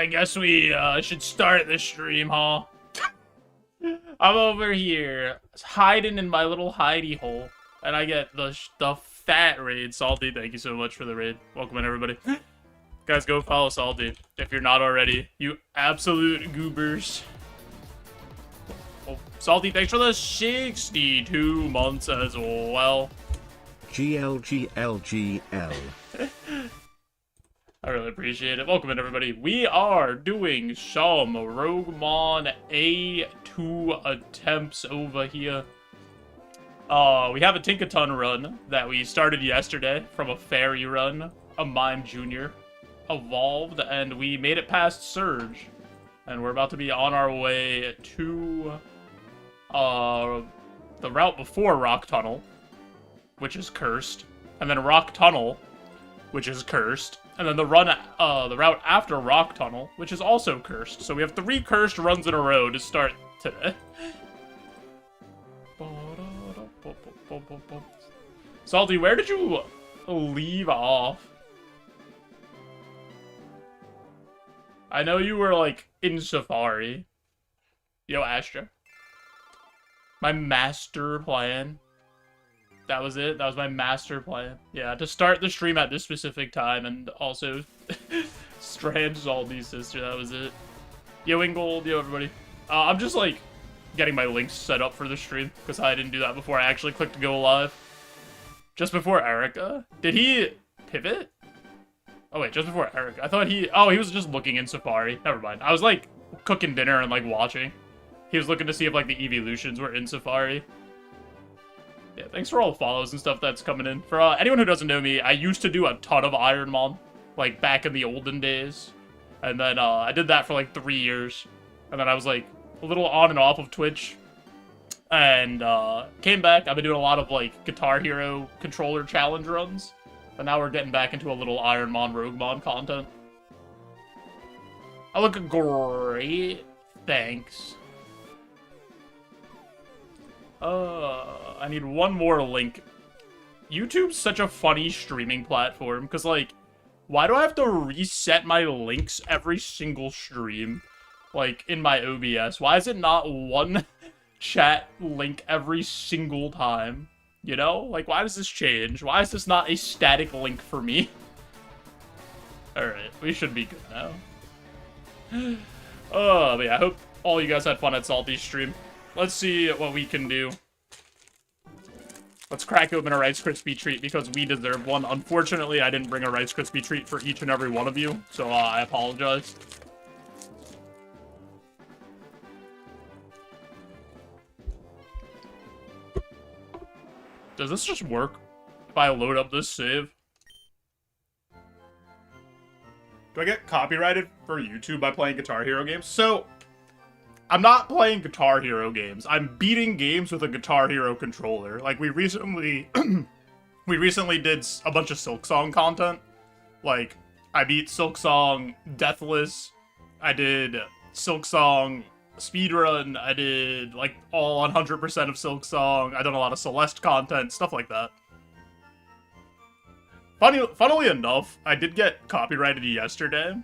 I guess we should start the stream, huh? I'm over here hiding in my little hidey hole, and I get the fat raid. Salty, thank you so much for the raid. Welcome in, everybody. Guys, go follow Salty if you're not already. You absolute goobers. Oh, Salty, thanks for the 62 months as well. GLGLGL. I really appreciate it. Welcome in, everybody. We are doing some Roguemon A2 attempts over here. We have a TinkaTON run that we started yesterday from a fairy run. A Mime Jr. evolved, and we made it past Surge. And we're about to be on our way to the route before Rock Tunnel, which is cursed. And then Rock Tunnel, which is cursed. And then the route after Rock Tunnel, which is also cursed. So we have 3 cursed runs in a row to start today. Salty, where did you leave off? I know you were, like, in Safari. Yo, Astra. My master plan. That was it. That was my master plan. Yeah, to start the stream at this specific time and also Strand Salty's sister. That was it. Yo, Ingold. Yo, everybody. I'm just, like, getting my links set up for the stream because I didn't do that before I actually clicked to go live. Just before Erica? Did he pivot? Oh, wait, just before Erica. I thought he... Oh, he was just looking in Safari. Never mind. I was, like, cooking dinner and, like, watching. He was looking to see if, like, the evolutions were in Safari. Yeah, thanks for all the follows and stuff that's coming in. For anyone who doesn't know me, I used to do a ton of Ironmon, like, back in the olden days. And then, I did that for, like, 3 years. And then I was, like, a little on and off of Twitch. And, came back. I've been doing a lot of, like, Guitar Hero controller challenge runs. And now we're getting back into a little Ironmon, Roguemon content. I look great. Thanks. I need one more link. YouTube's such a funny streaming platform, because, like, why do I have to reset my links every single stream? Like, in my OBS? Why is it not one chat link every single time? You know? Like, why does this change? Why is this not a static link for me? Alright, we should be good now. But yeah, I hope all you guys had fun at Salty's stream. Let's see what we can do. Let's crack open a Rice Krispie treat because we deserve one. Unfortunately, I didn't bring a Rice Krispie treat for each and every one of you, so I apologize. Does this just work if I load up this save? Do I get copyrighted for YouTube by playing Guitar Hero games? So, I'm not playing Guitar Hero games. I'm beating games with a Guitar Hero controller. Like, we recently did a bunch of Silksong content. Like, I beat Silksong Deathless. I did Silksong Speedrun. I did, like, all 100% of Silksong. I done a lot of Celeste content, stuff like that. Funnily enough, I did get copyrighted yesterday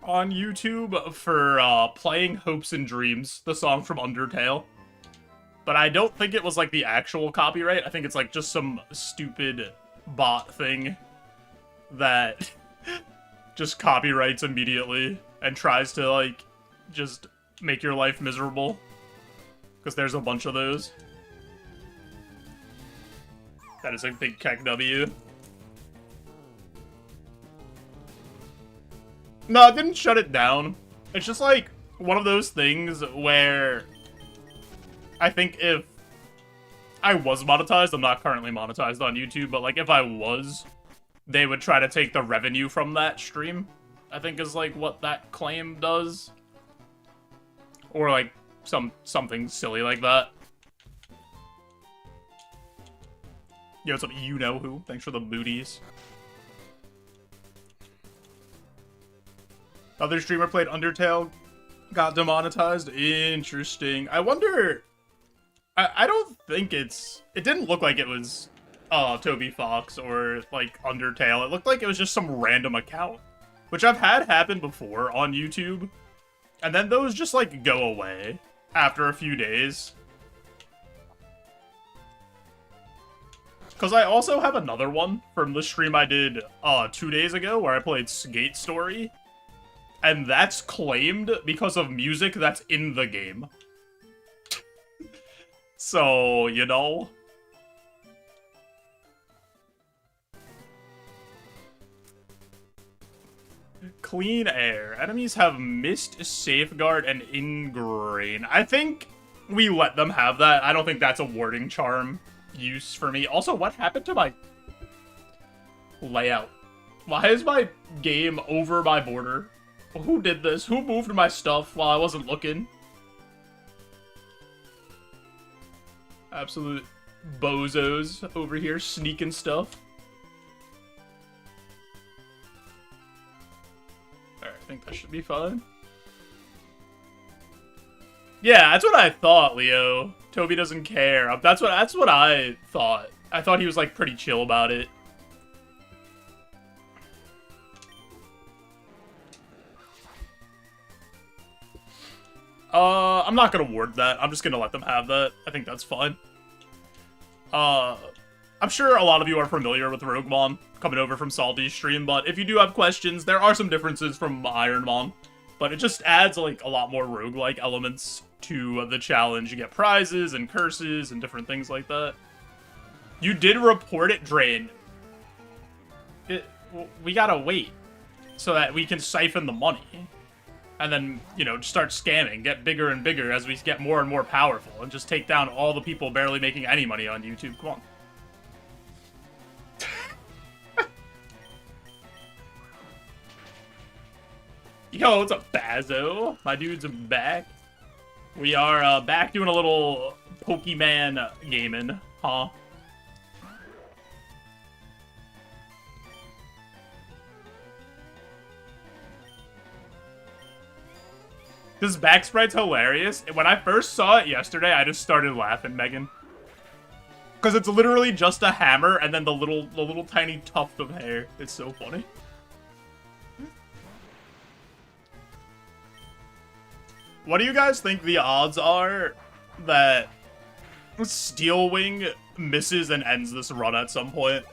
on YouTube for playing Hopes and Dreams, the song from Undertale. But I don't think it was, like, the actual copyright. I think it's, like, just some stupid bot thing that just copyrights immediately and tries to, like, just make your life miserable. Because there's a bunch of those. That is a big Keck W. No, it didn't shut it down. It's just, like, one of those things where I think if I was monetized, I'm not currently monetized on YouTube, but, like, if I was, they would try to take the revenue from that stream, I think is, like, what that claim does. Or, like, something silly like that. Yo, what's up, you-know-who? Thanks for the booties. Other streamer played Undertale, got demonetized. Interesting. I wonder... I don't think it's... It didn't look like it was Toby Fox or, like, Undertale. It looked like it was just some random account. which I've had happen before on YouTube, and then those just, like, go away after a few days. Because I also have another one from the stream I did 2 days ago where I played Skate Story, and that's claimed because of music that's in the game. So, you know. Clean air. Enemies have mist, safeguard, and ingrain. I think we let them have that. I don't think that's a warding charm use for me. Also, what happened to my layout? Why is my game over my border? Who did this? Who moved my stuff while I wasn't looking? Absolute bozos over here sneaking stuff. Alright, I think that should be fine. Yeah, that's what I thought, Leo. Toby doesn't care. That's what I thought. I thought he was, like, pretty chill about it. I'm not gonna ward that. I'm just gonna let them have that. I think that's fine. I'm sure a lot of you are familiar with Roguemon coming over from Salty's stream, but if you do have questions, there are some differences from Ironmon. But it just adds, like, a lot more roguelike elements to the challenge. You get prizes and curses and different things like that. You did report it drained. We gotta wait so that we can siphon the money. And then, you know, start scamming, get bigger and bigger as we get more and more powerful, and just take down all the people barely making any money on YouTube. Come on. Yo, what's up, Bazo? My dude's back. We are back doing a little Pokemon gaming, huh? This back sprite's hilarious. When I first saw it yesterday, I just started laughing, Megan. Because it's literally just a hammer and then the little tiny tuft of hair. It's so funny. What do you guys think the odds are that Steel Wing misses and ends this run at some point?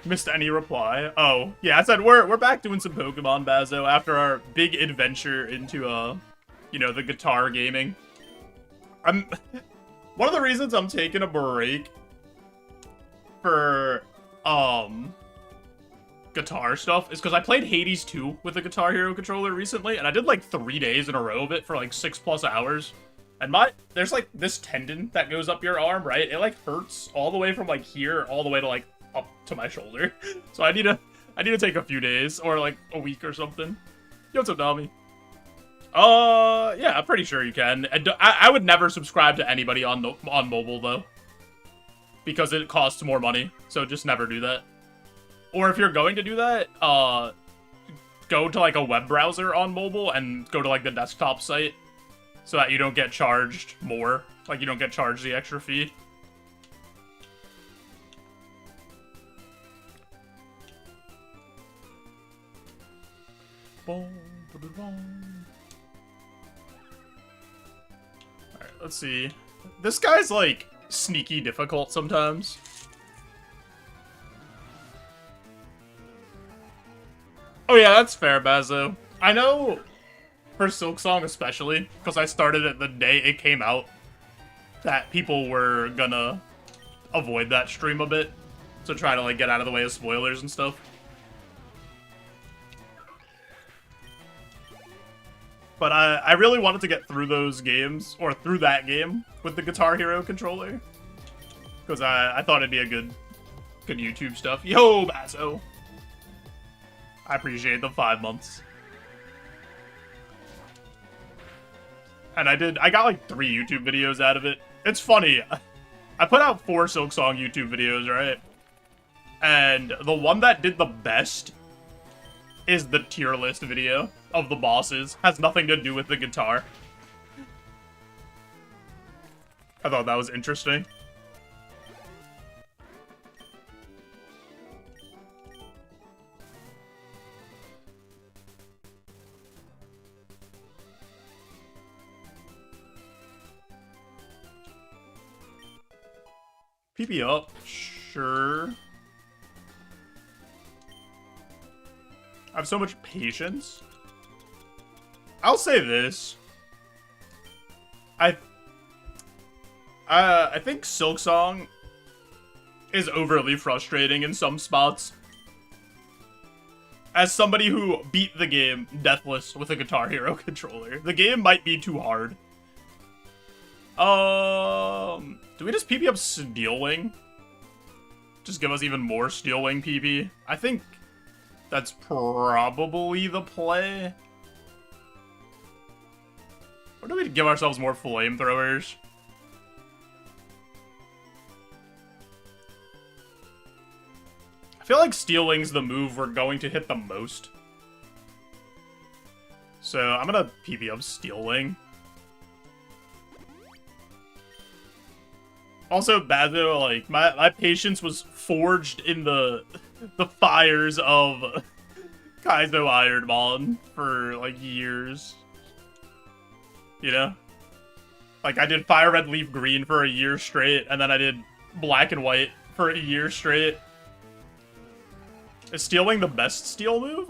Missed any reply. Oh, yeah, I said we're back doing some Pokemon, Bazo, after our big adventure into, you know, the guitar gaming. One of the reasons I'm taking a break for, guitar stuff is because I played Hades 2 with the Guitar Hero controller recently, and I did, like, 3 days in a row of it for, like, 6+ hours. And there's, like, this tendon that goes up your arm, right? It, like, hurts all the way from, like, here all the way to, like, up to my shoulder. So I need to take a few days or like a week or something. Yo, what's up, Dami? Yeah, I'm pretty sure you can. I would never subscribe to anybody on mobile though, because it costs more money. So just never do that. Or if you're going to do that, go to like a web browser on mobile and go to like the desktop site so that you don't get charged more. Like you don't get charged the extra fee. Alright, let's see. This guy's, like, sneaky difficult sometimes. Oh yeah, that's fair, Bazo. I know, for Silksong especially, because I started it the day it came out, that people were gonna avoid that stream a bit, to try to, like, get out of the way of spoilers and stuff. But I really wanted to get through those games, or through that game, with the Guitar Hero controller. Because I thought it'd be a good YouTube stuff. Yo, Basso! I appreciate the 5 months. And I got like 3 YouTube videos out of it. It's funny. I put out 4 Silksong YouTube videos, right? And the one that did the best is the tier list video of the bosses. Has nothing to do with the guitar. I thought that was interesting. PP up, sure. I have so much patience. I'll say this. I think Silksong is overly frustrating in some spots. As somebody who beat the game deathless with a Guitar Hero controller, the game might be too hard. Do we just PP up Steel Wing? Just give us even more Steel Wing PP? I think that's probably the play. Or do we give ourselves more flamethrowers? I feel like Steel Wing's the move we're going to hit the most. So I'm gonna PP up Steel Wing. Also, Bazo, like, my patience was forged in the fires of Kaizo Ironmon for, like, years. You know? Like, I did Fire Red Leaf Green for a year straight, and then I did Black and White for a year straight. Is Steel Wing the best steel move?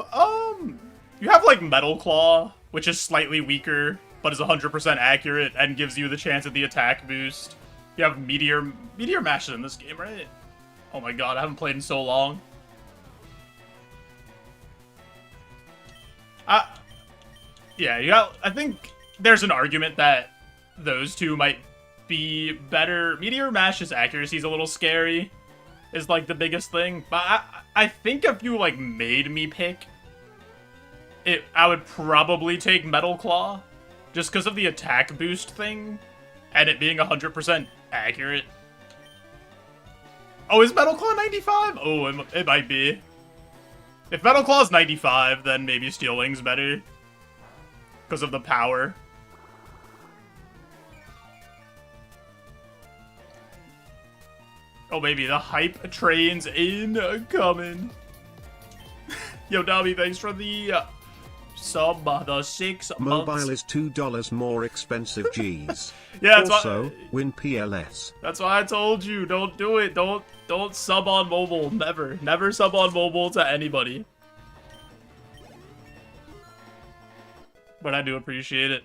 You have, like, Metal Claw, which is slightly weaker, but is 100% accurate and gives you the chance at the attack boost. You have Meteor Mash in this game, right? Oh my god, I haven't played in so long. Yeah, you got. I think there's an argument that those two might be better. Meteor Mash's accuracy is a little scary, is like the biggest thing. But I think if you like made me pick it, I would probably take Metal Claw, just because of the attack boost thing, and it being 100% accurate. Oh, is Metal Claw 95? Oh, it might be. If Metal Claw is 95, then maybe Steel Wing's better. Because of the power. Oh, baby, the hype train's incoming. Yo, Dobby, thanks for the sub, the 6 months. Mobile is $2 more expensive, G's. Yeah, that's also, win PLS. That's why I told you, don't do it. Don't sub on mobile. Never. Never sub on mobile to anybody. But I do appreciate it.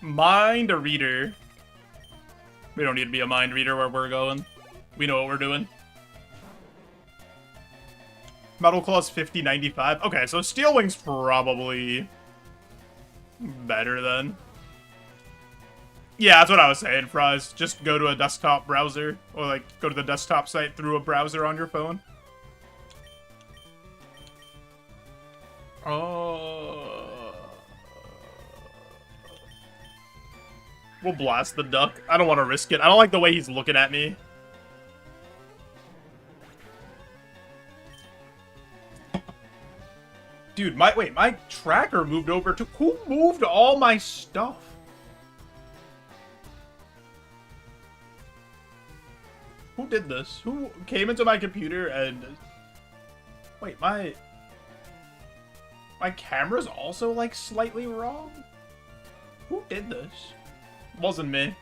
Mind reader. We don't need to be a mind reader where we're going. We know what we're doing. Metal Claw's 5095. Okay, so Steel Wing's probably better then. Yeah, that's what I was saying, Fries. Just go to a desktop browser, or like go to the desktop site through a browser on your phone. We'll blast the duck. I don't want to risk it. I don't like the way he's looking at me. Dude, my tracker moved over to... Who moved all my stuff? Who did this? Who came into my computer and... Wait, my camera's also, like, slightly wrong? Who did this? Wasn't me.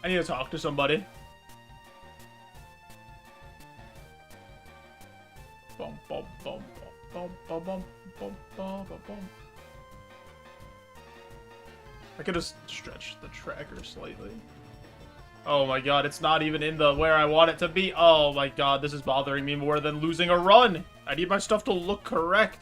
I need to talk to somebody. Bum, bum, bum, bum, bum, bum, bum, bum, bum, bum. I could just stretch the tracker slightly. Oh my god, it's not even in the where I want it to be. Oh my god, this is bothering me more than losing a run. I need my stuff to look correct.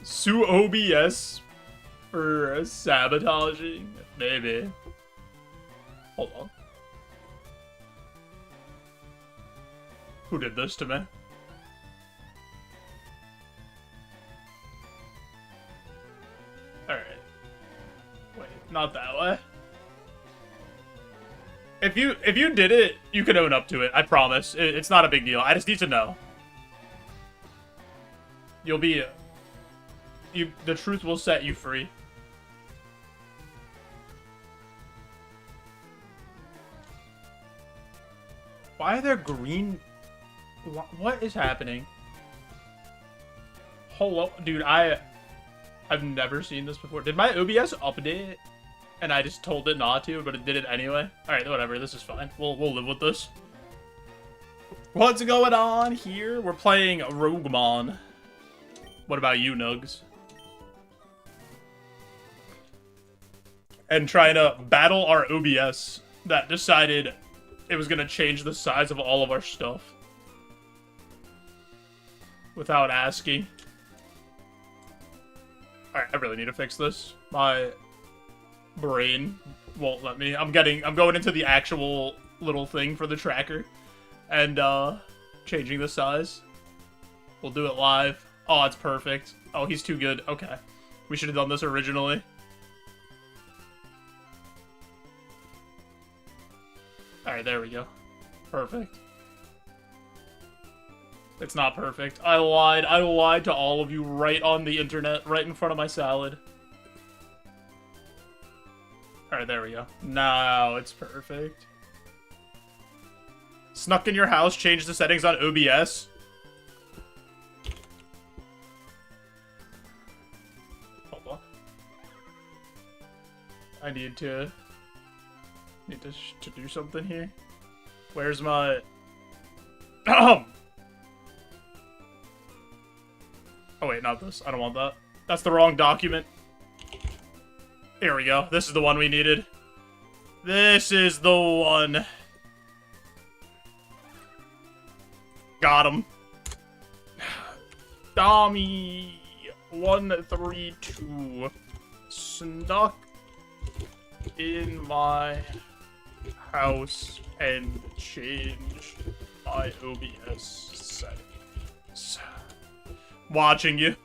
Sue OBS for sabotaging? Maybe. Hold on. Who did this to me? Alright. Wait, not that way. if you did it, you can own up to it. I promise. It's not a big deal. I just need to know. You'll be... the truth will set you free. Why are there green... What is happening? Hello? Dude, I've never seen this before. Did my OBS update? And I just told it not to, but it did it anyway? Alright, whatever. This is fine. We'll live with this. What's going on here? We're playing Roguemon. What about you, Nugs? And trying to battle our OBS that decided it was going to change the size of all of our stuff. Without asking. Alright, I really need to fix this. My brain won't let me. I'm going into the actual little thing for the tracker. And, changing the size. We'll do it live. Oh, it's perfect. Oh, he's too good. Okay. We should have done this originally. Alright, there we go. Perfect. It's not perfect. I lied. I lied to all of you right on the internet, right in front of my salad. Alright, there we go. Now it's perfect. Snuck in your house, changed the settings on OBS. Hold on. I need to do something here. Where's my... Oh wait, not this. I don't want that. That's the wrong document. Here we go. This is the one we needed. This is the one. Got him. Tommy 132 snuck in my house and changed my OBS settings. Watching you.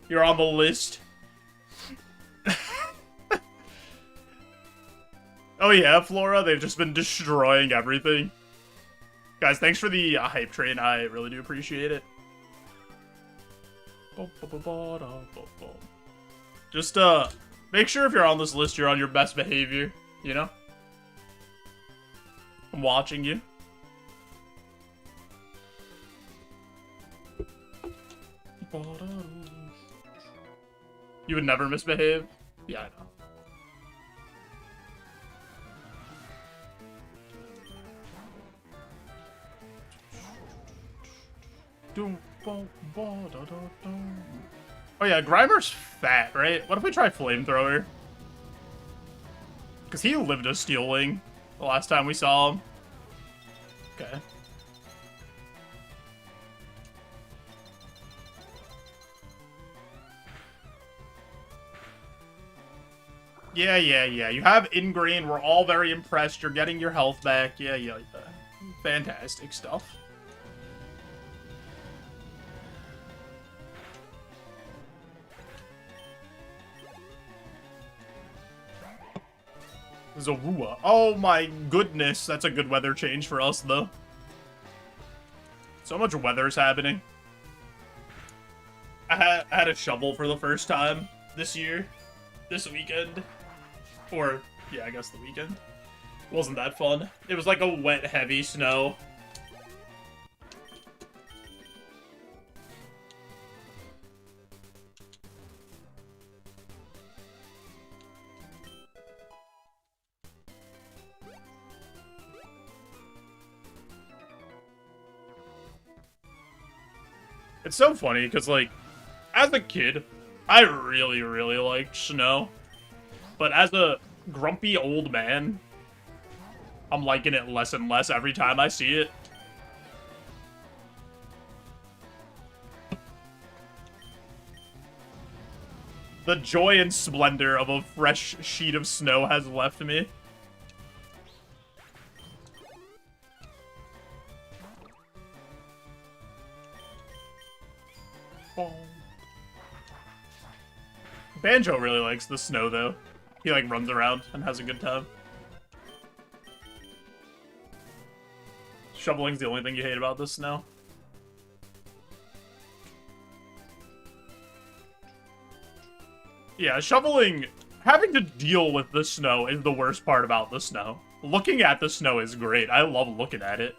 You're on the list. Oh yeah, Flora, they've just been destroying everything. Guys, thanks for the hype train. I really do appreciate it. Just, make sure if you're on this list, you're on your best behavior, you know? I'm watching you. You would never misbehave? Yeah, I know. Oh yeah, Grimer's fat, right? What if we try Flamethrower? Because he lived a Steel Wing the last time we saw him. Okay. Yeah. You have Ingrain. We're all very impressed. You're getting your health back. Yeah. Fantastic stuff. Zorua. Oh my goodness, that's a good weather change for us, though. So much weather's happening. I had a shovel for the first time this year. This weekend. Or, yeah, I guess the weekend. Wasn't that fun. It was like a wet, heavy snow. It's so funny, because, like, as a kid, I really, really liked snow. But as a grumpy old man, I'm liking it less and less every time I see it. The joy and splendor of a fresh sheet of snow has left me. Banjo really likes the snow, though. He, like, runs around and has a good time. Shoveling's the only thing you hate about the snow. Yeah, shoveling, having to deal with the snow is the worst part about the snow. Looking at the snow is great. I love looking at it.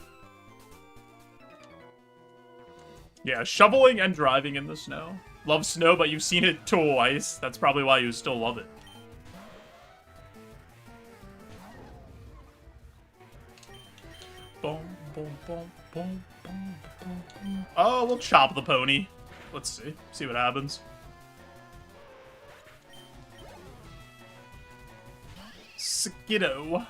Yeah, shoveling and driving in the snow. Love snow, but you've seen it twice. That's probably why you still love it. Boom, boom, boom, boom, boom, boom. Oh, we'll chop the pony. Let's see. See what happens. Skiddo.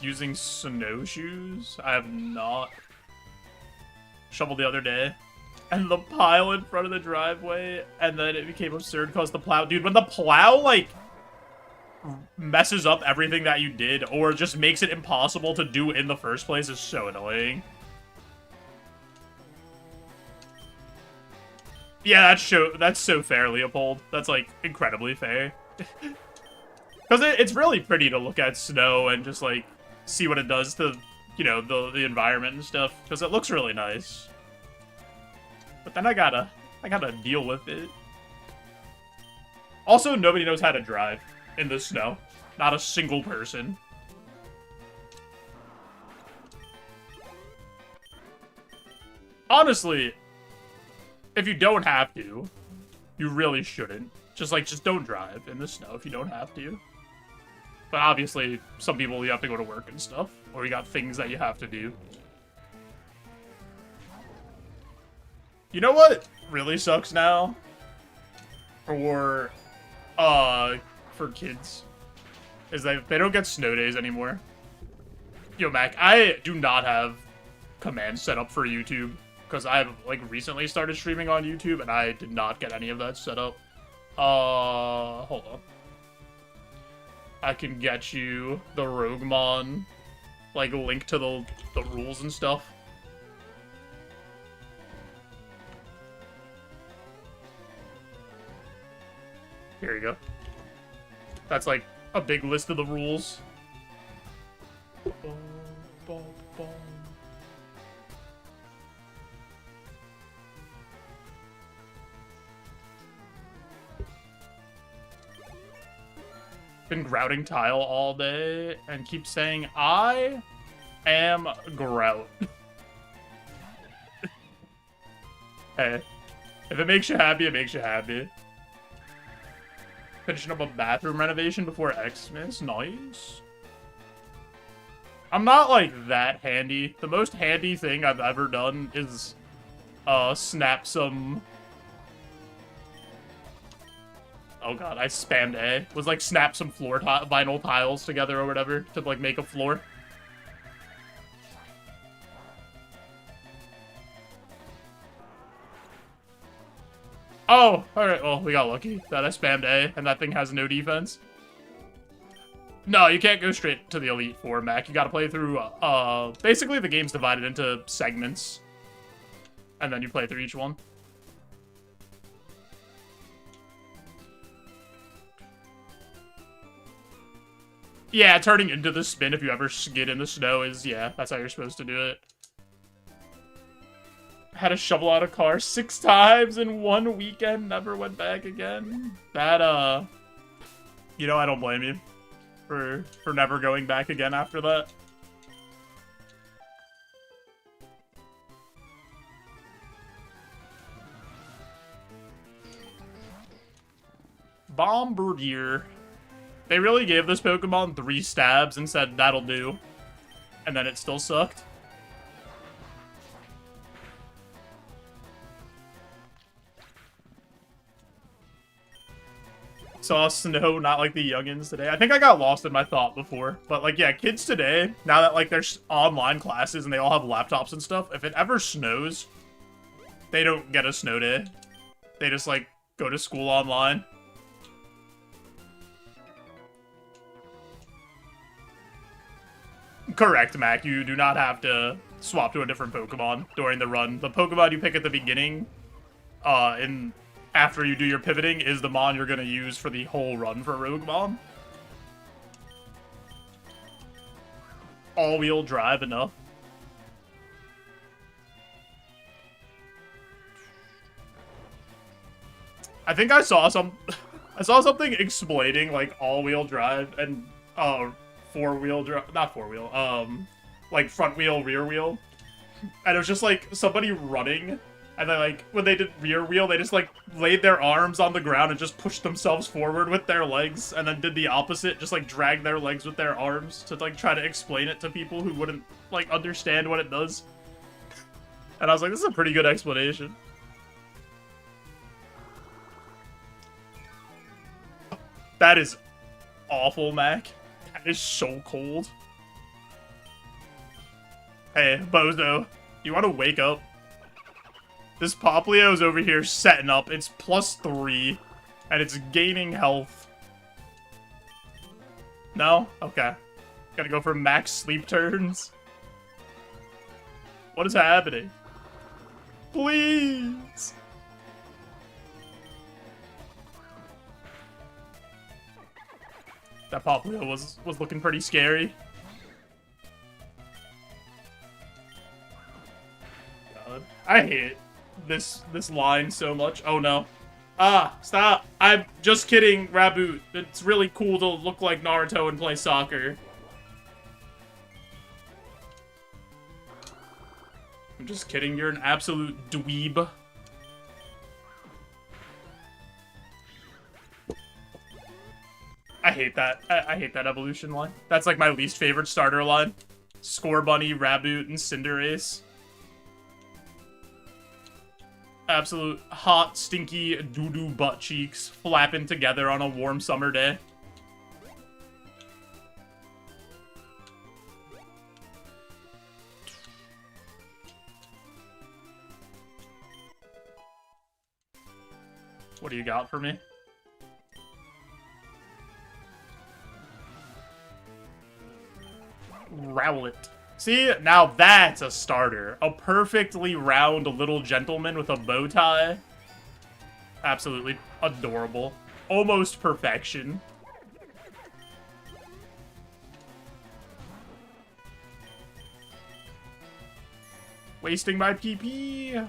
Using snowshoes? I have not. Shoveled the other day. And the pile in front of the driveway, and then it became absurd because the plow... Dude, when the plow, like, messes up everything that you did, or just makes it impossible to do in the first place, is so annoying. Yeah, that's so fair, Leopold. That's, like, incredibly fair. Because it's really pretty to look at snow and just, like, see what it does to, you know, the environment and stuff. Because it looks really nice. But then I gotta deal with it. Also, nobody knows how to drive in the snow. Not a single person. Honestly, if you don't have to, you really shouldn't. Just don't drive in the snow if you don't have to. But obviously, some people, you have to go to work and stuff. Or you got things that you have to do. You know what really sucks now? For kids. Is that they don't get snow days anymore. Yo, Mac, I do not have commands set up for YouTube. Because I've, like, recently started streaming on YouTube, and I did not get any of that set up. Hold on. I can get you the Roguemon, like, link to the rules and stuff. Here you go. That's, like, a big list of the rules. Been grouting tile all day and keep saying, I am grout. Hey, if it makes you happy, it makes you happy. Finishing up a bathroom renovation before Xmas. Nice. I'm not, like, that handy. The most handy thing I've ever done is, snap some... Oh god, I spammed A. Was, like, snap some floor vinyl tiles together or whatever to, like, make a floor. Oh, alright, well, we got lucky that I spammed A, and that thing has no defense. No, you can't go straight to the Elite Four, Mac. You gotta play through, basically the game's divided into segments. And then you play through each one. Yeah, turning into the spin if you ever skid in the snow is, yeah, that's how you're supposed to do it. Had to shovel out a car 6 times in 1 weekend, never went back again. That, you know, I don't blame you for never going back again after that. Bombardier. They really gave this Pokemon 3 stabs and said, that'll do. And then it still sucked. Saw snow, not like the youngins today. I think I got lost in my thought before. But, like, yeah, kids today, now that, like, there's online classes and they all have laptops and stuff, if it ever snows, they don't get a snow day. They just, like, go to school online. Correct, Mac. You do not have to swap to a different Pokemon during the run. The Pokemon you pick at the beginning, in after you do your pivoting is the mon you're gonna use for the whole run for Roguemon. All-wheel drive enough. I think I saw something explaining like all-wheel drive and four-wheel drive, not four-wheel, like front wheel, rear wheel. And it was just like somebody running, and then like when they did rear wheel, they just like laid their arms on the ground and just pushed themselves forward with their legs, and then did the opposite, just like drag their legs with their arms to like try to explain it to people who wouldn't like understand what it does. And I was like, this is a pretty good explanation. That is awful, Mac. That is so cold. Hey, Bozo, you want to wake up? This Poplio's over here setting up. It's +3, and it's gaining health. No? Okay. Gotta go for max sleep turns. What is happening? Please! That Poplio was looking pretty scary. God, I hate this line so much. Oh no. Ah, stop. I'm just kidding, Raboot. It's really cool to look like Naruto and play soccer. I'm just kidding, you're an absolute dweeb. I hate that. I hate that evolution line. That's like my least favorite starter line. Score Bunny, Raboot, and Cinderace. Absolute hot, stinky, doo-doo butt cheeks flapping together on a warm summer day. What do you got for me? Rowlet. See, now that's a starter. A perfectly round little gentleman with a bow tie. Absolutely adorable. Almost perfection. Wasting my PP.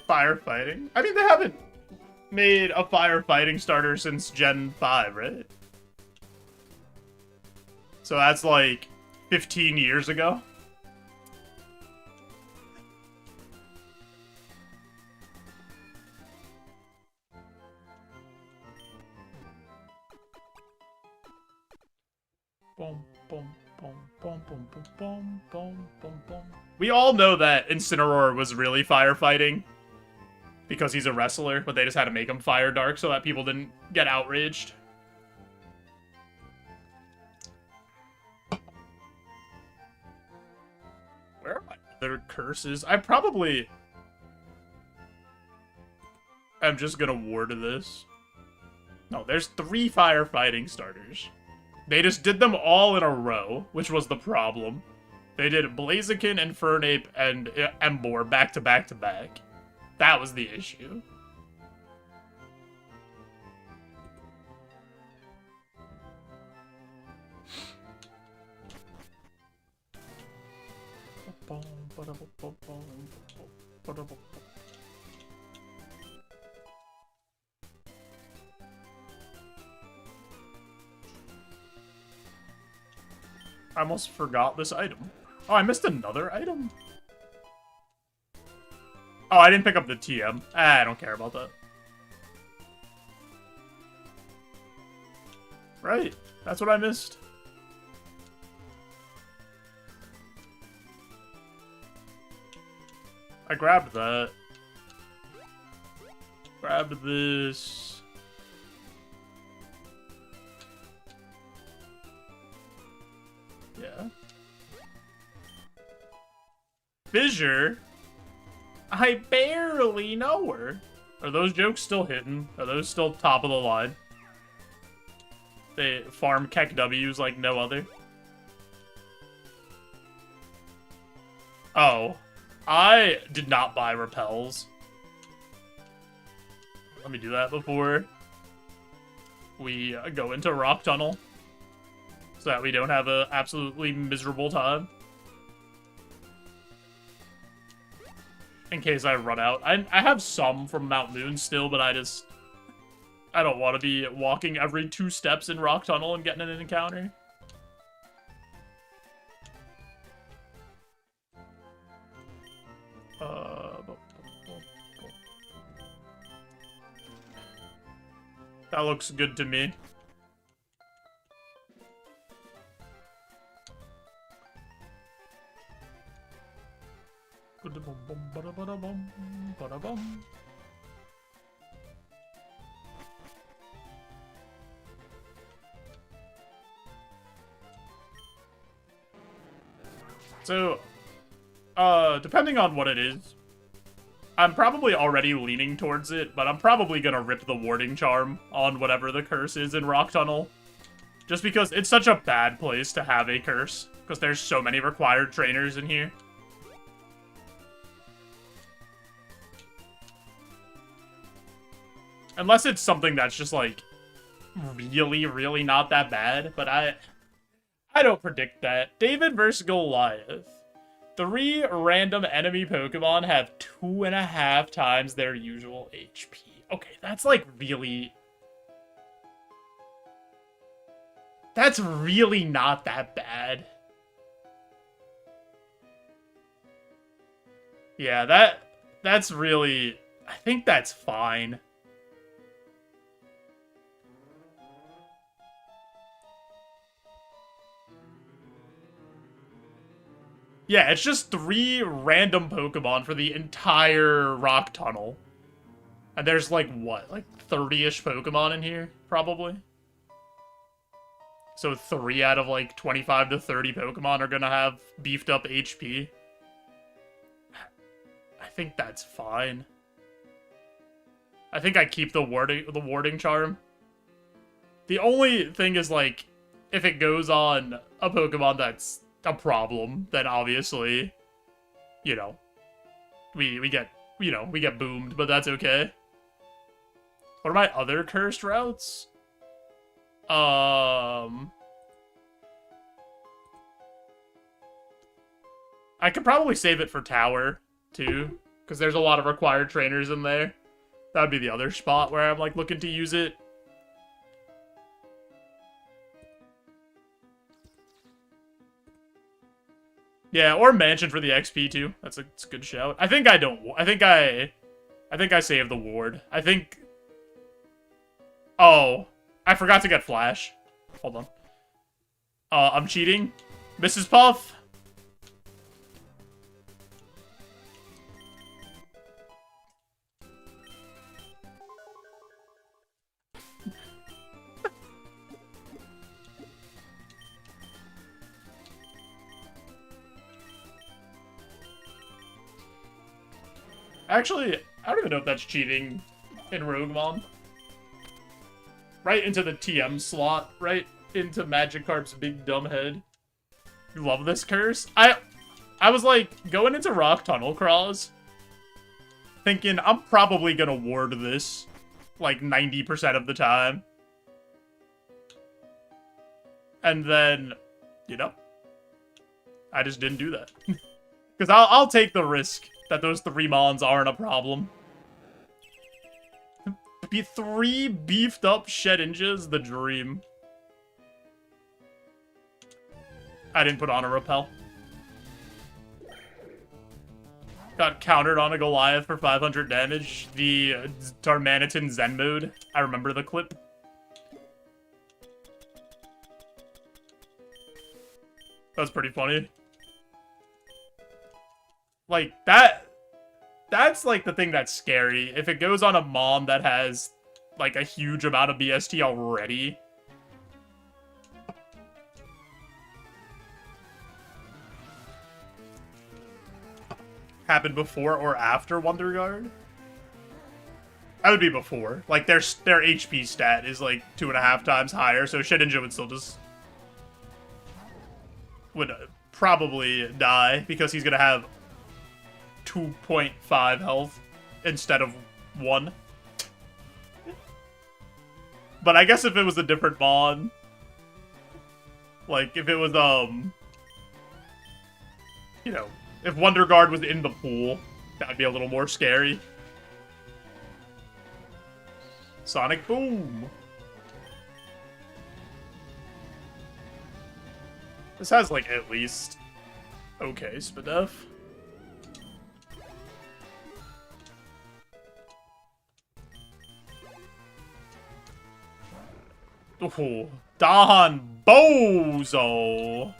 Firefighting? I mean, they haven't made a firefighting starter since Gen 5, right? So that's like 15 years ago. Boom, boom, boom, boom, boom, boom, boom, boom, boom, boom. We all know that Incineroar was really firefighting because he's a wrestler, but they just had to make him Fire Dark so that people didn't get outraged. Where are my other curses? I probably am just gonna ward this. No, there's 3 firefighting starters. They just did them all in a row, which was the problem. They did Blaziken, Infernape, and Emboar back to back to back. That was the issue. I almost forgot this item. Oh, I missed another item? Oh, I didn't pick up the TM. I don't care about that. Right. That's what I missed. I grabbed that. Grabbed this. Yeah. Fissure? I barely know her. Are those jokes still hitting? Are those still top of the line? They farm Keck W's like no other. Oh. I did not buy repels. Let me do that before we go into Rock Tunnel, so that we don't have an absolutely miserable time. In case I run out. I have some from Mount Moon still, but I don't want to be walking every 2 steps in Rock Tunnel and getting an encounter. That looks good to me. So, depending on what it is, I'm probably already leaning towards it, but I'm probably gonna rip the warding charm on whatever the curse is in Rock Tunnel. Just because it's such a bad place to have a curse, because there's so many required trainers in here. Unless it's something that's just, like, really, really not that bad, but I don't predict that. David versus Goliath. 3 random enemy Pokemon have 2.5 times their usual HP. Okay, that's like really... That's really not that bad. Yeah, that's really... I think that's fine. Yeah, it's just 3 random Pokemon for the entire Rock Tunnel. And there's like, what? Like 30-ish Pokemon in here, probably? So 3 out of like 25 to 30 Pokemon are gonna have beefed up HP. I think that's fine. I think I keep the warding charm. The only thing is, like, if it goes on a Pokemon that's a problem, then obviously, you know, we get, you know, we get boomed, but that's okay. What are my other cursed routes? I could probably save it for Tower, too, because there's a lot of required trainers in there. That would be the other spot where I'm, like, looking to use it. Yeah, or Mansion for the XP, too. That's a good shout. I think I don't... I think I saved the ward. I think... Oh. I forgot to get Flash. Hold on. I'm cheating. Mrs. Puff. Actually, I don't even know if that's cheating in Roguemon. Right into the TM slot, right into Magikarp's big dumb head. You love this curse? I was like, going into Rock Tunnel Crawls, thinking I'm probably gonna ward this like 90% of the time. And then, you know, I just didn't do that. Because I'll take the risk that those 3 Mons aren't a problem. Be 3 beefed up Shedinjas, the dream. I didn't put on a repel. Got countered on a Goliath for 500 damage. The Darmanitan Zen mode. I remember the clip. That's pretty funny. Like, that's like the thing that's scary. If it goes on a Mon that has like a huge amount of BST already. Happened before or after Wonder Guard? That would be before. Like, their HP stat is, like, 2.5 times higher, so Shedinja would still just... would probably die, because he's gonna have 2.5 health instead of 1. But I guess if it was a different Mon... like, if it was, you know, if Wonder Guard was in the pool, that would be a little more scary. Sonic Boom. This has, like, at least... okay, Spadef. Oh, Don Bozo.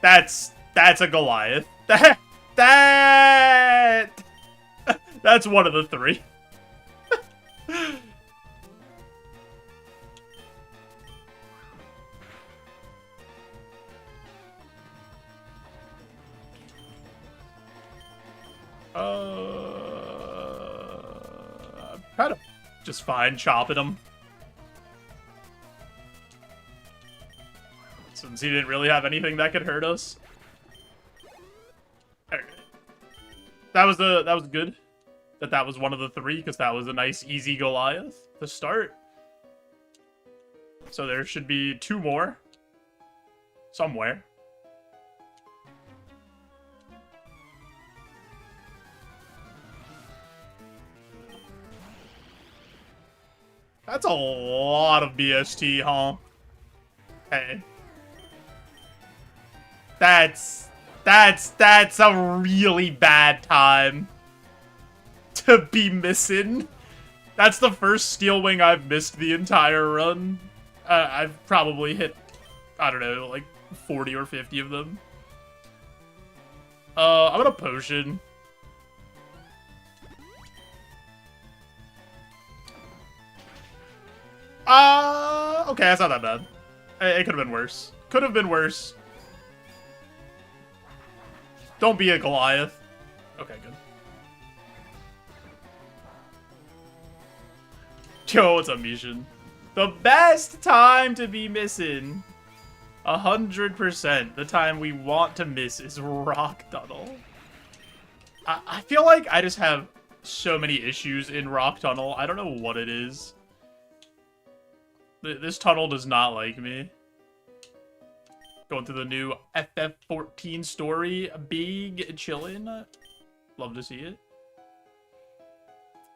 That's a Goliath. That's one of the 3. I'm kind of just fine chopping him. Since he didn't really have anything that could hurt us. Alright. That was good. That was one of the 3, because that was a nice, easy Goliath to start. So there should be 2 more. Somewhere. That's a lot of BST, huh? Hey. That's a really bad time to be missing. That's the first Steel Wing I've missed the entire run. I've probably hit, I don't know, like 40 or 50 of them. I'm gonna potion. Okay, that's not that bad. It could have been worse. Could have been worse. Don't be a Goliath. Okay, good. Yo, what's up, Mishin? The best time to be missing. 100%. The time we want to miss is Rock Tunnel. I feel like I just have so many issues in Rock Tunnel. I don't know what it is. This tunnel does not like me. Going through the new FF14 story. Big chillin'. Love to see it.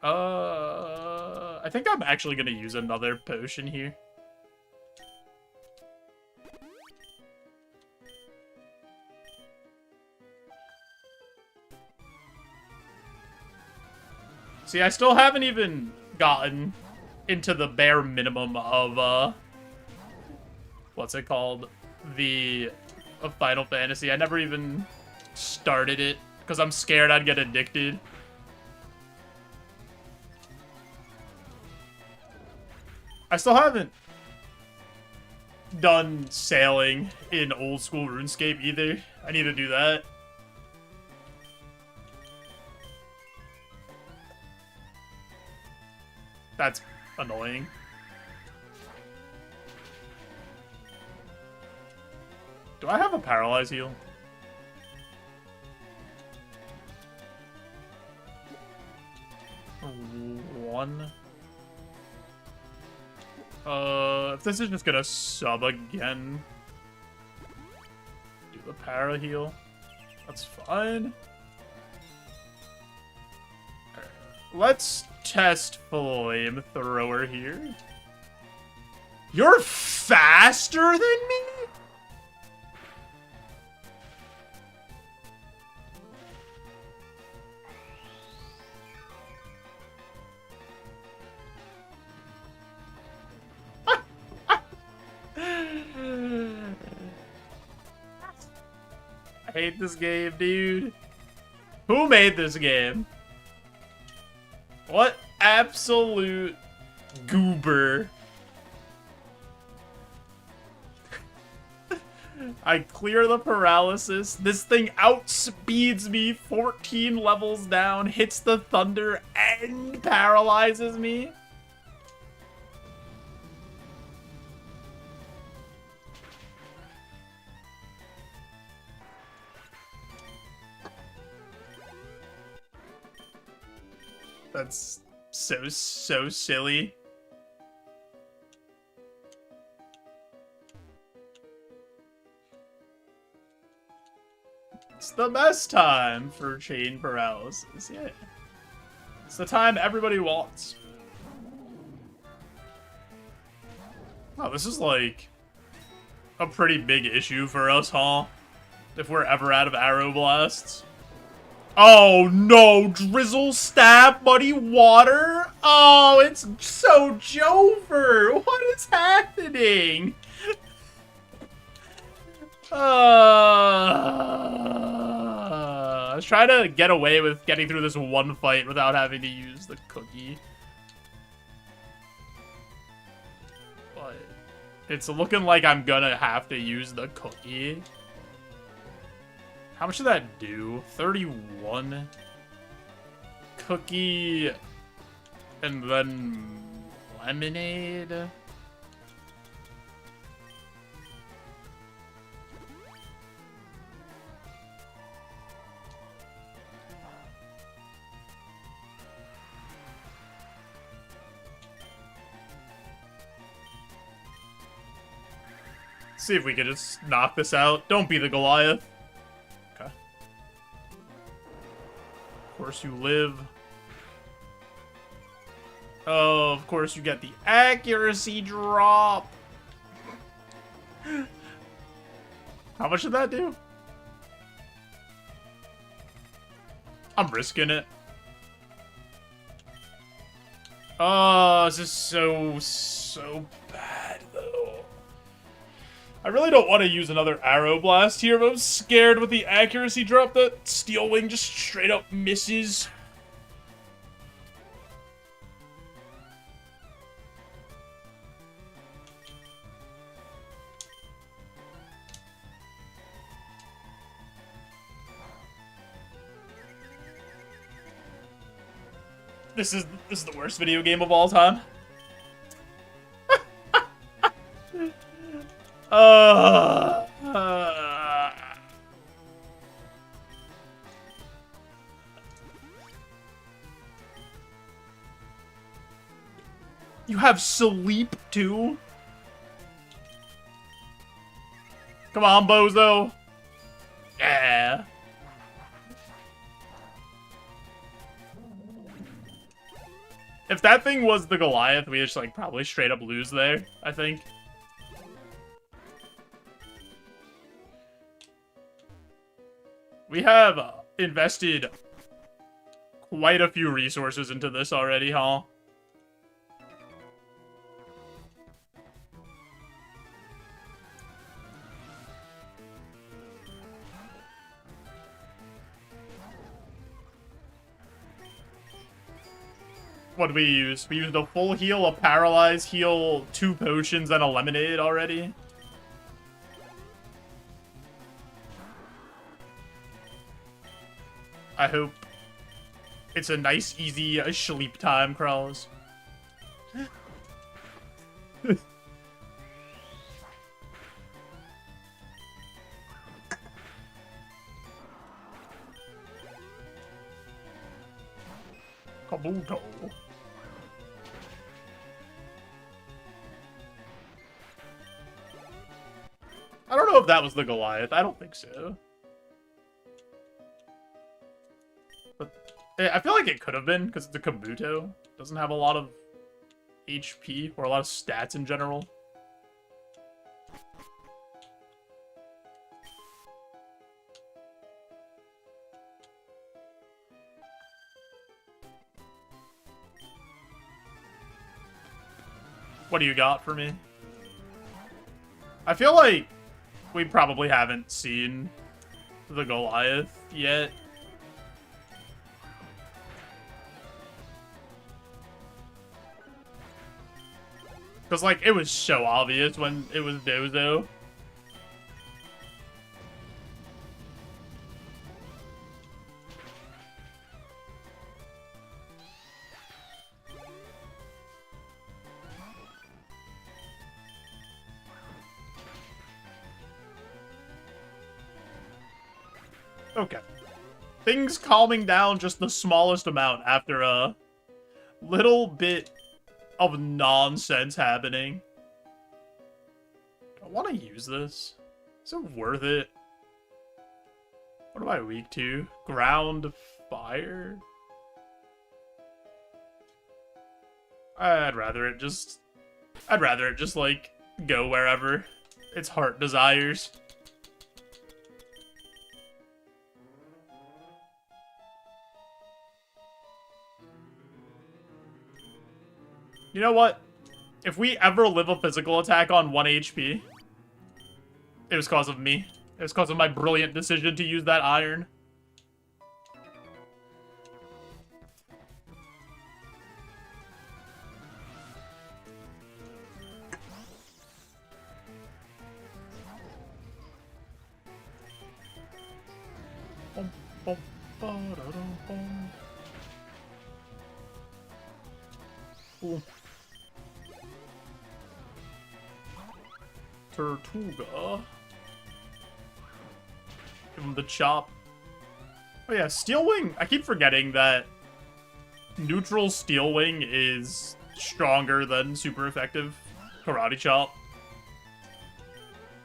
I think I'm actually gonna use another potion here. See, I still haven't even gotten into the bare minimum of, what's it called? Of Final Fantasy. I never even started it, because I'm scared I'd get addicted. I still haven't done sailing in old school RuneScape either. I need to do that. That's annoying. Do I have a paralyze heal? One. If this is just gonna sub again, do the para heal. That's fine. Right. Let's test flamethrower here. You're faster than me? I hate this game, dude. Who made this game? What absolute goober. I clear the paralysis. This thing outspeeds me 14 levels down, hits the thunder, and paralyzes me. That's so silly. It's the best time for chain paralysis, yeah. It's the time everybody wants. Oh, this is like a pretty big issue for us, huh? If we're ever out of arrow blasts. Oh no, drizzle, stab, muddy water? Oh, it's so Jover! What is happening? I was trying to get away with getting through this one fight without having to use the cookie. But it's looking like I'm gonna have to use the cookie. How much did that do? 31? Cookie... and then... lemonade? See if we can just knock this out. Don't be the Goliath. Okay. Of course you live. Oh, of course you get the accuracy drop. How much did that do? I'm risking it. Oh, this is so bad, though. I really don't want to use another arrow blast here, but I'm scared with the accuracy drop that Steel Wing just straight up misses. This is the worst video game of all time. You have sleep too? Come on, bozo. Yeah. If that thing was the Goliath, we just, like, probably straight up lose there, I think. We have invested quite a few resources into this already, huh? What did we use? We used a full heal, a paralyze heal, 2 potions, and a lemonade already. I hope it's a nice, easy sleep time, Krause. Kabuto. I don't know if that was the Goliath. I don't think so. But I feel like it could have been, because it's a Kabuto. Doesn't have a lot of HP, or a lot of stats in general. What do you got for me? I feel like we probably haven't seen the Goliath yet. Because, like, it was so obvious when it was Dozo. Okay. Things calming down just the smallest amount after a little bit of nonsense happening. I want to use this. Is it worth it? What am I weak to? Ground, fire? I'd rather it just, like, go wherever its heart desires. You know what? If we ever live a physical attack on 1 HP, it was cause of me. It was cause of my brilliant decision to use that iron. Ooh. Tortuga. Give him the chop. Oh yeah, Steel Wing. I keep forgetting that neutral Steel Wing is stronger than super effective Karate Chop.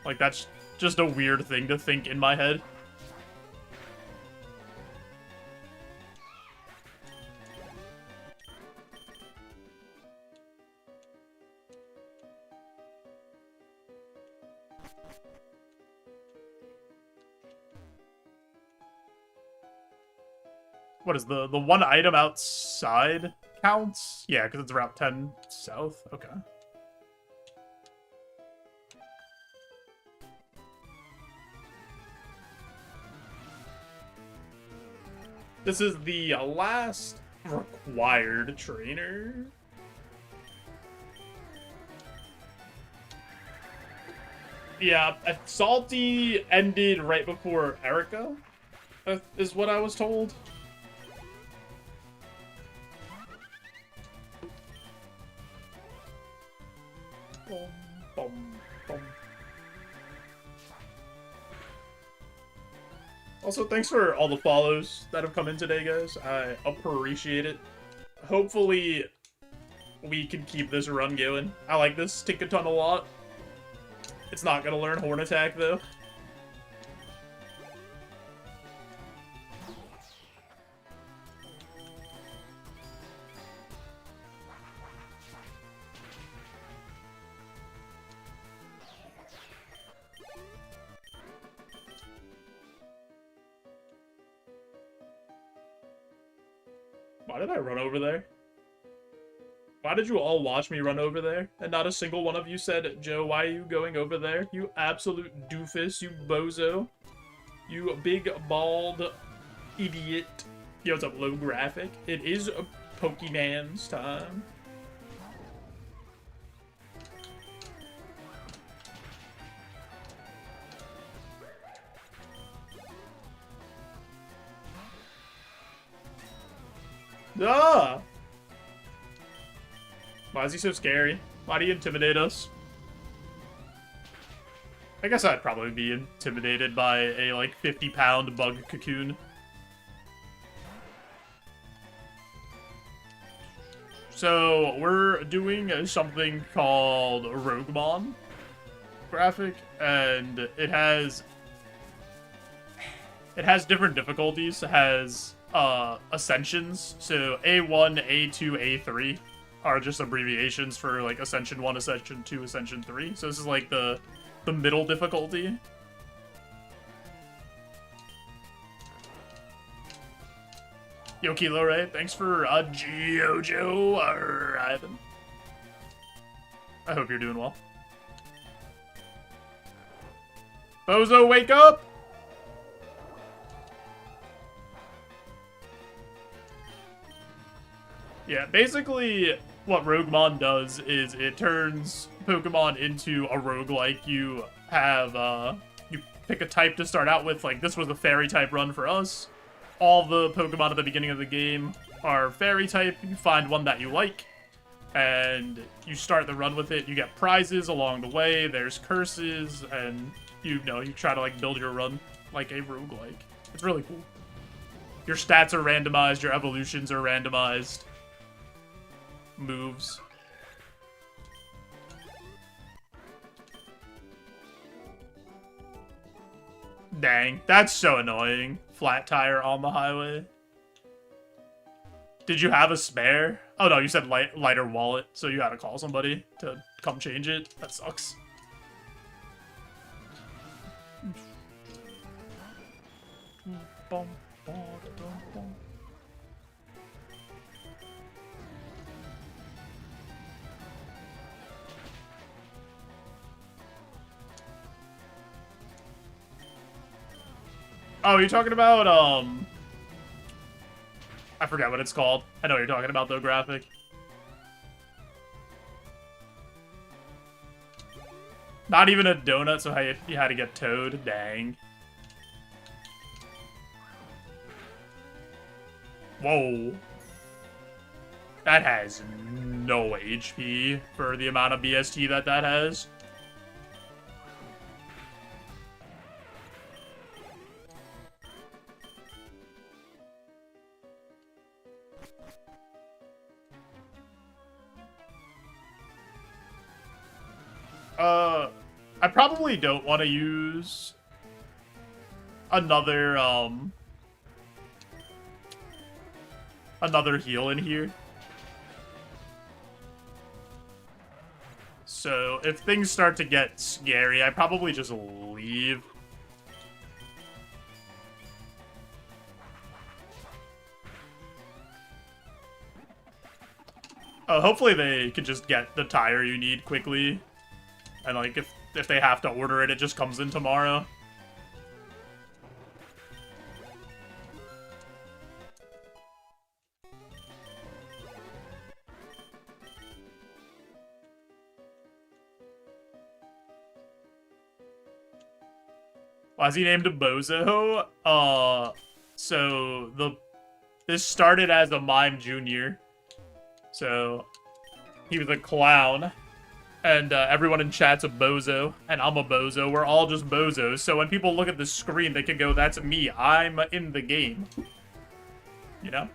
Like, that's just a weird thing to think in my head. What is the one item outside counts? Yeah, because it's Route 10 south. Okay. This is the last required trainer. Yeah, Salty ended right before Erica, is what I was told. Also, thanks for all the follows that have come in today, guys. I appreciate it. Hopefully, we can keep this run going. I like this TinkaTON a lot. It's not gonna learn Horn Attack, though. Why did I run over there? Why did you all watch me run over there? And not a single one of you said, Joe, why are you going over there? You absolute doofus, you bozo. You big, bald idiot. Yo, what's up, low graphic? It is a Pokemon's time. Ah! Why is he so scary? Why do you intimidate us? I guess I'd probably be intimidated by a, like, 50-pound bug cocoon. So, we're doing something called Roguemon graphic, and it has different difficulties. It has Ascensions, so A1, A2, A3 are just abbreviations for, like, Ascension 1, Ascension 2, Ascension 3. So this is, like, the middle difficulty. Yo, Kilo, right? Thanks for JoeJo arriving. I hope you're doing well. Bozo, wake up! Yeah, basically what Roguemon does is it turns Pokemon into a roguelike. You have, you pick a type to start out with. Like, this was a fairy type run for us. All the Pokemon at the beginning of the game are fairy type. You find one that you like, and you start the run with it. You get prizes along the way. There's curses, and you try to, like, build your run like a roguelike. It's really cool. Your stats are randomized, your evolutions are randomized. Moves. Dang, that's so annoying. Flat tire on the highway. Did you have a spare? Oh no, you said lighter wallet, so you had to call somebody to come change it. That sucks. Oh, you're talking about, I forget what it's called. I know what you're talking about, though, graphic. Not even a donut, so you had to get towed? Dang. Whoa. That has no HP for the amount of BST that has. I probably don't want to use another heal in here. So if things start to get scary, I probably just leave. Hopefully they could just get the tire you need quickly. And like if they have to order it, it just comes in tomorrow. Why is he named a Bozo? So this started as a mime junior. So he was a clown. And everyone in chat's a bozo, and I'm a bozo. We're all just bozos. So when people look at the screen, they can go, that's me. I'm in the game. You know?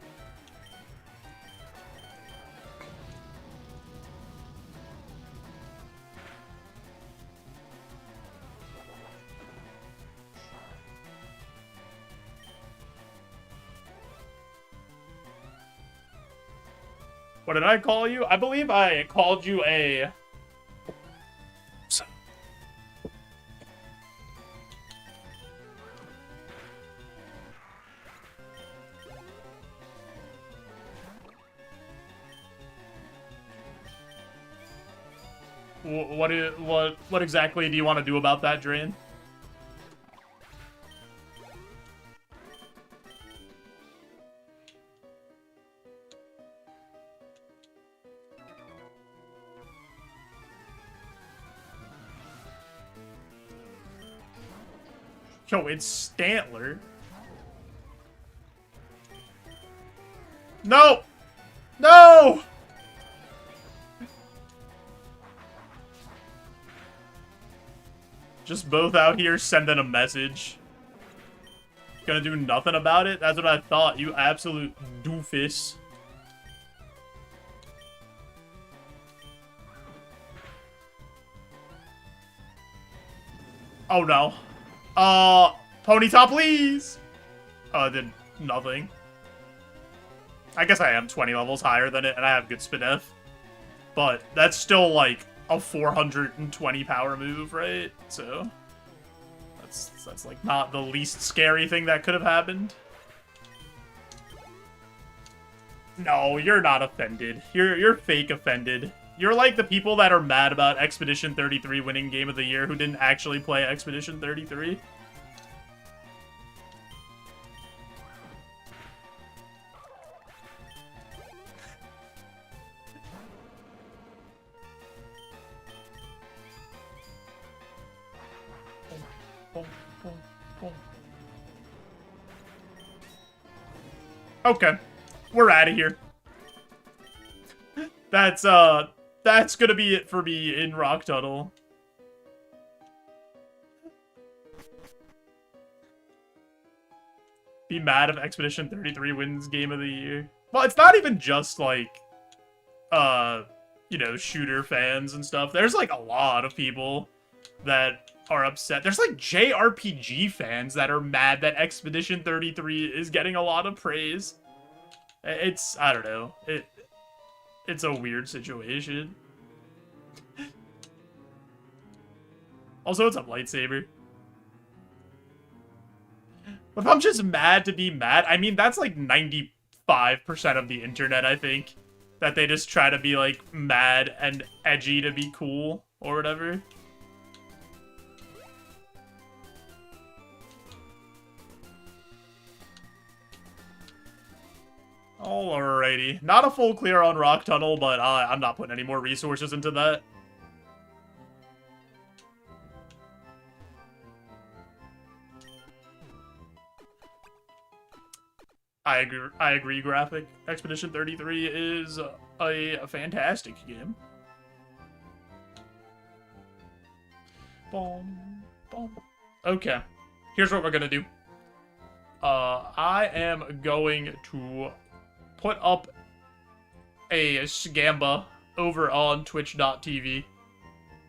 What did I call you? I believe I called you a... What exactly do you want to do about that, Drain? Yo, it's Stantler. No! No! Just both out here sending a message. Gonna do nothing about it? That's what I thought, you absolute doofus. Oh no. Ponyta, please! Did nothing. I guess I am 20 levels higher than it, and I have good Spinef. But that's still, like, a 420 power move, right? So that's like not the least scary thing that could have happened. No, you're not offended. You're fake offended. You're like the people that are mad about Expedition 33 winning Game of the Year who didn't actually play Expedition 33. Okay, we're out of here. That's gonna be it for me in Rock Tunnel. Be mad if Expedition 33 wins Game of the Year. Well, it's not even just, like, you know, shooter fans and stuff. There's, like, a lot of people that are upset. There's, like, JRPG fans that are mad that Expedition 33 is getting a lot of praise. It's, I don't know. It's a weird situation. Also, it's a lightsaber. But if I'm just mad to be mad, I mean, that's like 95% of the internet, I think. That they just try to be, like, mad and edgy to be cool, or whatever. Alrighty. Not a full clear on Rock Tunnel, but I'm not putting any more resources into that. I agree, Graphic. Expedition 33 is a fantastic game. Boom, boom. Okay. Here's what we're gonna do. I am going to put up a Scamba over on twitch.tv.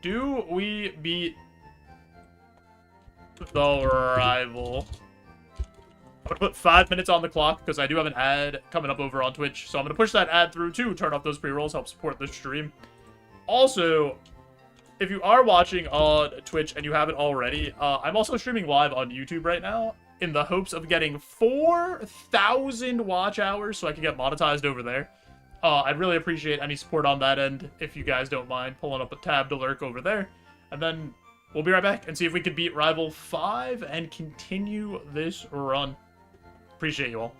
Do we beat the rival? I'm gonna put 5 minutes on the clock because I do have an ad coming up over on Twitch. So I'm gonna push that ad through too, turn off those pre-rolls, help support the stream. Also, if you are watching on Twitch and you haven't already, I'm also streaming live on YouTube right now in the hopes of getting 4,000 watch hours so I can get monetized over there. I'd really appreciate any support on that end if you guys don't mind pulling up a tab to lurk over there. And then we'll be right back and see if we can beat Rival 5 and continue this run. Appreciate you all.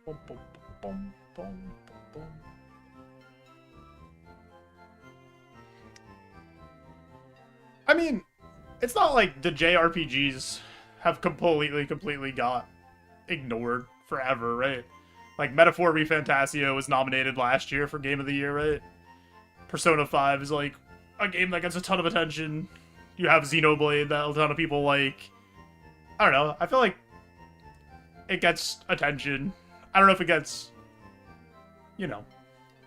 Boom, boom, boom, boom, boom. I mean, it's not like the JRPGs have completely got ignored forever, right? Like, Metaphor ReFantasio was nominated last year for Game of the Year, right? Persona 5 is, like, a game that gets a ton of attention. You have Xenoblade that a ton of people like. I don't know. I feel like it gets attention. I don't know if it gets, you know,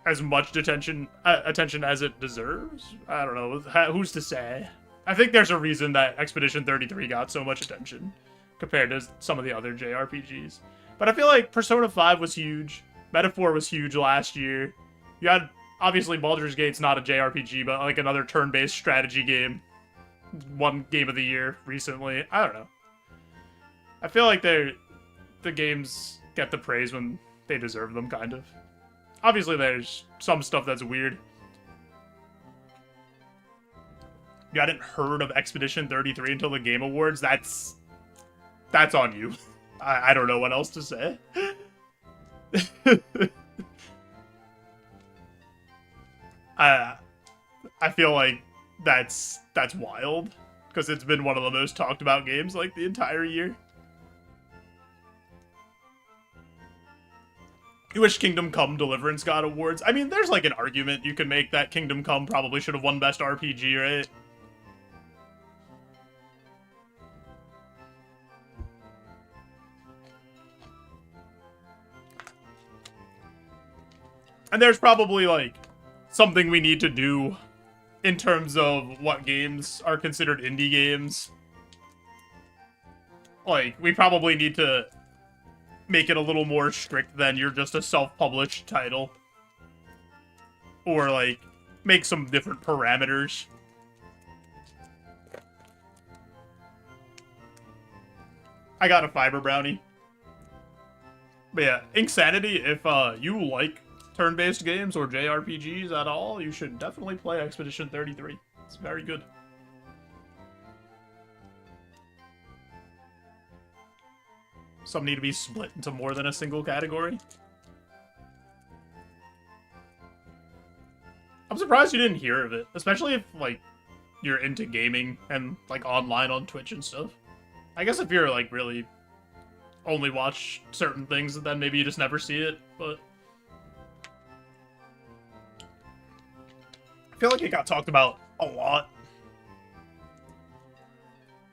as much attention as it deserves. I don't know. Who's to say? I think there's a reason that Expedition 33 got so much attention compared to some of the other JRPGs. But I feel like Persona 5 was huge. Metaphor was huge last year. You had, obviously, Baldur's Gate's not a JRPG, but like another turn-based strategy game. One Game of the Year recently. I don't know. I feel like the games get the praise when they deserve them, kind of. Obviously, there's some stuff that's weird. You hadn't heard of Expedition 33 until the Game Awards? That's on you. I don't know what else to say. I feel like that's wild, because it's been one of the most talked about games like the entire year. You wish Kingdom Come Deliverance got awards. I mean, there's like an argument you can make that Kingdom Come probably should have won Best RPG, right? And there's probably like something we need to do in terms of what games are considered indie games. Like, we probably need to make it a little more strict than you're just a self-published title. Or, like, make some different parameters. I got a fiber brownie. But yeah, Insanity, if you like turn-based games or JRPGs at all, you should definitely play Expedition 33. It's very good. Some need to be split into more than a single category. I'm surprised you didn't hear of it, especially if, like, you're into gaming and, like, online on Twitch and stuff. I guess if you're, like, really only watch certain things, then maybe you just never see it, but I feel like it got talked about a lot.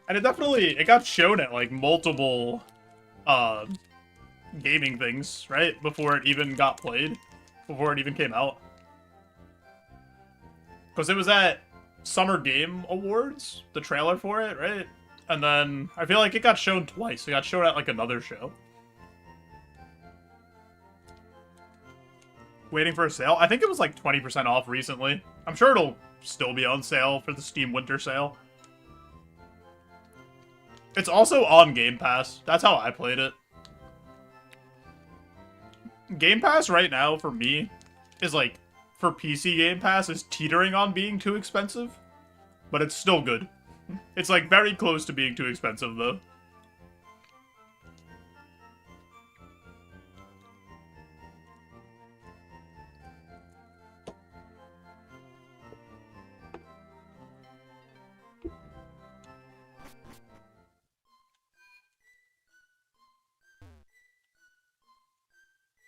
And it got shown at, like, multiple, gaming things, right? Before it even got played. Before it even came out. Because it was at Summer Game Awards, the trailer for it, right? And then, I feel like it got shown twice. It got shown at, like, another show. Waiting for a sale? I think it was, like, 20% off recently. I'm sure it'll still be on sale for the Steam Winter Sale. It's also on Game Pass. That's how I played it. Game Pass right now, for me, is like, for PC Game Pass, is teetering on being too expensive. But it's still good. It's like very close to being too expensive, though.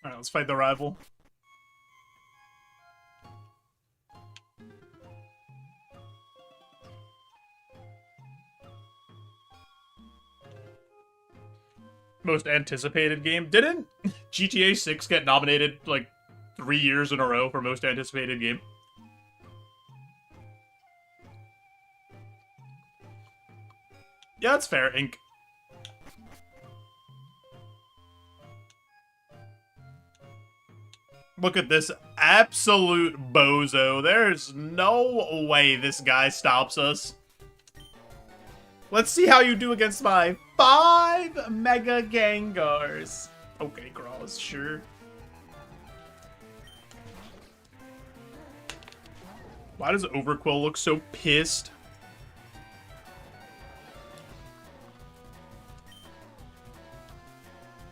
Alright, let's fight the rival. Most anticipated game. Didn't GTA 6 get nominated, like, 3 years in a row for most anticipated game? Yeah, that's fair, Ink. Look at this absolute bozo. There's no way this guy stops us. Let's see how you do against my 5 Mega Gengars. Okay, Groz, sure. Why does Overquill look so pissed?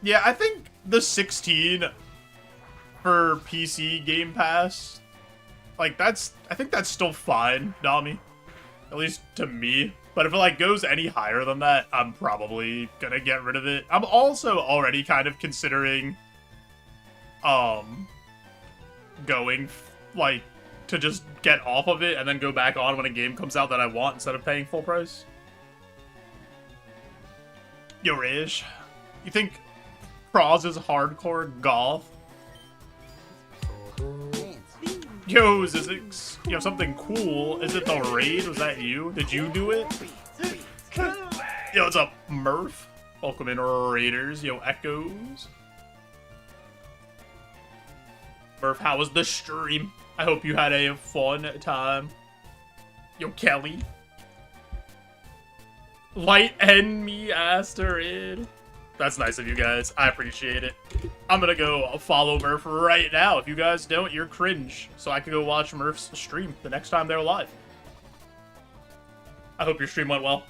Yeah, I think the 16 for PC Game Pass, like, I think that's still fine, Nami. At least to me. But if it, like, goes any higher than that, I'm probably gonna get rid of it. I'm also already kind of considering, going, like, to just get off of it and then go back on when a game comes out that I want instead of paying full price. Yo, Rage, you think Proz is hardcore golf? Yo, Zizix, you have something cool. Is it the raid? Was that you? Did you do it? Yo, what's up, Murph? Welcome in, Raiders. Yo, Echoes. Murph, how was the stream? I hope you had a fun time. Yo, Kelly. Light and me, Asterid. That's nice of you guys. I appreciate it. I'm gonna go follow Murph right now. If you guys don't, you're cringe. So I can go watch Murph's stream the next time they're live. I hope your stream went well.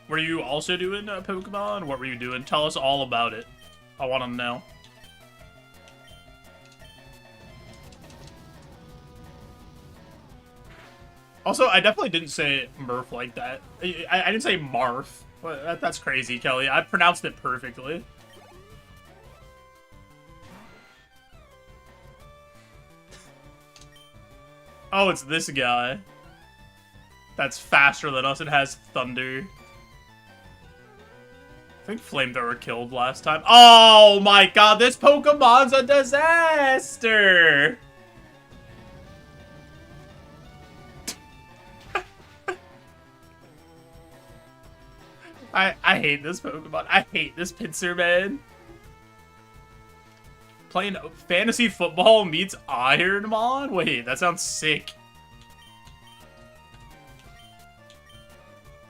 Were you also doing Pokemon? What were you doing? Tell us all about it. I want to know. Also, I definitely didn't say Murph like that. I didn't say Marth. That's crazy, Kelly. I pronounced it perfectly. Oh, it's this guy. That's faster than us. It has thunder. I think Flamethrower killed last time. Oh my god, this Pokemon's a disaster! I hate this Pokemon. I hate this pincer, man. Playing fantasy football meets Ironmon? Wait, that sounds sick.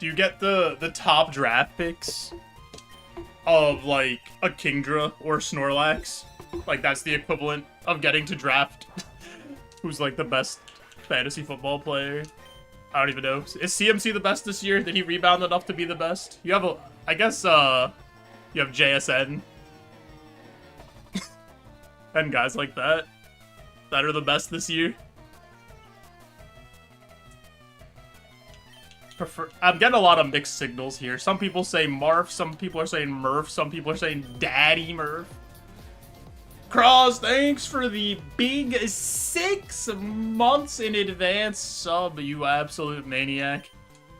Do you get the top draft picks of, like, a Kingdra or Snorlax? Like, that's the equivalent of getting to draft who's, like, the best fantasy football player. I don't even know. Is CMC the best this year? Did he rebound enough to be the best? You have a... I guess, you have JSN. And guys like that. That are the best this year. I'm getting a lot of mixed signals here. Some people say Marf, some people are saying Murph, some people are saying Daddy Murph. Cross, thanks for the big 6 months in advance sub, you absolute maniac.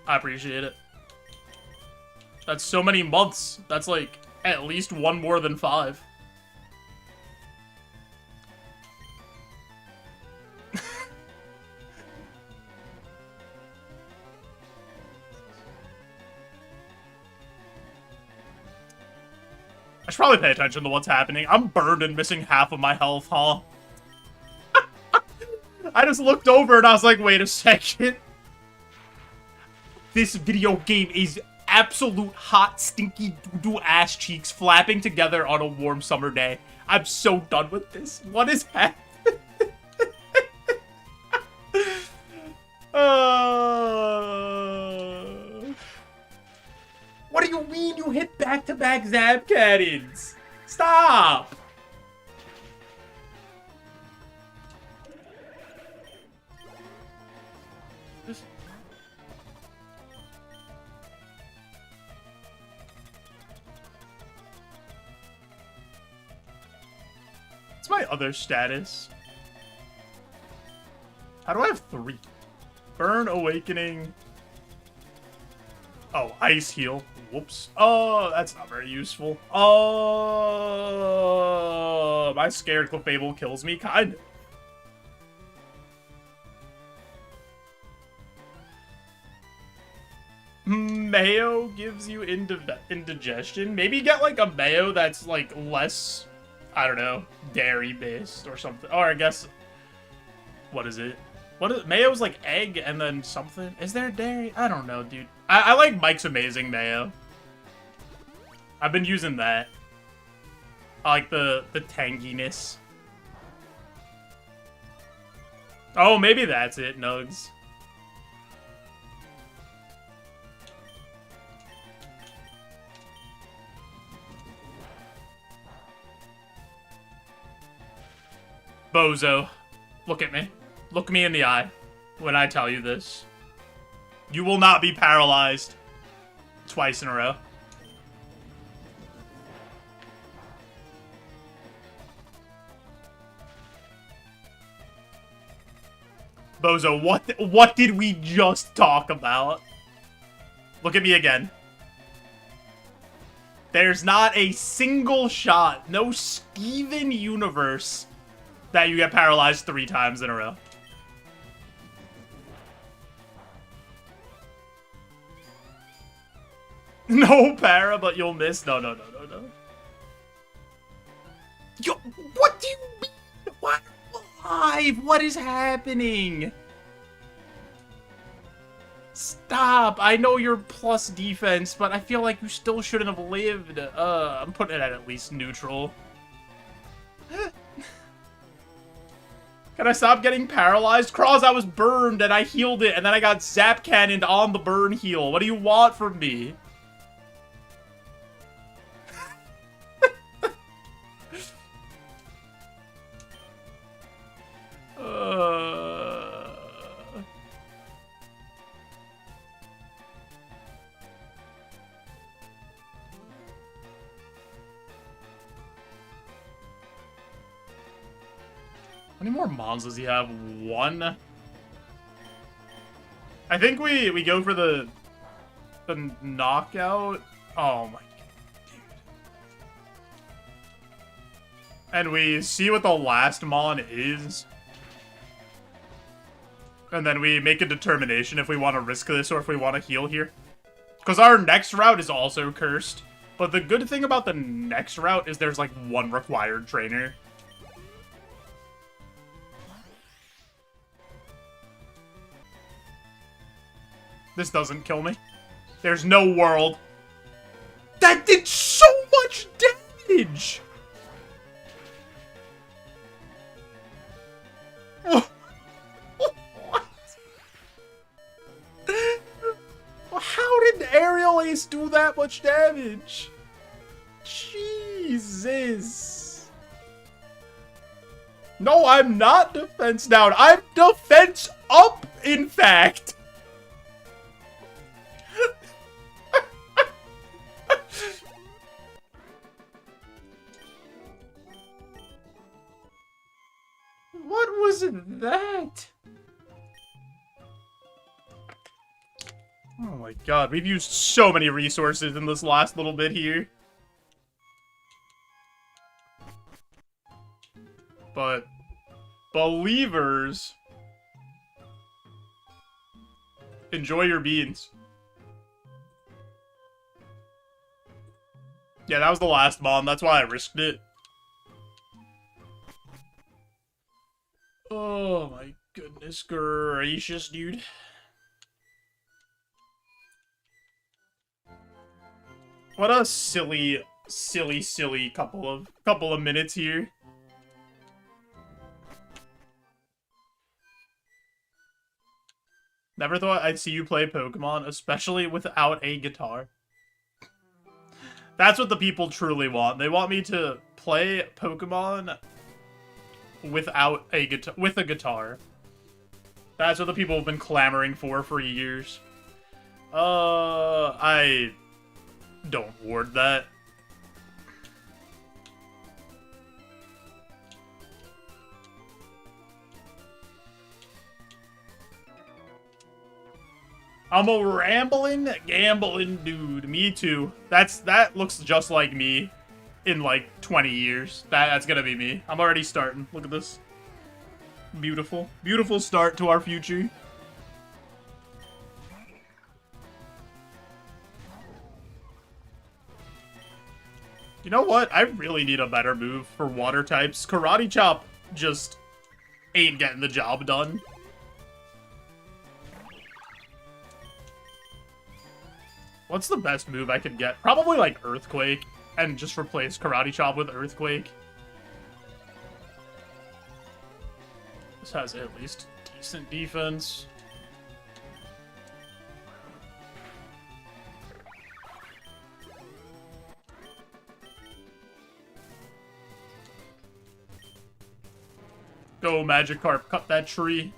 I appreciate it. That's so many months. That's like at least one more than 5. I should probably pay attention to what's happening. I'm burned and missing half of my health, huh? I just looked over and I was like, wait a second. This video game is absolute hot, stinky doo-doo ass cheeks flapping together on a warm summer day. I'm so done with this. What is happening? What do you mean you hit back-to-back Zap Cannons? Stop! What's my other status? How do I have 3? Burn, Awakening... Oh, Ice Heal. Whoops. Oh, that's not very useful. Oh, am I scared Clefable kills me? Kind of. Mayo gives you indigestion. Maybe get like a mayo that's like less, I don't know, dairy based or something. Or I guess, what is it? What is mayo's like egg and then something? Is there dairy? I don't know, dude. I like Mike's Amazing Mayo. I've been using that. I like the tanginess. Oh, maybe that's it, Nugs. Bozo, look at me. Look me in the eye when I tell you this. You will not be paralyzed twice in a row. Bozo, what did we just talk about? Look at me again. There's not a single shot, no Steven universe, that you get paralyzed 3 times in a row. No para, but you'll miss. No. Yo, what do you mean? What? Alive? What is happening? Stop. I know you're plus defense, but I feel like you still shouldn't have lived. I'm putting it at least neutral. Can I stop getting paralyzed? Cross, I was burned and I healed it, and then I got zap cannoned on the burn heal. What do you want from me? How many more mons does he have? 1? I think we go for the knockout. Oh my god, dude. And we see what the last mon is. And then we make a determination if we want to risk this or if we want to heal here. Because our next route is also cursed. But the good thing about the next route is there's like 1 required trainer. This doesn't kill me. There's no world. That did so much damage! What? How did Aerial Ace do that much damage? Jesus. No, I'm not defense down. I'm defense up, in fact. What was that? Oh my god, we've used so many resources in this last little bit here. But believers, enjoy your beans. Yeah, that was the last mon. That's why I risked it. Oh my goodness gracious, dude. What a silly couple of minutes here. Never thought I'd see you play Pokemon, especially without a guitar. That's what the people truly want. They want me to play Pokemon without a guitar, with a guitar. That's what the people have been clamoring for years. I don't ward that. I'm a rambling, gambling dude. Me too. That looks just like me in like 20 years. That's gonna be me. I'm already starting. Look at this. Beautiful. Beautiful start to our future. You know what? I really need a better move for water types. Karate Chop just ain't getting the job done. What's the best move I could get? Probably like Earthquake, and just replace Karate Chop with Earthquake. This has at least decent defense. Go, Magikarp, cut that tree.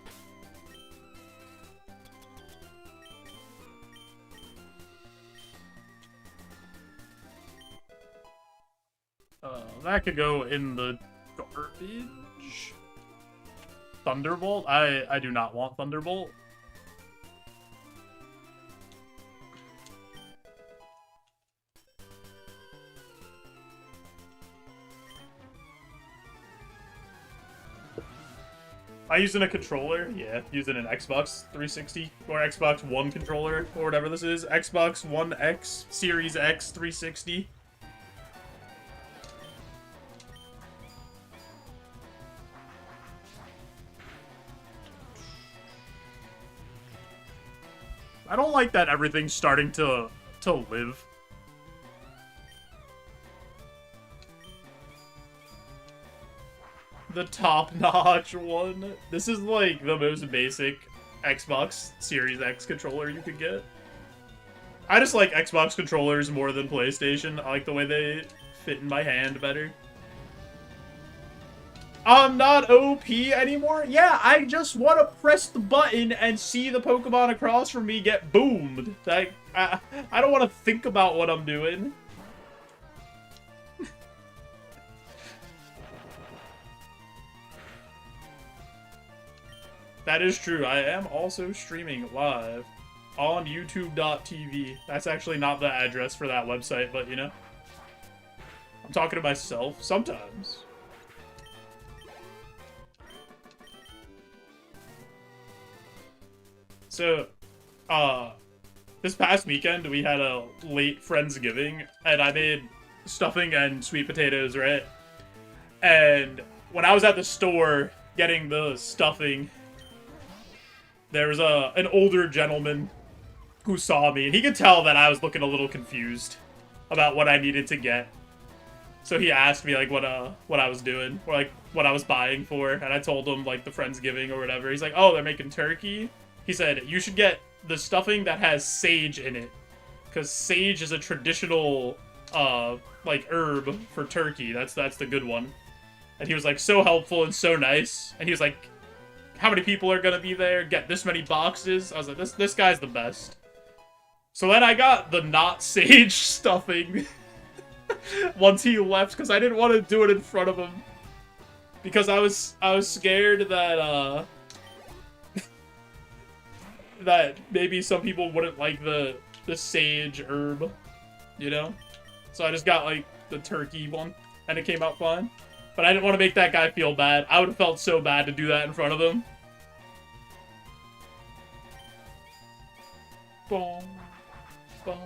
That could go in the garbage. Thunderbolt? I do not want Thunderbolt. I using a controller? Yeah, using an Xbox 360 or Xbox One controller or whatever this is. Xbox One X, Series X 360. I don't like that everything's starting to live. The top-notch one. This is like the most basic Xbox Series X controller you could get. I just like Xbox controllers more than PlayStation. I like the way they fit in my hand better. I'm not OP anymore? Yeah, I just want to press the button and see the Pokemon across from me get boomed. Like, I don't want to think about what I'm doing. That is true. I am also streaming live on YouTube.tv. That's actually not the address for that website, but you know. I'm talking to myself sometimes. So, this past weekend we had a late Friendsgiving, and I made stuffing and sweet potatoes, right? And when I was at the store getting the stuffing, there was an older gentleman who saw me, and he could tell that I was looking a little confused about what I needed to get. So he asked me, like, what I was doing, or, like, what I was buying for, and I told him, like, the Friendsgiving or whatever. He's like, oh, they're making turkey? He said, you should get the stuffing that has sage in it, because sage is a traditional, like, herb for turkey. That's the good one. And he was, like, so helpful and so nice, and he was like, how many people are gonna be there? Get this many boxes? I was like, this guy's the best. So then I got the not sage stuffing once he left, because I didn't want to do it in front of him. Because I was scared that, that maybe some people wouldn't like the sage herb, you know? So I just got, like, the turkey one, and it came out fine. But I didn't want to make that guy feel bad. I would have felt so bad to do that in front of him. Boom. Boom.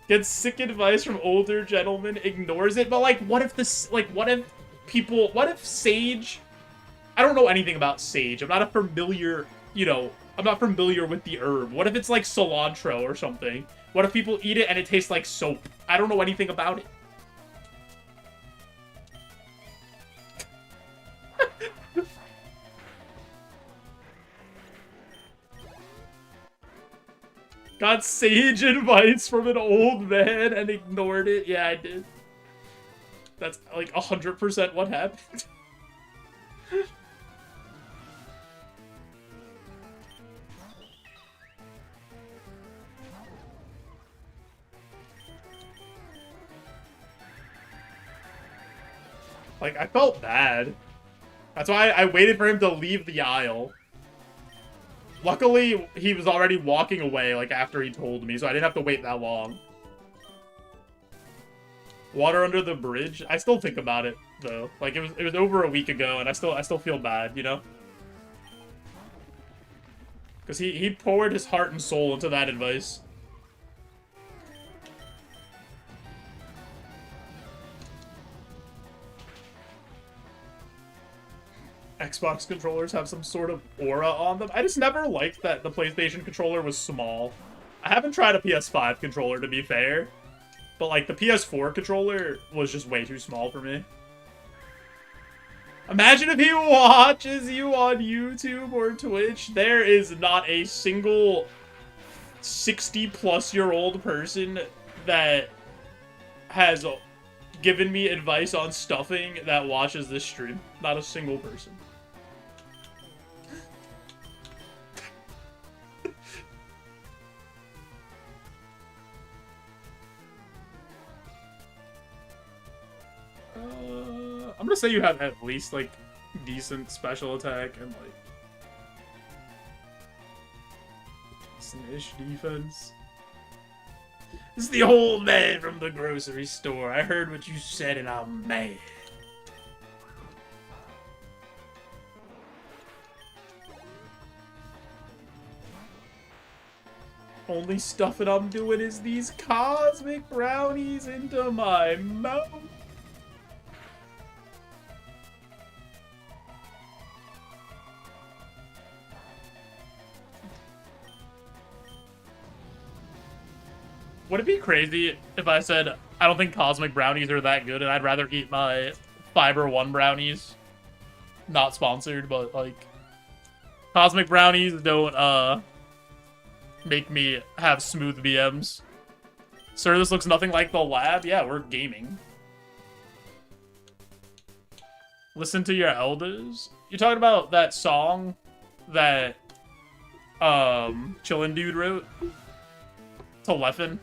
Gets sick advice from older gentlemen, ignores it. But, like, what if this, like, what if sage... I don't know anything about sage. I'm not a familiar, you know, I'm not familiar with the herb. What if it's, like, cilantro or something? What if people eat it and it tastes like soap? I don't know anything about it. Got sage advice from an old man and ignored it. Yeah, I did. That's like 100% what happened. Like, I felt bad. That's why I waited for him to leave the aisle. Luckily, he was already walking away, like, after he told me, so I didn't have to wait that long. Water under the bridge? I still think about it, though. Like, it was over a week ago, and I still feel bad, you know? Because he poured his heart and soul into that advice. Xbox controllers have some sort of aura on them. I just never liked that the PlayStation controller was small. I haven't tried a PS5 controller, to be fair. But, like, the PS4 controller was just way too small for me. Imagine if he watches you on YouTube or Twitch. There is not a single 60-plus-year-old person that has given me advice on stuffing that watches this stream. Not a single person. I'm gonna say you have at least, like, decent special attack and, like, decent-ish defense. This is the old man from the grocery store. I heard what you said and I'm mad. Only stuffing I'm doing is these cosmic brownies into my mouth. Would it be crazy if I said, I don't think cosmic brownies are that good and I'd rather eat my Fiber 1 brownies? Not sponsored, but, like, cosmic brownies don't, make me have smooth BMs. Sir, this looks nothing like the lab. Yeah, we're gaming. Listen to your elders. You talking about that song that Chillin' Dude wrote to Leffen,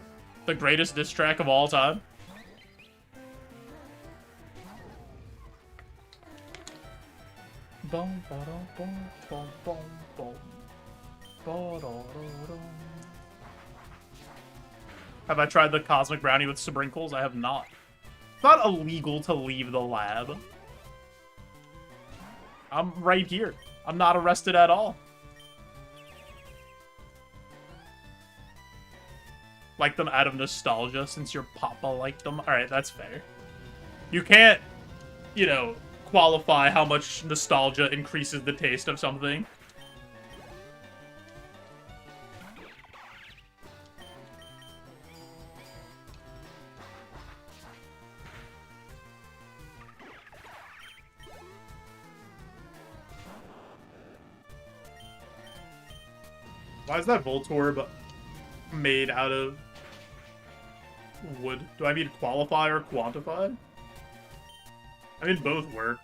the greatest diss track of all time? Bum, ba-dum, bum, bum, bum, bum. Have I tried the cosmic brownie with sprinkles? I have not. It's not illegal to leave the lab. I'm right here. I'm not arrested at all. Like them out of nostalgia since your papa liked them. Alright, that's fair. You can't, you know, qualify how much nostalgia increases the taste of something. Why is that Voltorb made out of wood? Do I mean qualify or quantify? I mean, both work.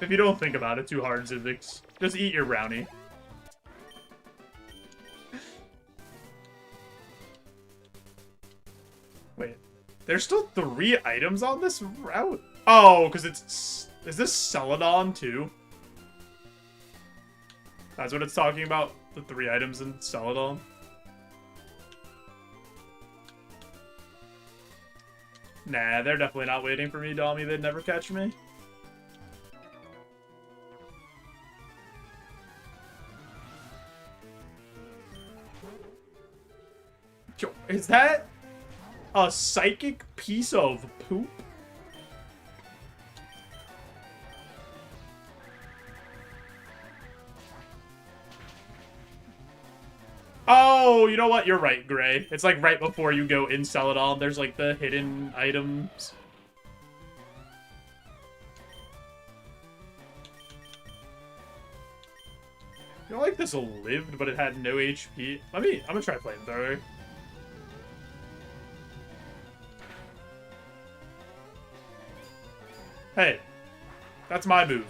If you don't think about it too hard, Zivix, just eat your brownie. Wait, there's still 3 items on this route? Oh, because it's... Is this Celadon, too? That's what it's talking about? The 3 items in Celadon? Nah, they're definitely not waiting for me, Dommy. They'd never catch me. Is that a psychic piece of poop? Oh, you know what? You're right, Gray. It's like right before you go in Celadon, there's like the hidden items. You know, like this lived, but it had no HP. I'm gonna try Flamethrower. Hey, that's my move.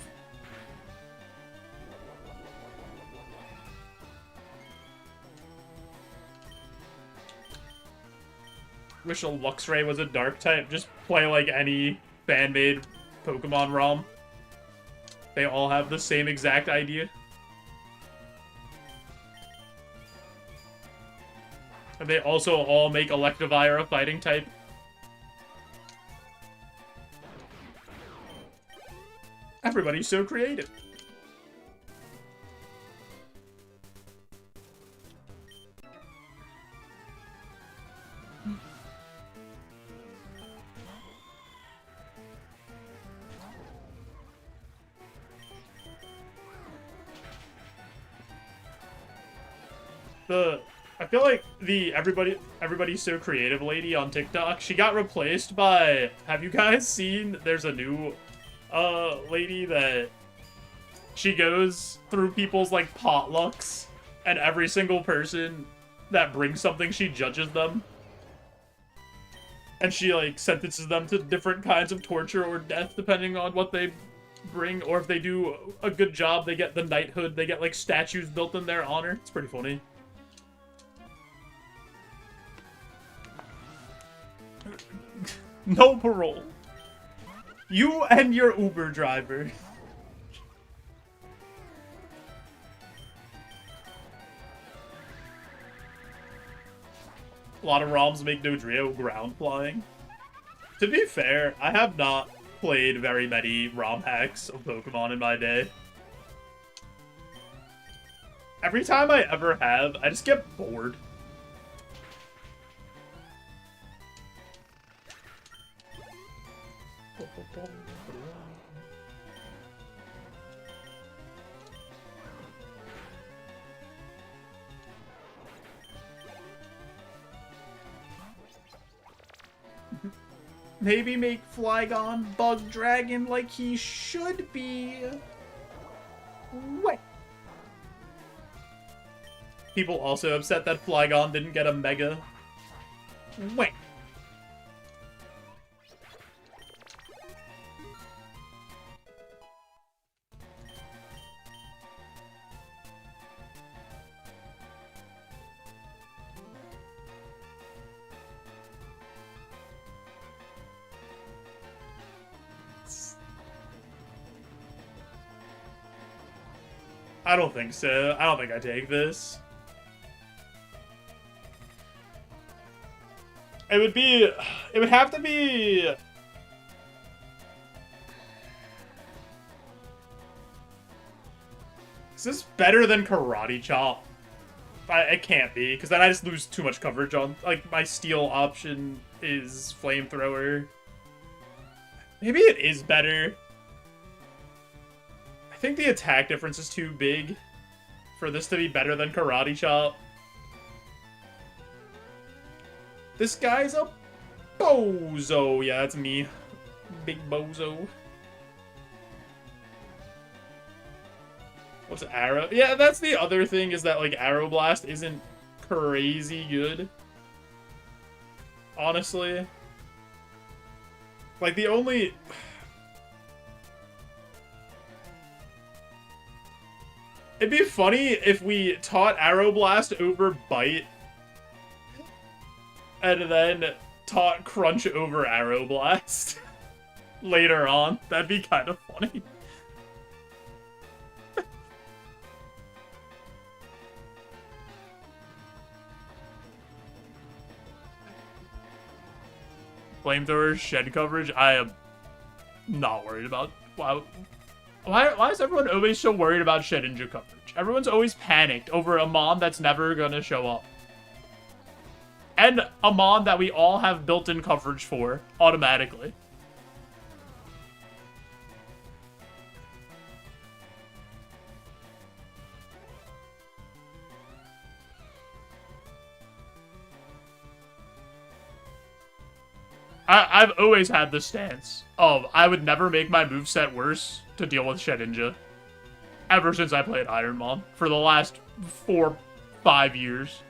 Wish a Luxray was a dark type. Just play like any fan-made Pokemon ROM. They all have the same exact idea. And they also all make Electivire a fighting type. Everybody's so creative. I feel like the everybody's so creative lady on TikTok, she got replaced by, have you guys seen, there's a new lady that she goes through people's like potlucks, and every single person that brings something, she judges them. And she like sentences them to different kinds of torture or death depending on what they bring, or if they do a good job, they get the knighthood, they get like statues built in their honor. It's pretty funny. No parole. You and your Uber driver. A lot of ROMs make Dodrio ground flying. To be fair, I have not played very many ROM hacks of Pokemon in my day. Every time I ever have, I just get bored. Maybe make Flygon Bug Dragon like he should be. Wait. People also upset that Flygon didn't get a Mega. Wait. I don't think so. I don't think I take this. It would have to be... Is this better than Karate Chop? It can't be, because then I just lose too much coverage on, like, my steel option is Flamethrower. Maybe it is better. I think the attack difference is too big for this to be better than Karate Chop. This guy's a bozo. Yeah, that's me. Big bozo. What's Arrow? Yeah, that's the other thing, is that, like, Aeroblast isn't crazy good. Honestly. Like, the only... It'd be funny if we taught Aeroblast over Bite, and then taught Crunch over Aeroblast later on. That'd be kind of funny. Flamethrower shed coverage, I am not worried about. Why is everyone always so worried about Shedinja coverage? Everyone's always panicked over a Mon that's never gonna show up. And a Mon that we all have built-in coverage for, automatically. I've always had this stance of I would never make my moveset worse to deal with Shedinja. Ever since I played Ironmon. For the last 4-5 years.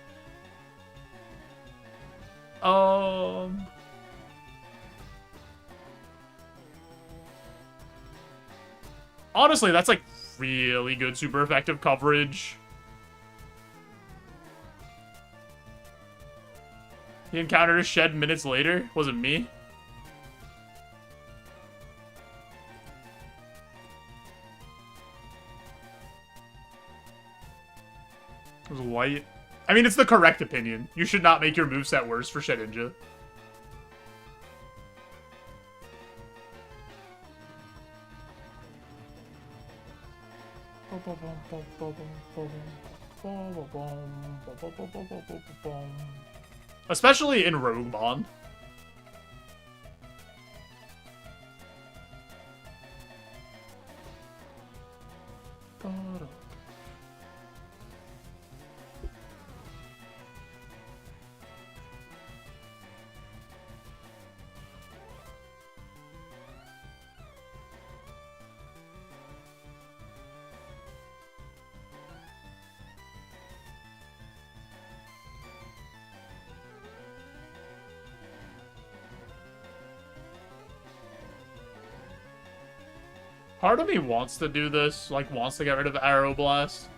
Honestly, that's like really good super effective coverage. He encountered a shed minutes later. Was it me? It was white. I mean, it's the correct opinion. You should not make your moveset worse for Shedinja. Especially in Roguemon. Part of me wants to do this, like, wants to get rid of Arrow Blast.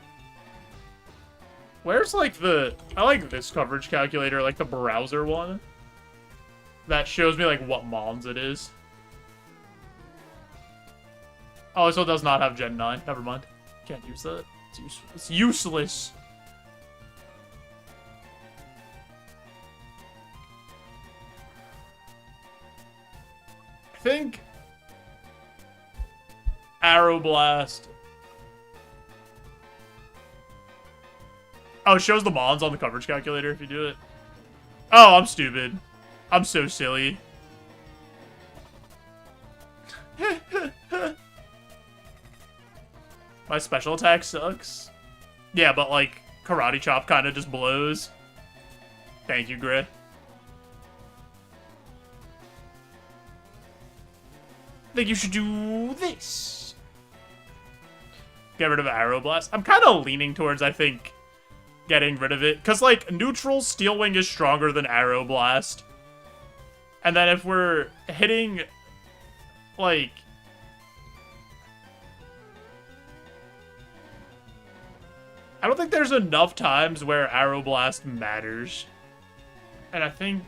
Where's, like, I like this coverage calculator, like the browser one. That shows me, like, what mons it is. Oh, so it does not have Gen 9. Never mind. Can't use that. It's useless. I think Arrow Blast. Oh, it shows the mons on the coverage calculator if you do it. Oh, I'm stupid. I'm so silly. My special attack sucks. Yeah, but like, Karate Chop kind of just blows. Thank you, Gray. I think you should do this. Get rid of Arrow Blast. I'm kind of leaning towards, I think, getting rid of it. Because, like, neutral Steel Wing is stronger than Arrow Blast. And then if we're hitting, like... I don't think there's enough times where Arrow Blast matters. And I think...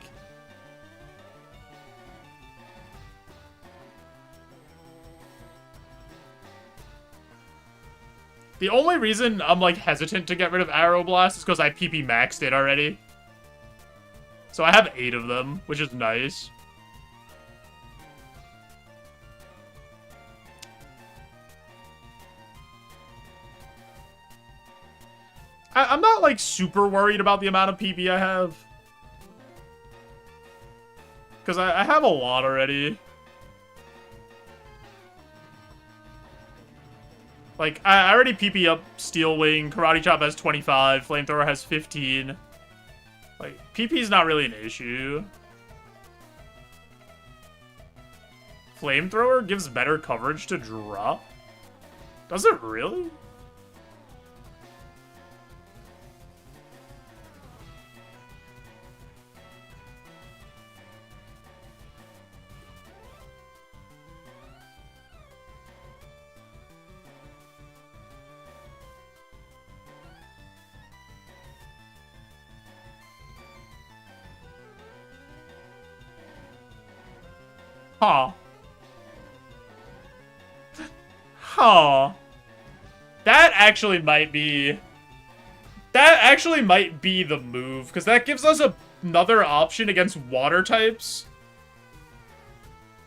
the only reason I'm, like, hesitant to get rid of Arrow Blast is because I PP maxed it already. So I have 8 of them, which is nice. I'm not, like, super worried about the amount of PP I have. Because I have a lot already. Like, I already PP up Steel Wing, Karate Chop has 25, Flamethrower has 15. Like, PP's not really an issue. Flamethrower gives better coverage to drop? Does it really? Huh. Huh. That actually might be... that actually might be the move, because that gives us another option against water types.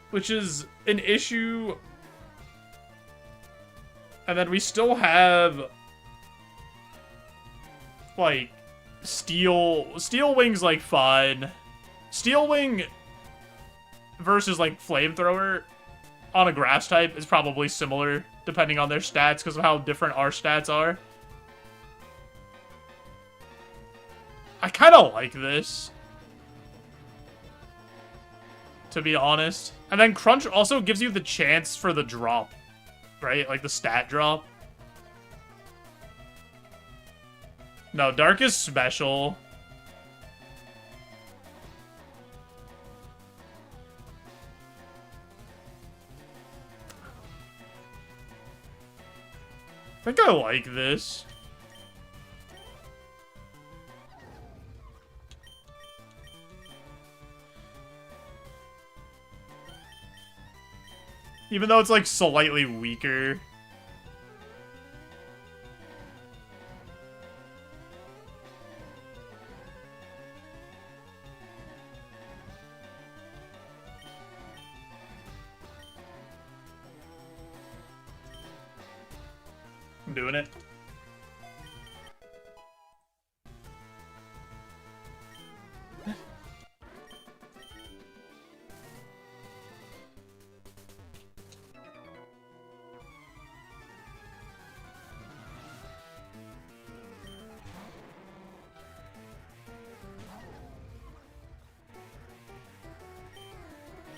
Which is an issue. And then we still have... like, Steel Wing's, like, fine. Steel Wing... versus, like, Flamethrower on a grass type is probably similar, depending on their stats, because of how different our stats are. I kind of like this, to be honest. And then Crunch also gives you the chance for the drop, right? Like, the stat drop. No, Dark is special. I think I like this. Even though it's, like, slightly weaker. I'm doing it.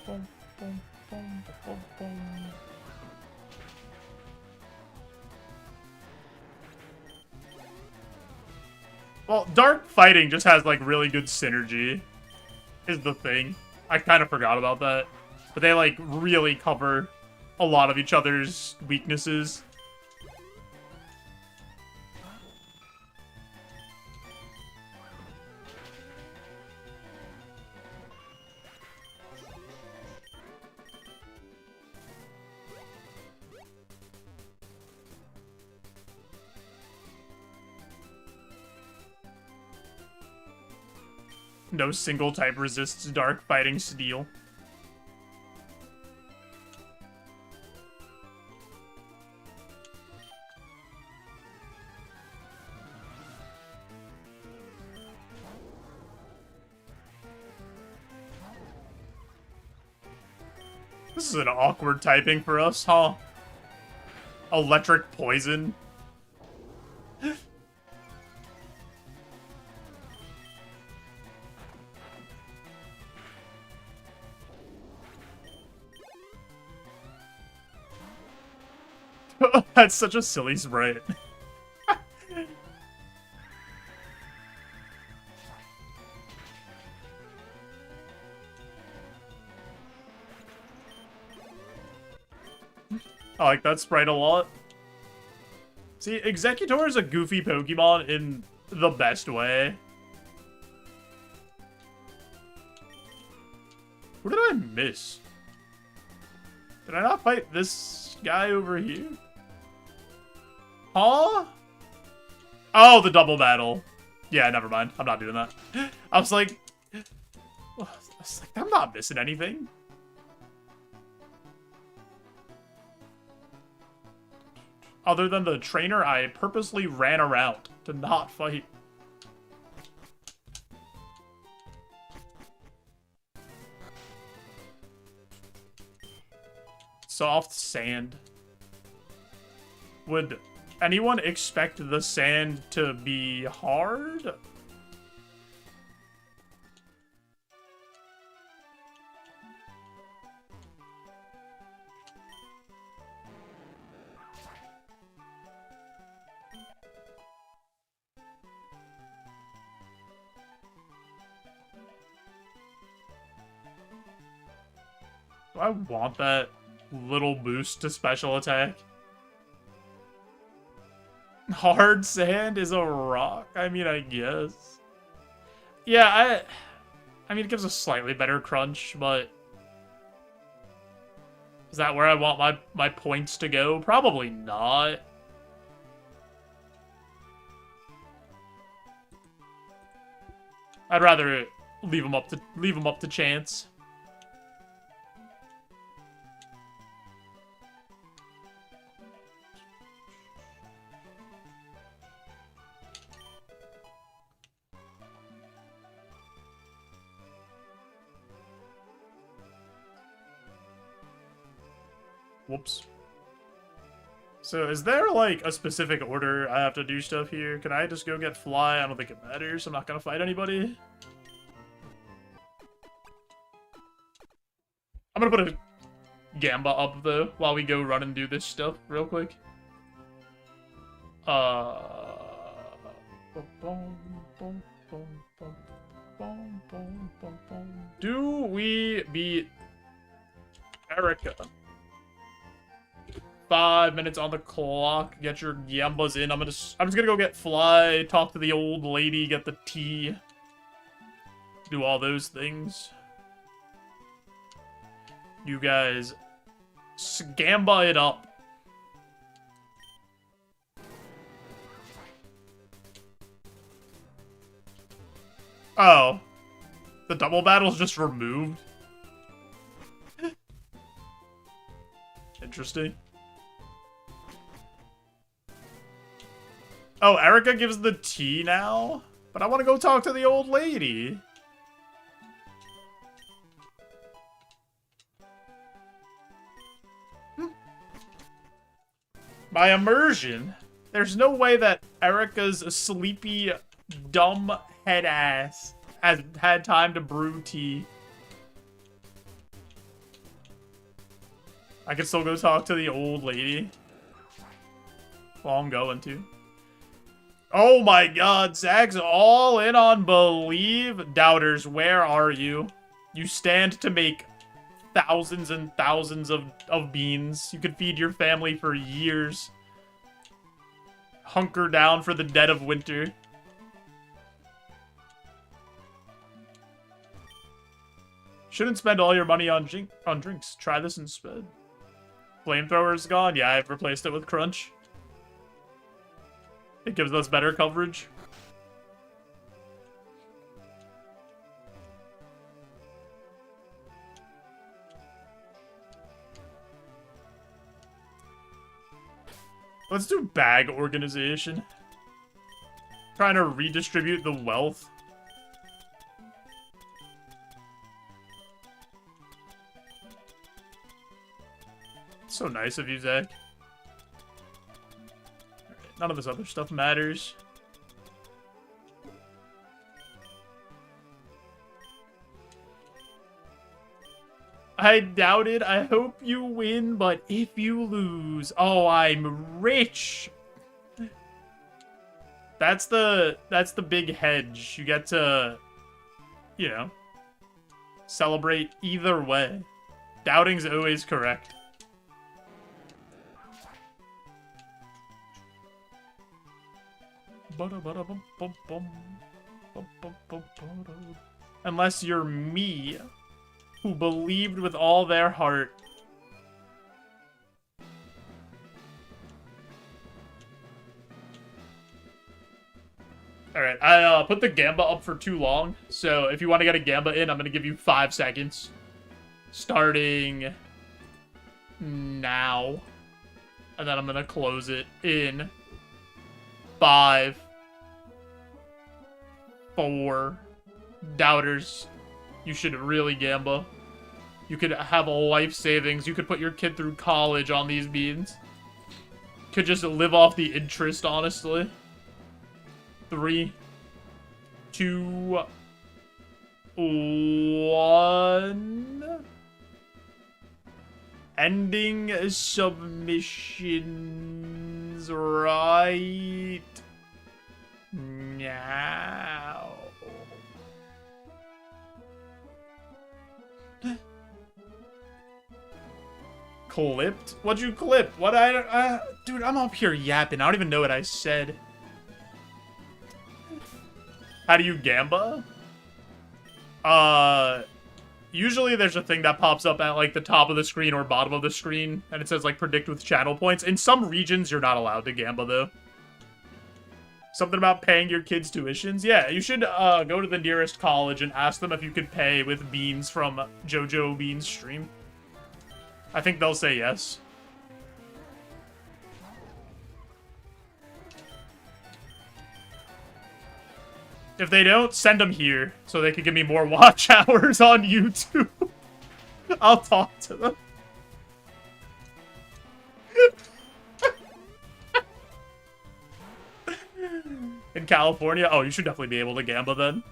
Boom, boom, boom, boom, boom. Well, Dark fighting just has, like, really good synergy, is the thing. I kind of forgot about that. But they, like, really cover a lot of each other's weaknesses. No single type resists dark fighting steel. This is an awkward typing for us, huh? Electric poison. That's such a silly sprite. I like that sprite a lot. See, Executor is a goofy Pokemon in the best way. What did I miss? Did I not fight this guy over here? Huh? Oh, the double battle. Yeah, never mind. I'm not doing that. I was like, I'm not missing anything. Other than the trainer, I purposely ran around to not fight. Soft sand. Would anyone expect the sand to be hard? Do I want that little boost to special attack? Hard sand is a rock? I mean, I guess. Yeah, I mean, it gives a slightly better crunch, but... Is that where I want my points to go? Probably not. I'd rather leave them up to chance. Whoops. So is there, like, a specific order I have to do stuff here? Can I just go get Fly? I don't think it matters. I'm not gonna fight anybody. I'm gonna put a Gamba up, though, while we go run and do this stuff real quick. Do we beat Erica? 5 minutes on the clock. Get your Yambas in. I'm just gonna go get Fly, talk to the old lady, get the tea. Do all those things. You guys Gamba it up. Oh. The double battle's just removed? Interesting. Oh, Erica gives the tea now? But I want to go talk to the old lady. My immersion? There's no way that Erica's sleepy, dumb head ass has had time to brew tea. I can still go talk to the old lady. Well, I'm going to. Oh my god, Zach's all in on believe. Doubters, where are you? You stand to make thousands and thousands of beans. You could feed your family for years. Hunker down for the dead of winter. Shouldn't spend all your money on drinks. Try this instead. Flamethrower's gone. Yeah, I've replaced it with Crunch. It gives us better coverage. Let's do bag organization. Trying to redistribute the wealth. So nice of you, Zach. Alright, none of this other stuff matters. I doubt it. I hope you win, but if you lose... Oh, I'm rich! That's the big hedge. You get to, you know, celebrate either way. Doubting's always correct. Unless you're me, who believed with all their heart. Alright, I put the Gamba up for too long, so if you want to get a Gamba in, I'm going to give you 5 seconds. Starting now. And then I'm going to close it in 5, 4. Doubters, you should really Gamba. You could have a life savings. You could put your kid through college on these beans. Could just live off the interest, honestly. 3, 2, 1. Ending submissions right now. Clipped? What'd you clip? What dude, I'm up here yapping. I don't even know what I said. How do you Gamba? Usually there's a thing that pops up at, like, the top of the screen or bottom of the screen, and it says, like, predict with channel points. In some regions, you're not allowed to Gamba, though. Something about paying your kids' tuitions? Yeah, you should, go to the nearest college and ask them if you could pay with beans from JoeJoeBeans' stream. I think they'll say yes. If they don't, send them here so they can give me more watch hours on YouTube. I'll talk to them. In California? Oh, you should definitely be able to Gamba then.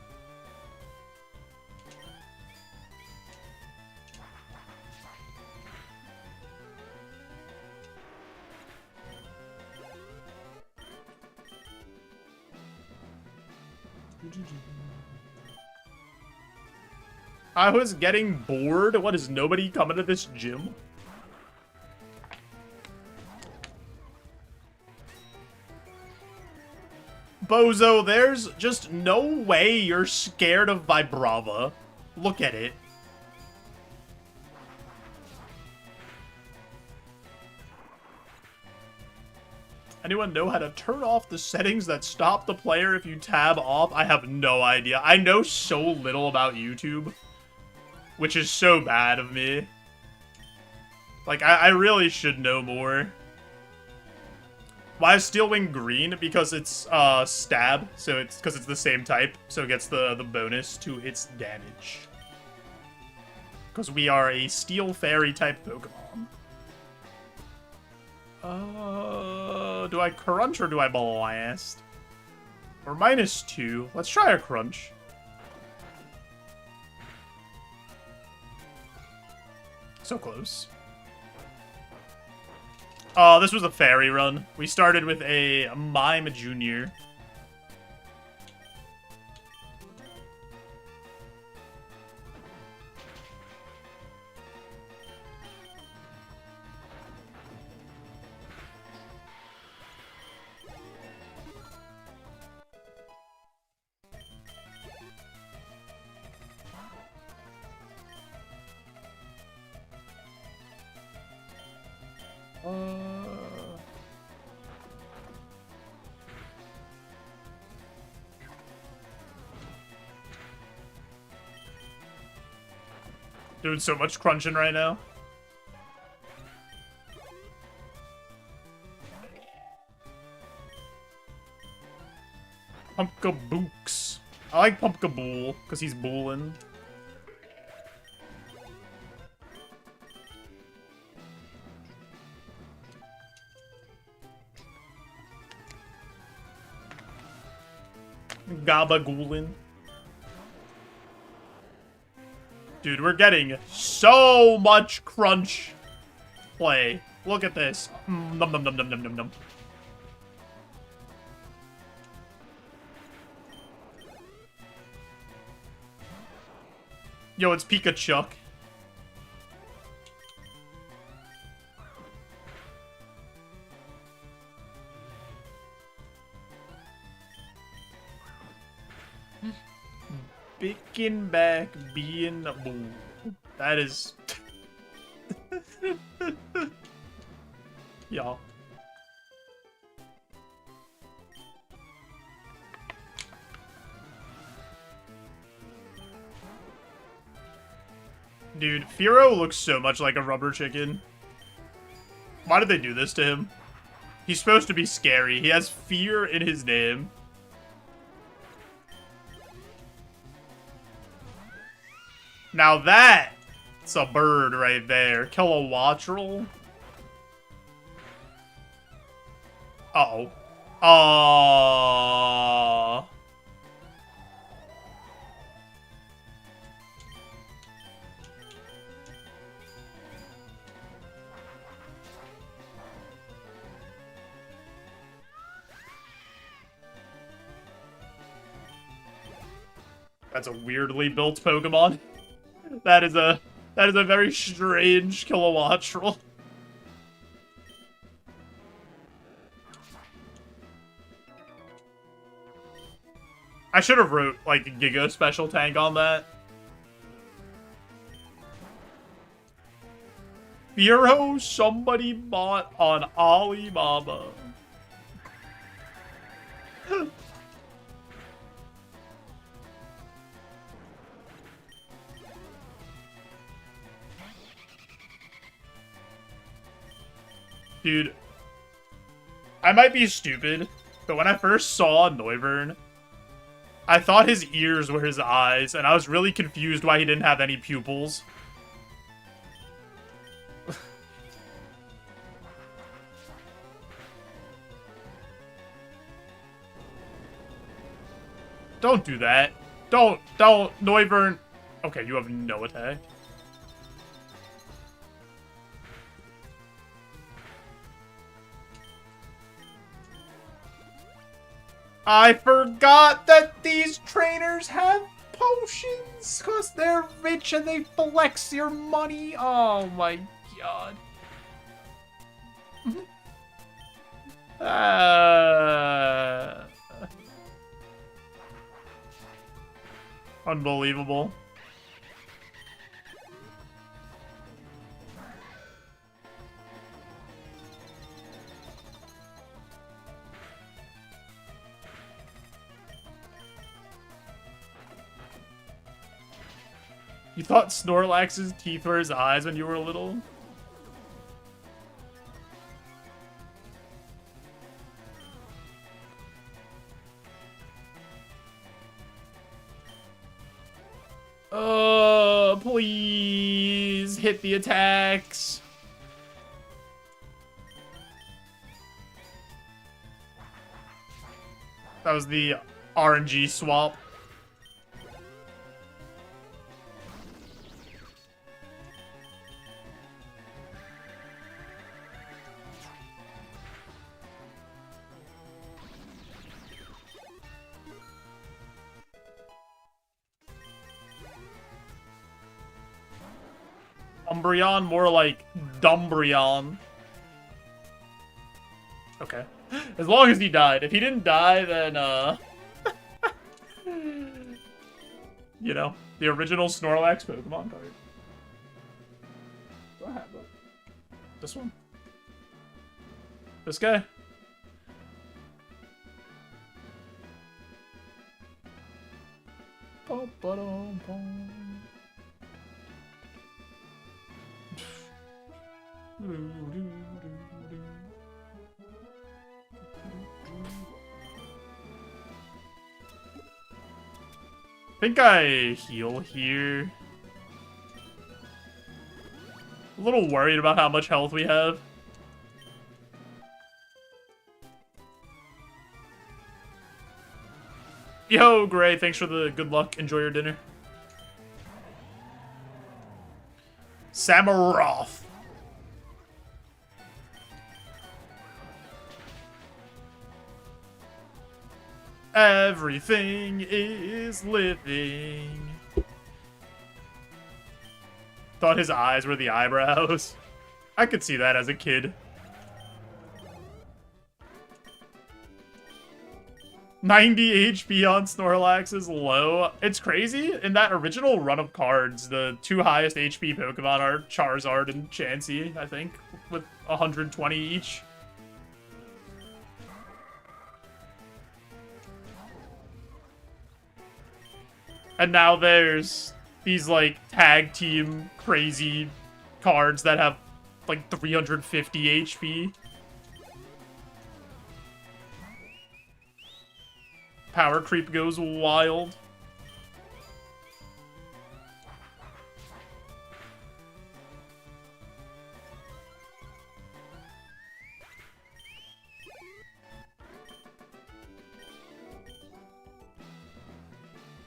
I was getting bored. What, is nobody coming to this gym? Bozo, there's just no way you're scared of Vibrava. Look at it. Anyone know how to turn off the settings that stop the player if you tab off? I have no idea. I know so little about YouTube, which is so bad of me. Like, I really should know more. Why is Steelwing green? Because it's stab, so it's because it's the same type, so it gets the bonus to its damage. Because we are a Steel Fairy type Pokemon. Do I Crunch or do I Blast? Or -2. Let's try a Crunch. So close. Oh, this was a fairy run. We started with a Mime Junior. Doing so much crunching right now. Pumpkabooks. I like Pumpkabool, because he's booling. Gabagoolin. Dude, we're getting so much crunch play. Look at this. Num num num num num num num. Yo, it's Pikachu. Picking back being a bull. That is... Y'all. Dude, Firo looks so much like a rubber chicken. Why did they do this to him? He's supposed to be scary. He has fear in his name. Now that's a bird right there. Kilowattrel. Uh-oh. Aww. That's a weirdly built Pokemon. That is a very strange Kilowattrel. I should have wrote like a Giga special tank on that. Firo somebody bought on Alibaba. Dude, I might be stupid, but when I first saw Noivern, I thought his ears were his eyes, and I was really confused why he didn't have any pupils. Don't do that. Don't, Noivern. Okay, you have no attack. I forgot that these trainers have potions because they're rich and they flex your money. Oh my god. Unbelievable. You thought Snorlax's teeth were his eyes when you were little? Please hit the attacks. That was the RNG swap. Umbreon, more like Dumbreon. Okay. As long as he died. If he didn't die, then, you know, the original Snorlax Pokemon card. Do I have that? This one? This guy? think I heal here. A little worried about how much health we have. Yo, Gray, thanks for the good luck. Enjoy your dinner. Samurov. Everything is living. Thought his eyes were the eyebrows. I could see that as a kid. 90 HP on Snorlax is low. It's crazy. In that original run of cards, the two highest HP Pokemon are Charizard and Chansey, I think, with 120 each. And now there's these, like, tag team crazy cards that have, like, 350 HP. Power creep goes wild.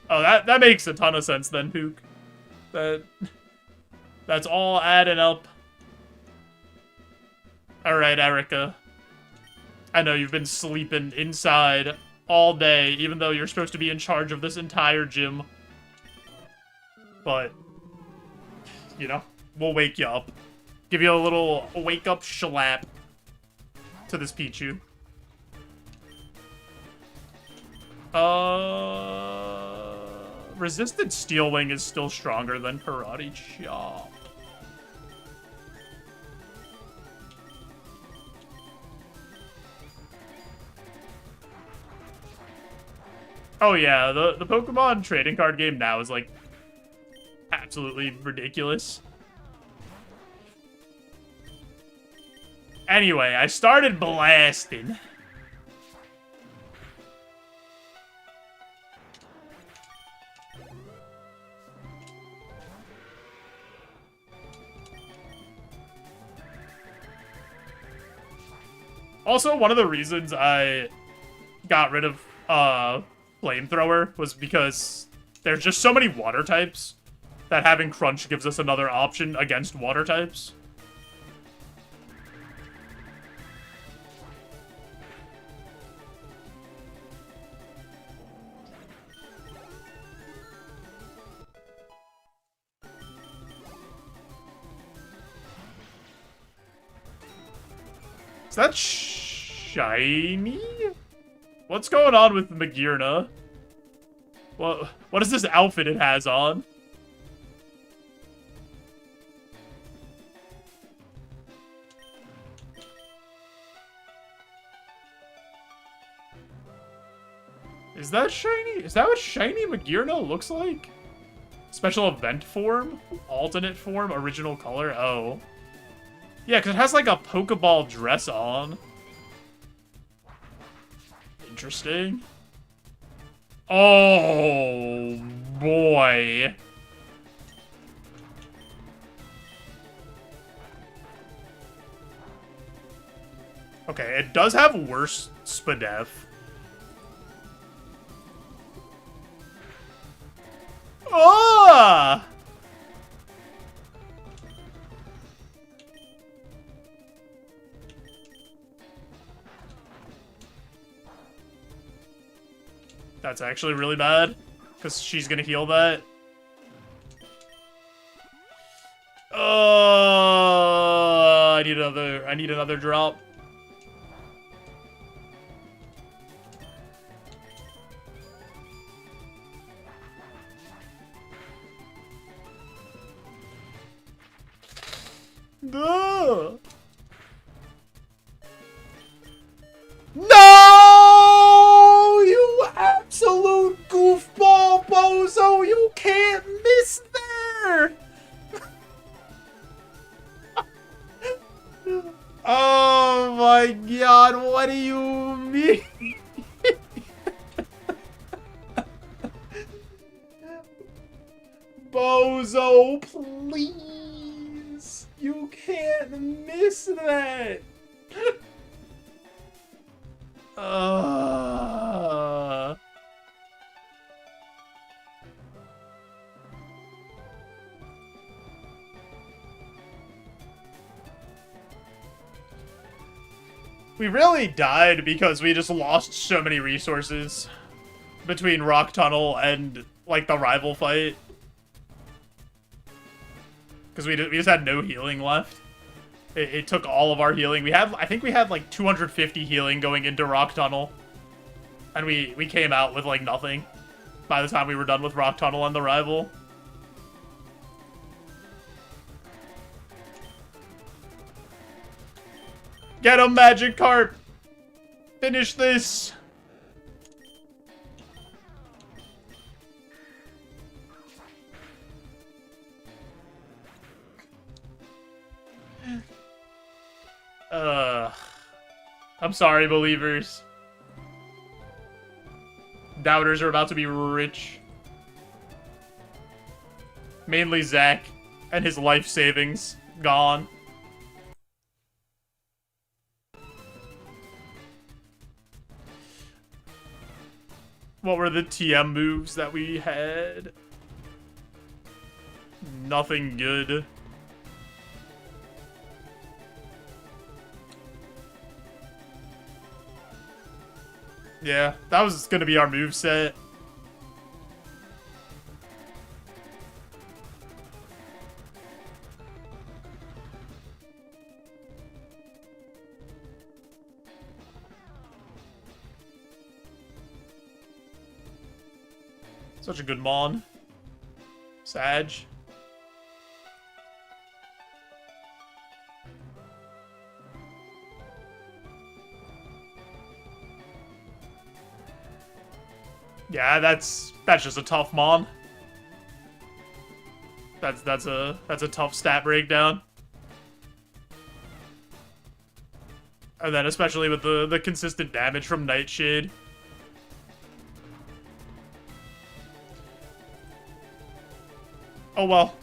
Oh, that makes a ton of sense then, Pook. That's all adding up. Alright, Erica. I know you've been sleeping inside all day, even though you're supposed to be in charge of this entire gym. But, you know, we'll wake you up. Give you a little wake-up schlap to this Pichu. Resisted Steel Wing is still stronger than Karate Chop. Oh yeah, the Pokemon trading card game now is, like, absolutely ridiculous. Anyway, I started blasting. Also, one of the reasons I got rid of Flamethrower was because there's just so many water types that having Crunch gives us another option against water types. Is that shiny? What's going on with Magearna? What is this outfit it has on? Is that shiny? Is that what shiny Magearna looks like? Special event form? Alternate form? Original color? Oh. Yeah, because it has like a Pokeball dress on. Interesting. Oh, boy. Okay, it does have worse Spadef. Ah! That's actually really bad, because she's gonna heal that. I need another drop. No! No! You absolute goofball bozo! You can't miss there! Oh my god, what do you mean? Bozo, please! You can't miss that! We really died because we just lost so many resources between Rock Tunnel and, like, the rival fight. Because we just had no healing left. It took all of our healing. I think we had, like, 250 healing going into Rock Tunnel. And we came out with, like, nothing by the time we were done with Rock Tunnel and the rival. Get him, Magikarp! Finish this! I'm sorry, believers. Doubters are about to be rich. Mainly Zach and his life savings gone. What were the TM moves that we had? Nothing good. Yeah, that was gonna be our moveset. Such a good Mon. Sag. Yeah, that's just a tough Mon. That's a tough stat breakdown. And then especially with the consistent damage from Nightshade. Oh well.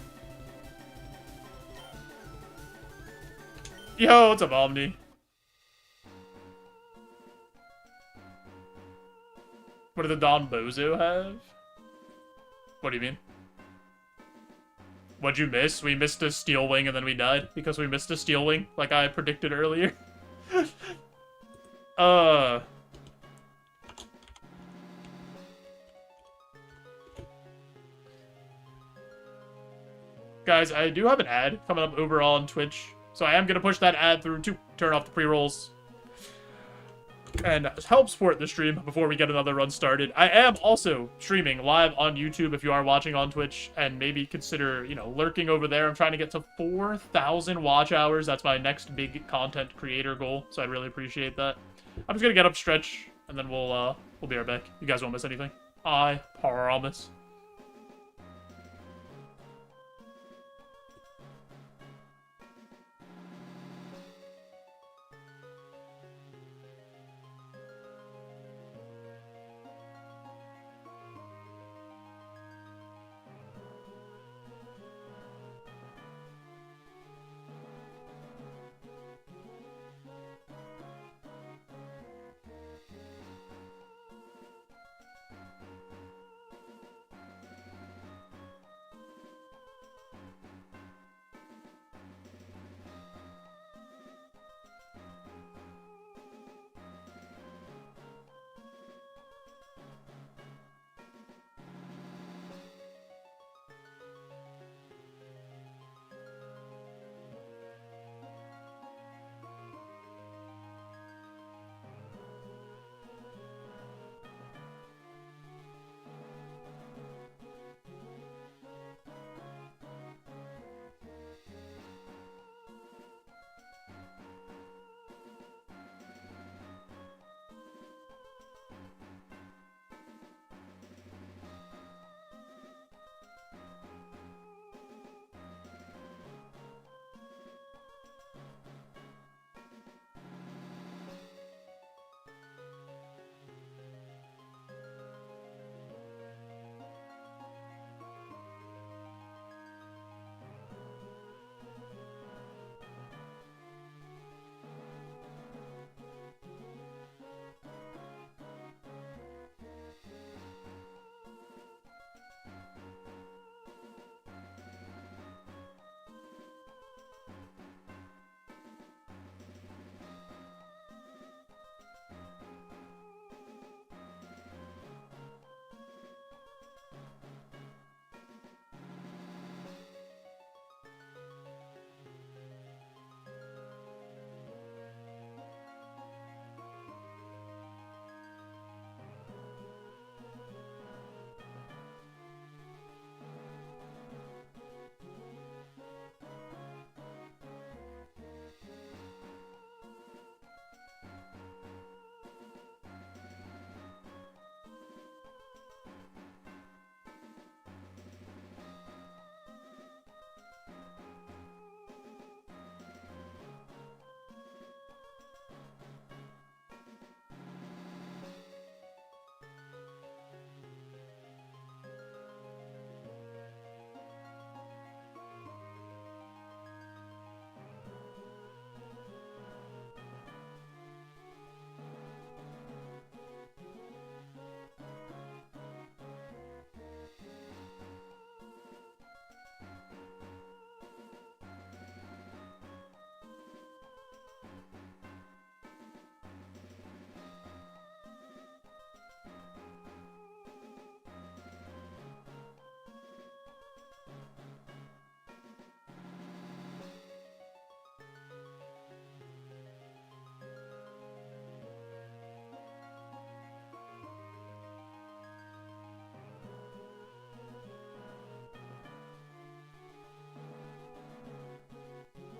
Yo, what's up, Omni? What did the Don Bozo have? What do you mean? What'd you miss? We missed a Steel Wing and then we died because we missed a Steel Wing, like I predicted earlier. Guys, I do have an ad coming up over on Twitch, so I am going to push that ad through to turn off the pre-rolls and help support the stream before we get another run started. I am also streaming live on YouTube if you are watching on Twitch, and maybe consider, you know, lurking over there. I'm trying to get to 4,000 watch hours. That's my next big content creator goal, so I'd really appreciate that. I'm just going to get up, stretch, and then we'll be right back. You guys won't miss anything. I promise.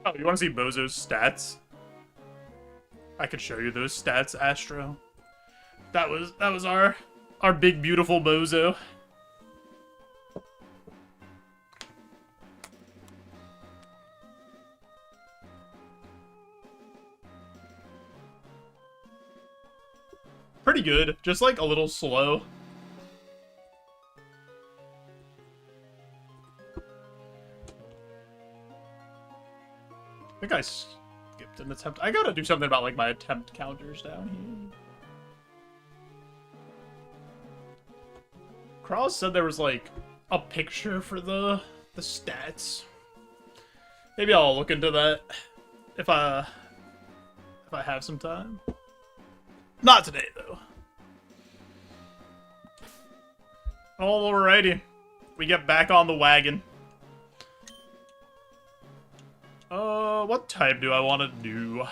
Oh, you want to see Bozo's stats? I could show you those stats, Astro. That was our big beautiful Bozo. Pretty good, just like a little slow. I think I skipped an attempt. I gotta do something about like my attempt counters down here. Cross said there was like a picture for the stats. Maybe I'll look into that if I have some time. Not today though. Alrighty, we get back on the wagon. What type do I want to do?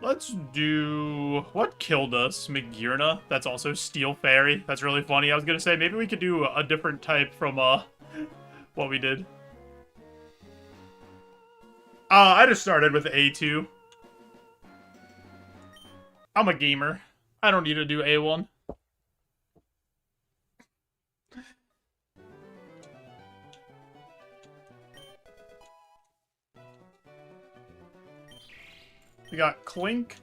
Let's do... What killed us? Magirna? That's also Steel Fairy. That's really funny. I was gonna say, maybe we could do a different type from, what we did. I just started with A2. I'm a gamer. I don't need to do A1. We got Clink,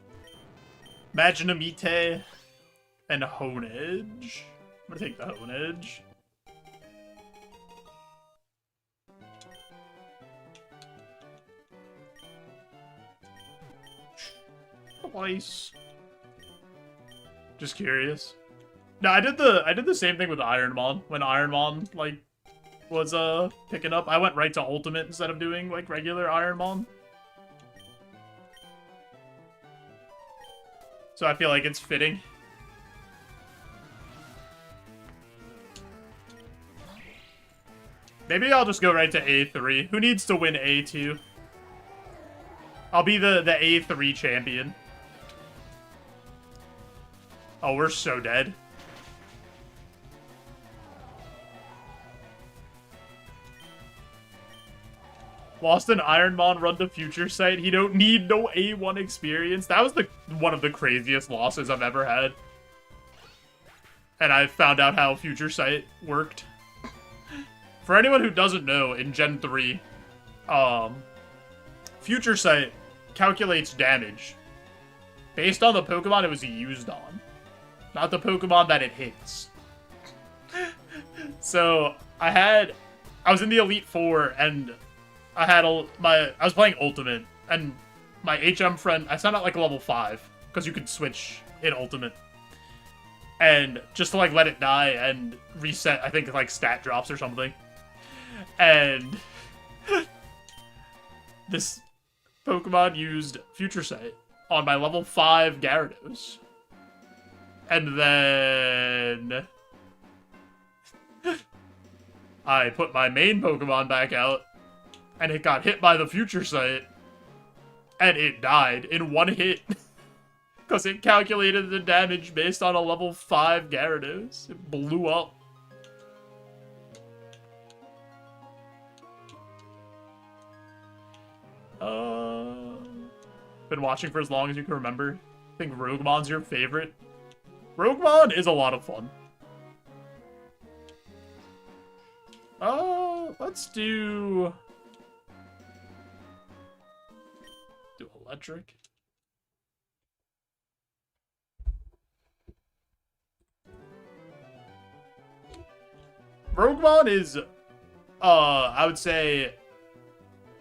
Maginamite, and Hone Edge. I'm gonna take the Hone Edge. Twice. Just curious. No, I did the same thing with Ironmon. When Ironmon like was picking up, I went right to Ultimate instead of doing like regular Ironmon. So I feel like it's fitting. Maybe I'll just go right to A3. Who needs to win A2? I'll be the A3 champion. Oh, we're so dead. Lost an Ironmon run to Future Sight. He don't need no A1 experience. That was one of the craziest losses I've ever had. And I found out how Future Sight worked. For anyone who doesn't know, in Gen 3, Future Sight calculates damage based on the Pokemon it was used on, not the Pokemon that it hits. So I was in the Elite Four and I was playing Ultimate, and my HM friend, I sent out like a level 5, because you could switch in Ultimate. And just to like let it die and reset, I think like stat drops or something. And this Pokemon used Future Sight on my level 5 Gyarados. And then I put my main Pokemon back out, and it got hit by the Future Sight, and it died in one hit. Because it calculated the damage based on a level 5 Gyarados. It blew up. Been watching for as long as you can remember. I think Roguemon's your favorite. Roguemon is a lot of fun. Let's do electric. Roguemon is, I would say,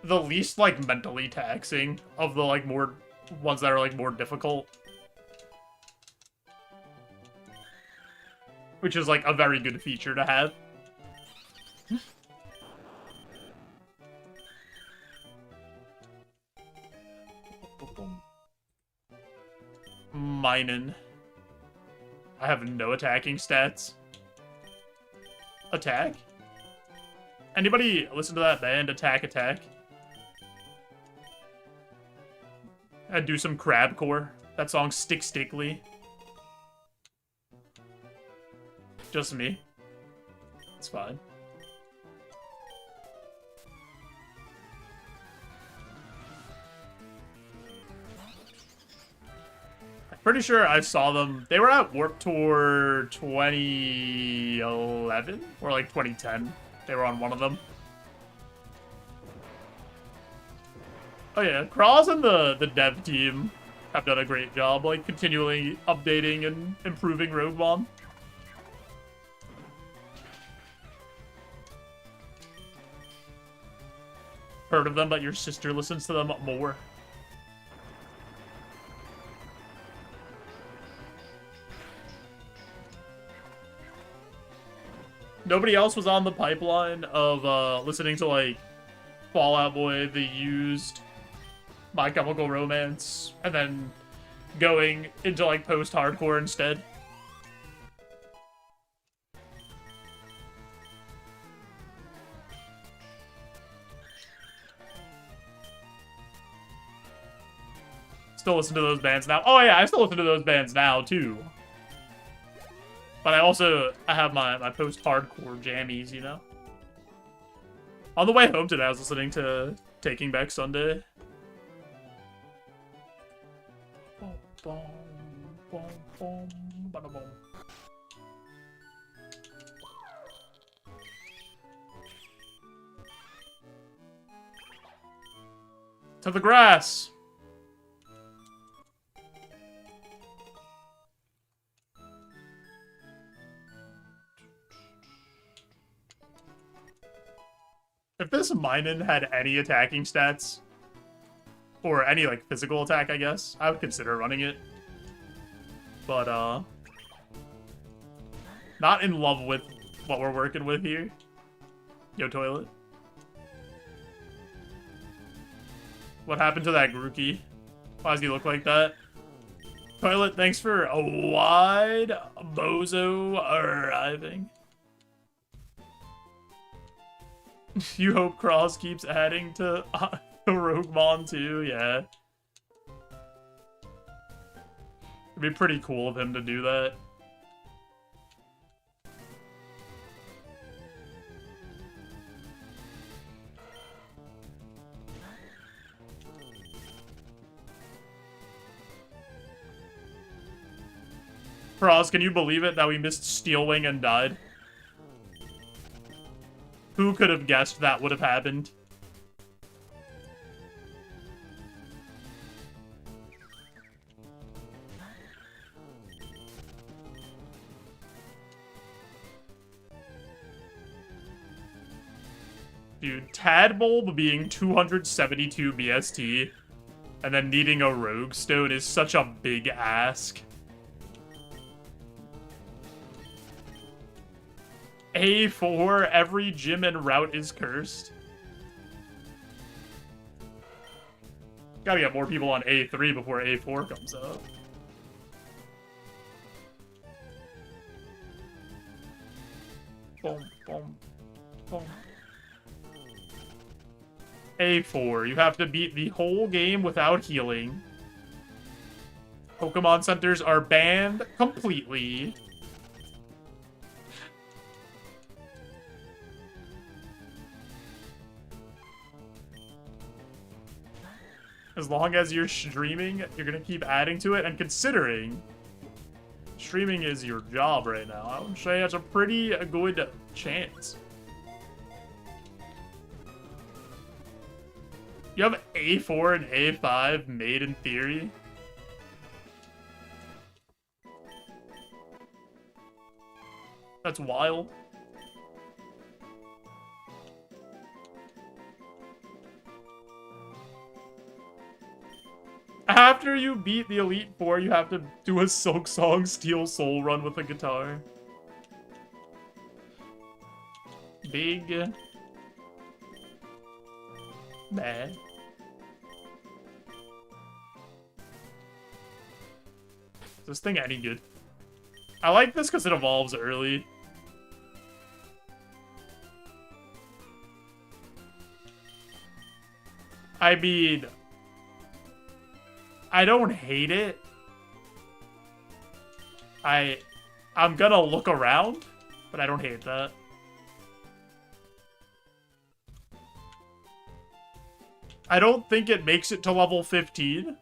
the least, like, mentally taxing of the, like, more ones that are, like, more difficult. Which is, like, a very good feature to have. Minin. I have no attacking stats. Attack? Anybody listen to that band, Attack Attack? And do some crabcore. That song, Stick Stickly. Just me. It's fine. Pretty sure I saw them. They were at Warped Tour 2011 or like 2010. They were on one of them. Oh yeah, Kraz and the dev team have done a great job, like continually updating and improving Roguemon. Heard of them, but your sister listens to them more. Nobody else was on the pipeline of listening to, like, Fall Out Boy, The Used, My Chemical Romance, and then going into, like, post-hardcore instead. Still listen to those bands now. Oh yeah, I still listen to those bands now, too. But I have my post-hardcore jammies, you know? On the way home today, I was listening to Taking Back Sunday. To the grass! If this Minun had any attacking stats, or any, like, physical attack, I guess, I would consider running it. But, not in love with what we're working with here. Yo, Toilet. What happened to that Grookey? Why does he look like that? Toilet, thanks for a wide bozo arriving. You hope Cross keeps adding to Roguemon too, yeah. It'd be pretty cool of him to do that. Cross, can you believe it that we missed Steelwing and died? Who could have guessed that would have happened? Dude, Tadbulb being 272 BST and then needing a Rogue Stone is such a big ask. A4, every gym and route is cursed. Gotta get more people on A3 before A4 comes up. Boom, boom, boom. A4, you have to beat the whole game without healing. Pokemon centers are banned completely. As long as you're streaming, you're gonna keep adding to it, and considering streaming is your job right now, I would say it's a pretty good chance. You have A4 and A5 made in theory. That's wild. After you beat the Elite Four, you have to do a Silk Song Steel Soul run with a guitar. Big. Bad. Is this thing any good? I like this because it evolves early. I mean, I don't hate it. I'm gonna look around. But I don't hate that. I don't think it makes it to level 15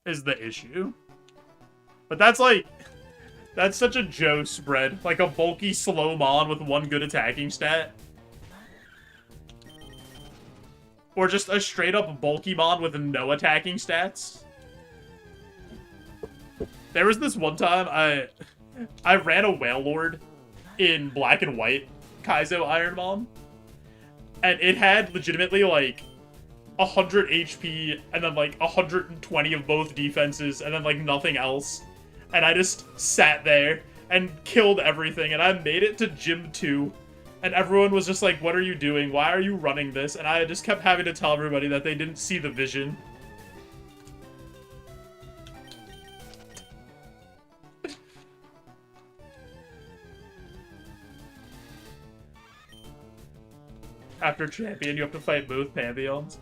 is the issue. But that's like... That's such a Joe spread. Like a bulky slow mon with one good attacking stat. Or just a straight up bulky mon with no attacking stats. There was this one time I ran a Whale Lord in black and white Kaizo Ironmon. And it had legitimately like 100 HP and then like 120 of both defenses and then like nothing else. And I just sat there and killed everything, and I made it to Gym 2. And everyone was just like, what are you doing? Why are you running this? And I just kept having to tell everybody that they didn't see the vision. After champion, you have to fight both Pantheons.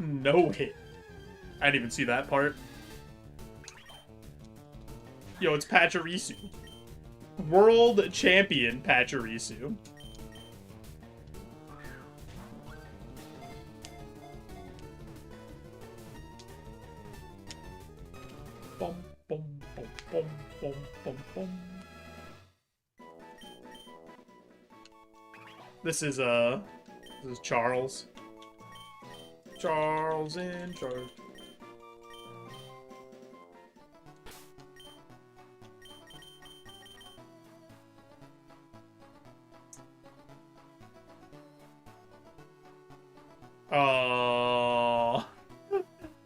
No hit. I didn't even see that part. Yo, it's Pachirisu. World Champion Pachirisu. Bum, bum, bum, bum, bum, bum, bum. This is Charles. Charles in charge.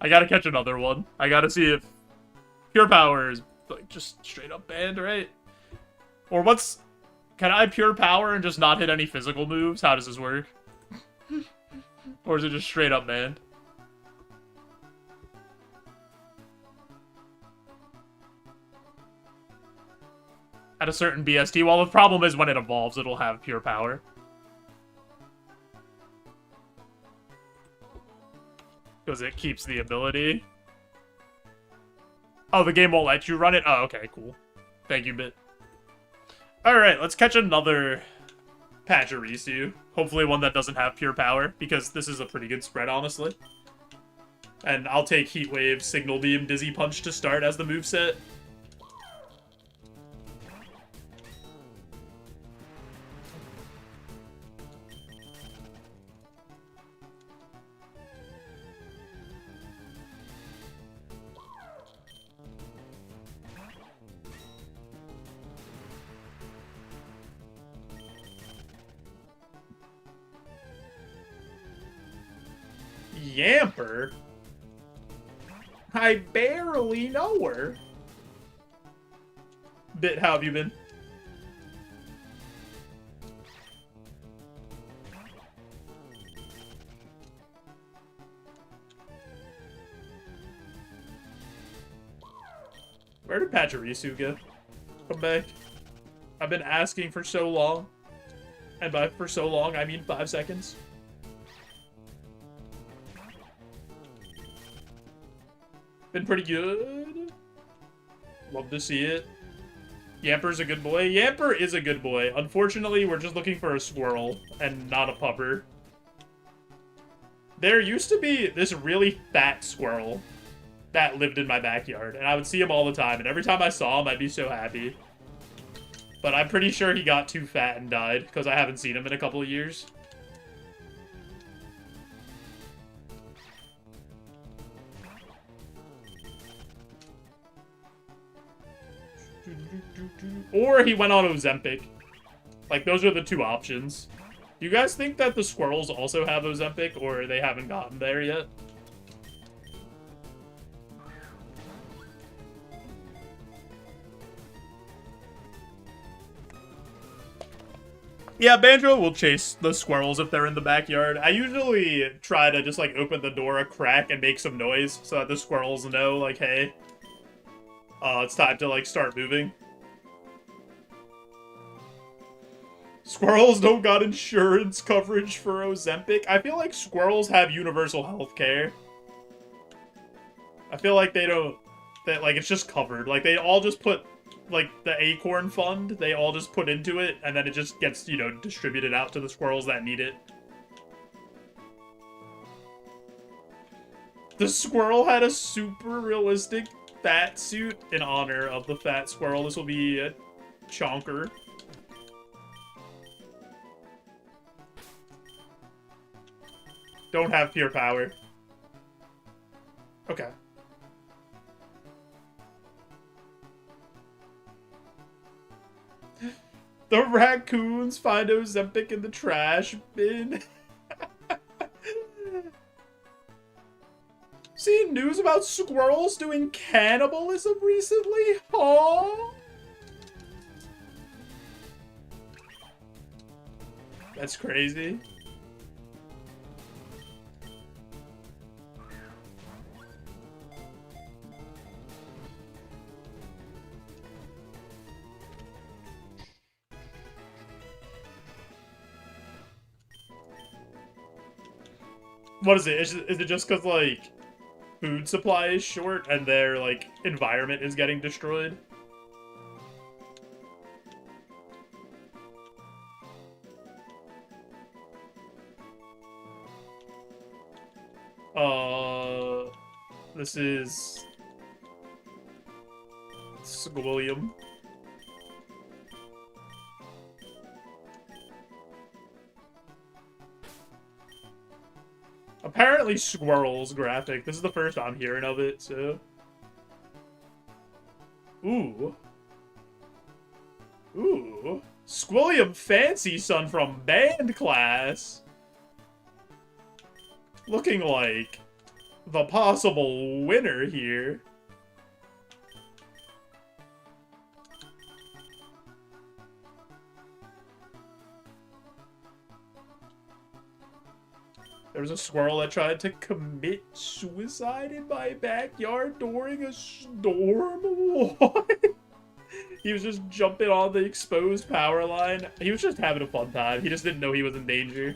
I gotta catch another one. I gotta see if Pure Power is like just straight up banned, right? Or what's... Can I Pure Power and just not hit any physical moves? How does this work? Or is it just straight up banned? At a certain BST. Well, the problem is when it evolves, it'll have Pure Power. Because it keeps the ability. Oh, the game won't let you run it? Oh, okay, cool. Thank you, Bit. Alright, let's catch another Pachirisu. Hopefully one that doesn't have Pure Power, because this is a pretty good spread, honestly. And I'll take Heat Wave, Signal Beam, Dizzy Punch to start as the moveset. Yamper? I barely know her. Bit, how have you been? Where did Pachirisu go? Come back. I've been asking for so long. And by for so long, I mean 5 seconds. Been pretty good. Love to see it. Yamper's a good boy. Yamper is a good boy. Unfortunately, we're just looking for a squirrel and not a pupper. There used to be this really fat squirrel that lived in my backyard, and I would see him all the time, and every time I saw him, I'd be so happy. But I'm pretty sure he got too fat and died, because I haven't seen him in a couple of years. Or he went on Ozempic. Like, those are the two options. Do you guys think that the squirrels also have Ozempic, or they haven't gotten there yet? Yeah, Banjo will chase the squirrels if they're in the backyard. I usually try to just, like, open the door a crack and make some noise so that the squirrels know, like, hey, it's time to, like, start moving. Squirrels don't got insurance coverage for Ozempic. I feel like squirrels have universal health care. I feel like they don't... That, like, it's just covered. Like, they all just put... Like, the acorn fund, they all just put into it, and then it just gets, you know, distributed out to the squirrels that need it. The squirrel had a super realistic fat suit in honor of the fat squirrel. This will be a chonker. Don't have pure power. Okay. The raccoons find Ozempic in the trash bin. Seen news about squirrels doing cannibalism recently? Huh? That's crazy. What is it? Is it just because, like, food supply is short and their, like, environment is getting destroyed? This is... Squilliam. Apparently Squirrel's graphic. This is the first I'm hearing of it, so... Ooh. Ooh. Squilliam Fancy Son from band class. Looking like the possible winner here. There was a squirrel that tried to commit suicide in my backyard during a storm. What? He was just jumping on the exposed power line. He was just having a fun time. He just didn't know he was in danger.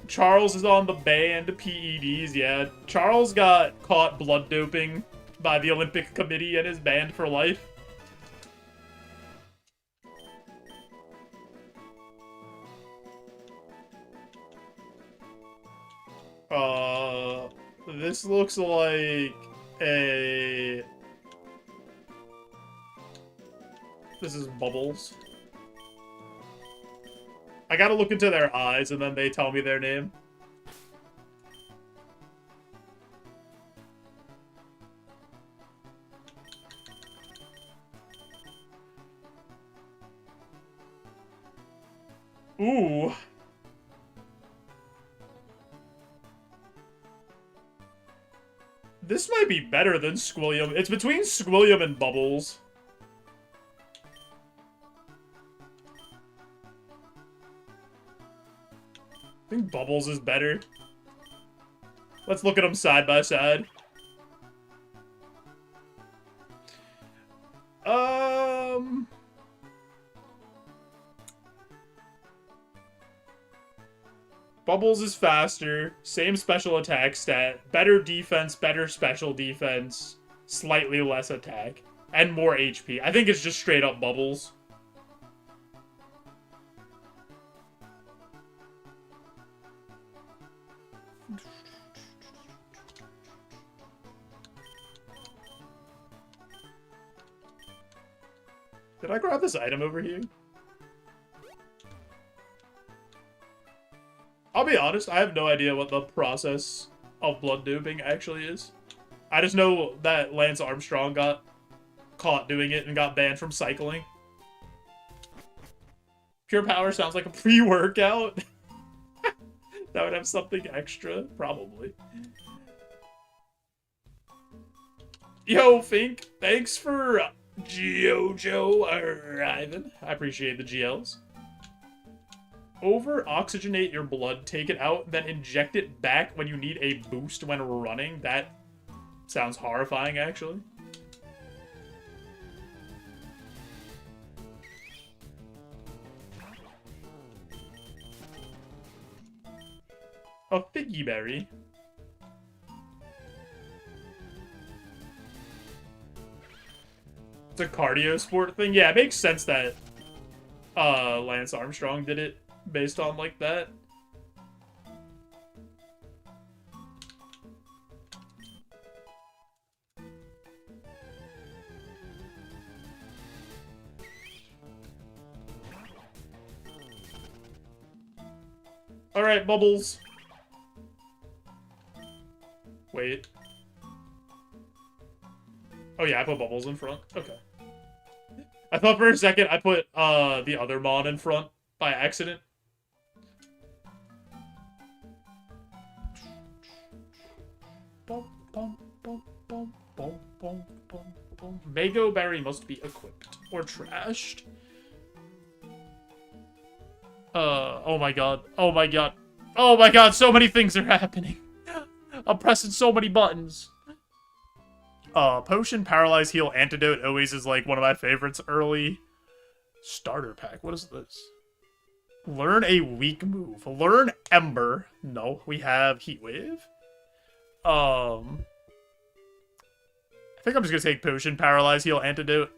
Charles is on the banned PEDs, yeah. Charles got caught blood doping by the Olympic Committee and is banned for life. This looks like a... This is Bubbles. I gotta look into their eyes and then they tell me their name. Ooh. This might be better than Squilliam. It's between Squilliam and Bubbles. I think Bubbles is better. Let's look at them side by side. Bubbles is faster, same special attack stat, better defense, better special defense, slightly less attack, and more HP. I think it's just straight up Bubbles. Did I grab this item over here? I'll be honest, I have no idea what the process of blood doping actually is. I just know that Lance Armstrong got caught doing it and got banned from cycling. Pure Power sounds like a pre-workout. That would have something extra, probably. Yo, Fink, thanks for JoeJoe arriving. I appreciate the GLs. Over-oxygenate your blood, take it out, then inject it back when you need a boost when running. That sounds horrifying, actually. A figgy berry. It's a cardio sport thing. Yeah, it makes sense that Lance Armstrong did it based on like that. All right, Bubbles. Wait. Oh yeah, I put Bubbles in front. Okay. I thought for a second I put the other Mon in front by accident. Mango Berry must be equipped or trashed. Oh my god. Oh my god. Oh my god, so many things are happening. I'm pressing so many buttons. Potion, Paralyze, Heal, Antidote always is like one of my favorites early. Starter pack, what is this? Learn a weak move. Learn Ember. No, we have Heat Wave. I think I'm just gonna take Potion, Paralyze, Heal, Antidote.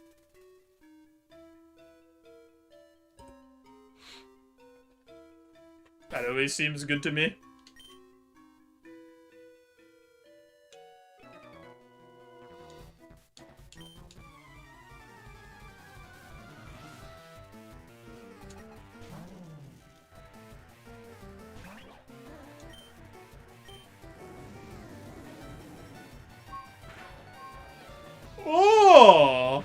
That always seems good to me. Oh!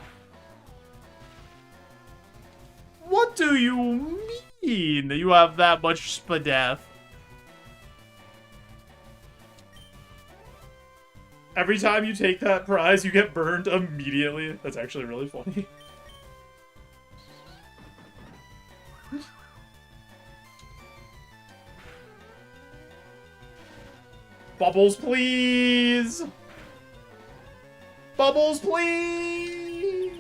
What do you mean you have that much spadef? Every time you take that prize, you get burned immediately. That's actually really funny. Bubbles, please! Bubbles, please!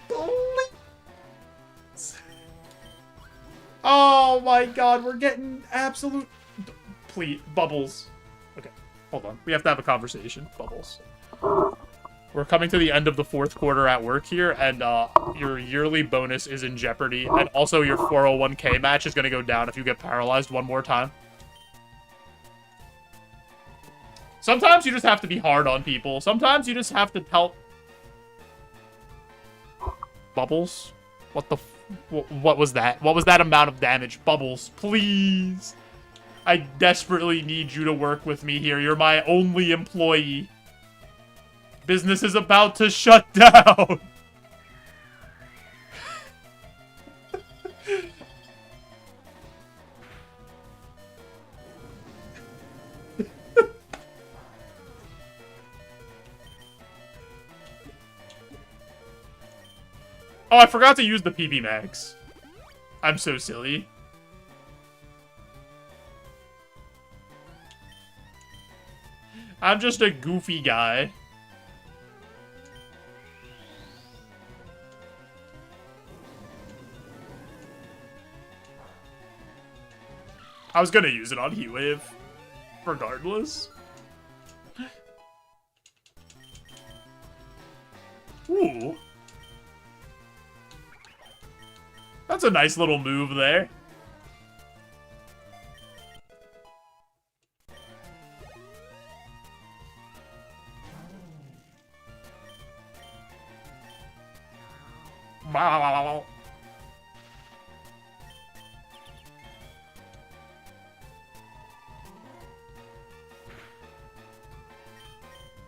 Please! Oh my god, we're getting absolute... Please, Bubbles. Okay, hold on. We have to have a conversation. Bubbles. We're coming to the end of the fourth quarter at work here, and your yearly bonus is in jeopardy, and also your 401k match is going to go down if you get paralyzed one more time. Sometimes you just have to be hard on people. Sometimes you just have to tell... Bubbles? What the... What was that? What was that amount of damage? Bubbles, please. I desperately need you to work with me here. You're my only employee. Business is about to shut down. Oh, I forgot to use the PB Max. I'm so silly. I'm just a goofy guy. I was gonna use it on Heat Wave, regardless. Ooh. That's a nice little move there.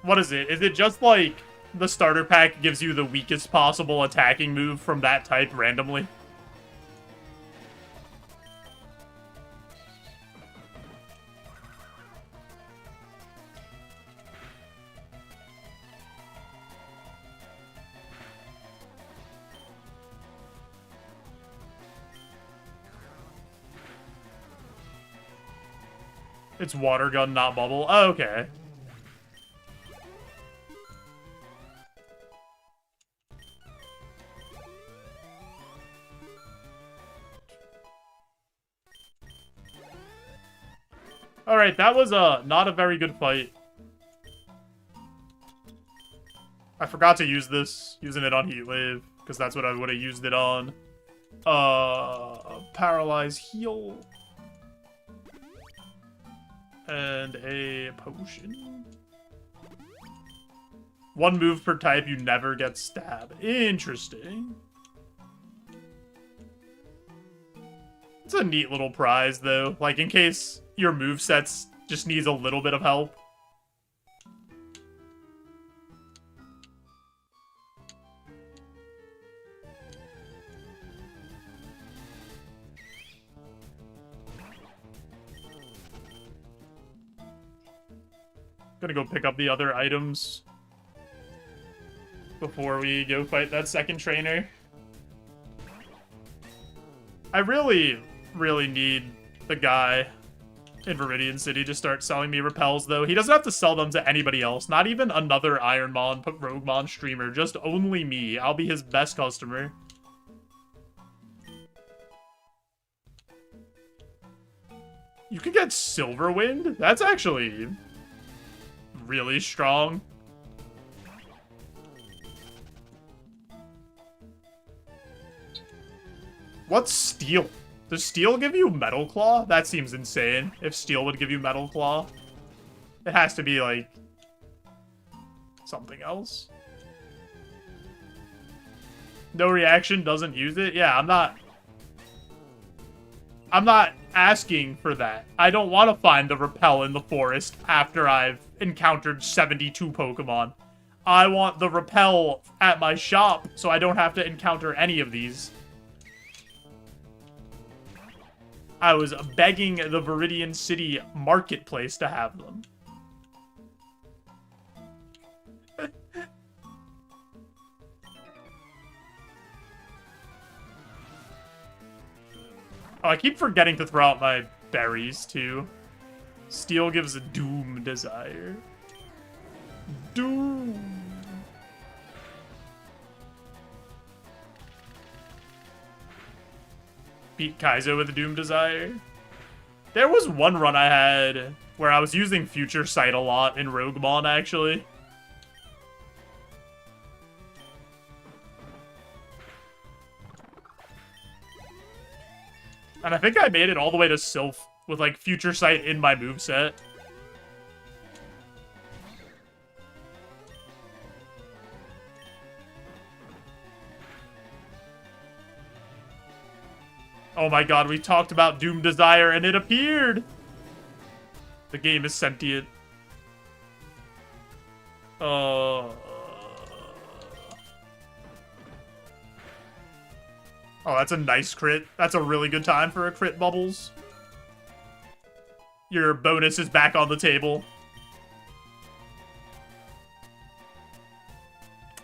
What is it? Is it just like the starter pack gives you the weakest possible attacking move from that type randomly? It's water gun, not bubble. Oh, okay. Alright, that was not a very good fight. I forgot to use this, using it on Heat Wave, because that's what I would have used it on. Paralyze Heal. And a potion. One move per type, you never get stab. Interesting. It's a neat little prize, though. Like, in case your movesets just needs a little bit of help. Gonna go pick up the other items before we go fight that second trainer. I really need the guy in Viridian City to start selling me repels, though. He doesn't have to sell them to anybody else. Not even another Ironmon, Roguemon streamer. Just only me. I'll be his best customer. You can get Silverwind? That's actually really strong. What's Steel? Does Steel give you Metal Claw? That seems insane. If Steel would give you Metal Claw. It has to be, like, something else. No reaction, doesn't use it? Yeah, I'm not asking for that. I don't want to find the repel in the forest after I've encountered 72 Pokemon. I want the repel at my shop so I don't have to encounter any of these. I was begging the Viridian City marketplace to have them. Oh, I keep forgetting to throw out my berries, too. Steel gives a Doom Desire. Doom! Beat Kaizo with a Doom Desire. There was one run I had where I was using Future Sight a lot in Roguemon, actually. And I think I made it all the way to Sylph with, like, Future Sight in my moveset. Oh my god, we talked about Doom Desire and it appeared! The game is sentient. Oh, that's a nice crit. That's a really good time for a crit, Bubbles. Your bonus is back on the table.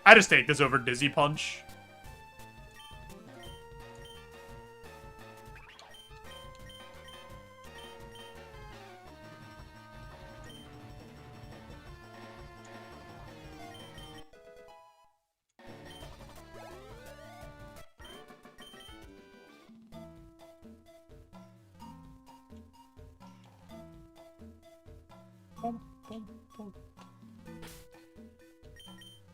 I just take this over Dizzy Punch.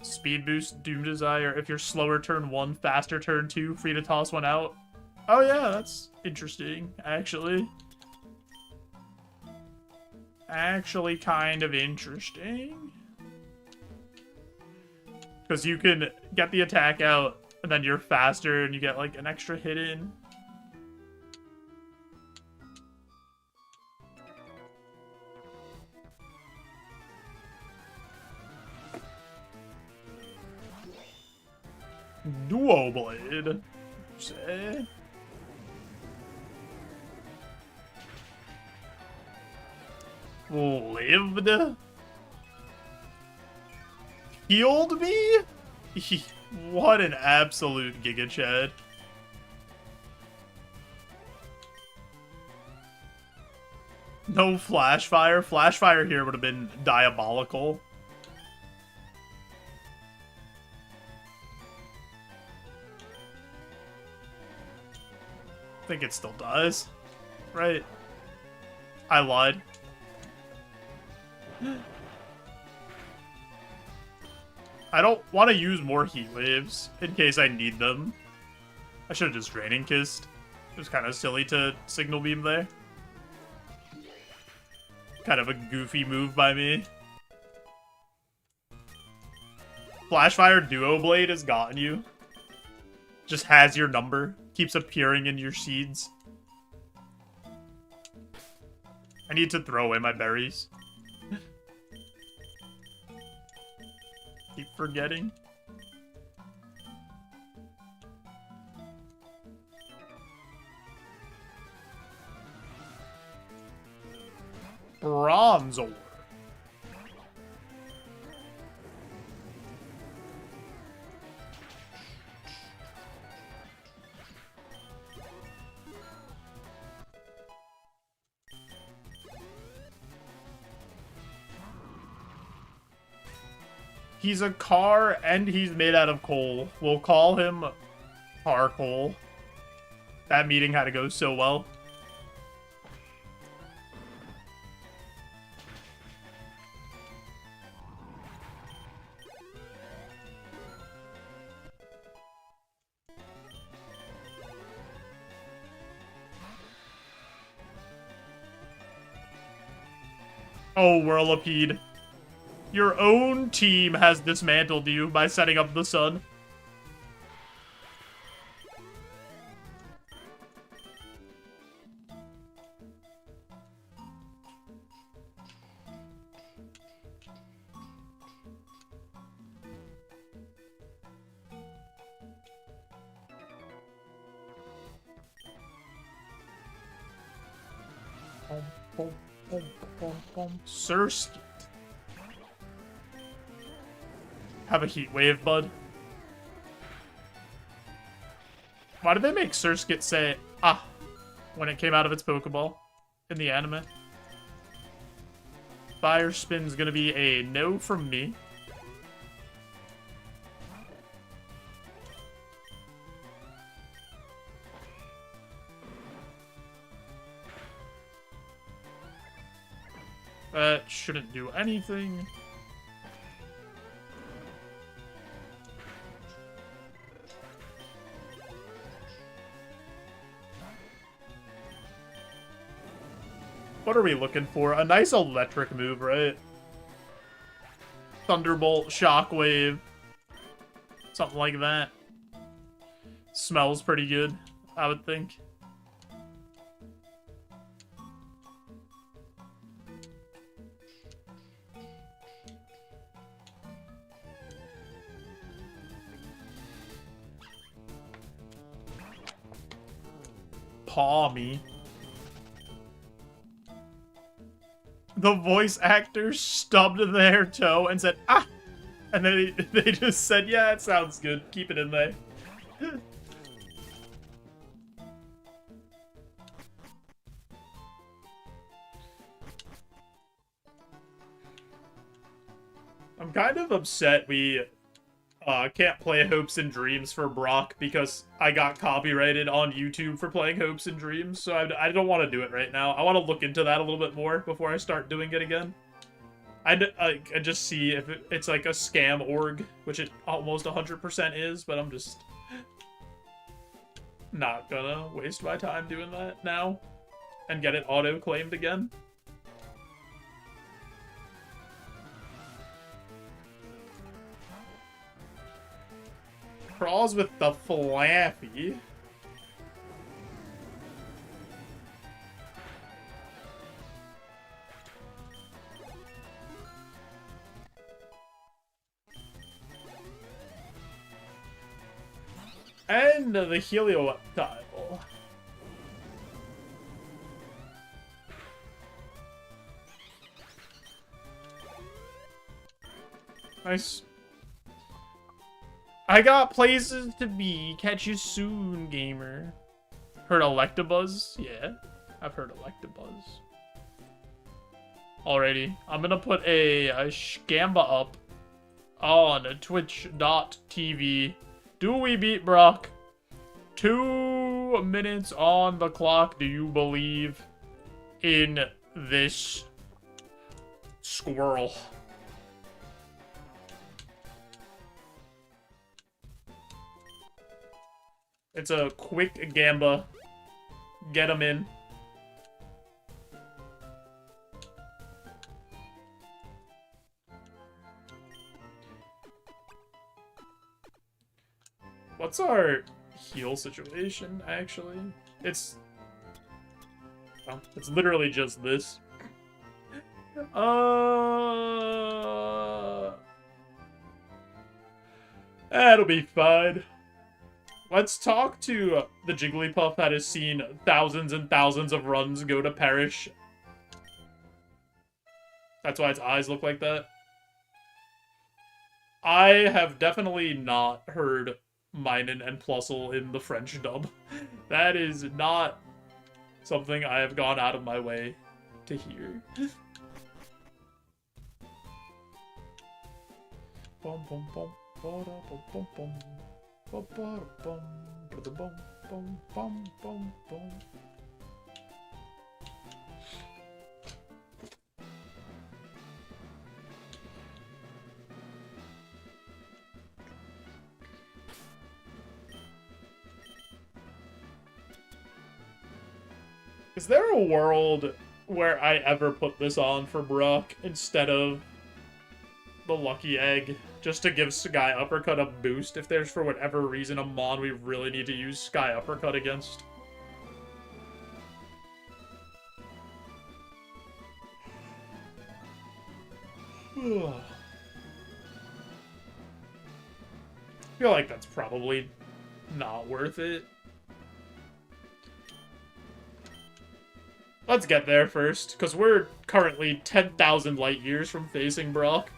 Speed boost, Doom Desire. If you're slower turn 1, faster turn 2, free to toss one out. Oh yeah, that's interesting, actually. Actually kind of interesting. Because you can get the attack out, and then you're faster, and you get, like, an extra hit in. Duo Blade. Say. Lived? Healed me? What an absolute Giga Chad. No Flash Fire. Flash Fire here would have been diabolical. I think it still does. Right? I lied. I don't want to use more heat waves in case I need them. I should have just Draining Kissed. It was kind of silly to Signal Beam there. Kind of a goofy move by me. Flashfire Duo Blade has gotten you. Just has your number. Keeps appearing in your seeds. I need to throw away my berries. Keep forgetting. Bronze ore. He's a car and he's made out of coal. We'll call him Car Coal. That meeting had to go so well. Oh, Whirlipede. Your own team has dismantled you by setting up the sun. Surskit. Have a heat wave, bud. Why did they make Surskit say "ah" when it came out of its Pokeball in the anime? Fire Spin's gonna be a no from me. That shouldn't do anything. What are we looking for? A nice electric move, right? Thunderbolt, Shockwave. Something like that. Smells pretty good, I would think. Paw me. The voice actor stubbed their toe and said, "ah!" And then they just said, "yeah, it sounds good. Keep it in there." I'm kind of upset we can't play Hopes and Dreams for Brock because I got copyrighted on YouTube for playing Hopes and Dreams, so I don't want to do it right now. I want to look into that a little bit more before I start doing it again. I just see if it's like a scam org, which it almost 100% is, but I'm just not gonna waste my time doing that now and get it auto-claimed again. Crawls with the Flappy. And the Helioptile. Nice. I got places to be. Catch you soon, gamer. Heard Electabuzz? Yeah, I've heard Electabuzz. Alrighty, I'm gonna put a Shkamba up on twitch.tv. Do we beat Brock? 2 minutes on the clock. Do you believe in this Squirrel. It's a quick gamba. Get him in. What's our heal situation, actually? It's literally just this. That'll be fine. Let's talk to the Jigglypuff that has seen thousands and thousands of runs go to perish. That's why its eyes look like that. I have definitely not heard Minun and Plusle in the French dub. That is not something I have gone out of my way to hear. Bum bum bum bum bum bum bum bum bum bum bum bum bum. Is there a world where I ever put this on for Brock instead of the Lucky Egg? Just to give Sky Uppercut a boost if there's, for whatever reason, a mon we really need to use Sky Uppercut against. I feel like that's probably not worth it. Let's get there first, because we're currently 10,000 light years from facing Brock.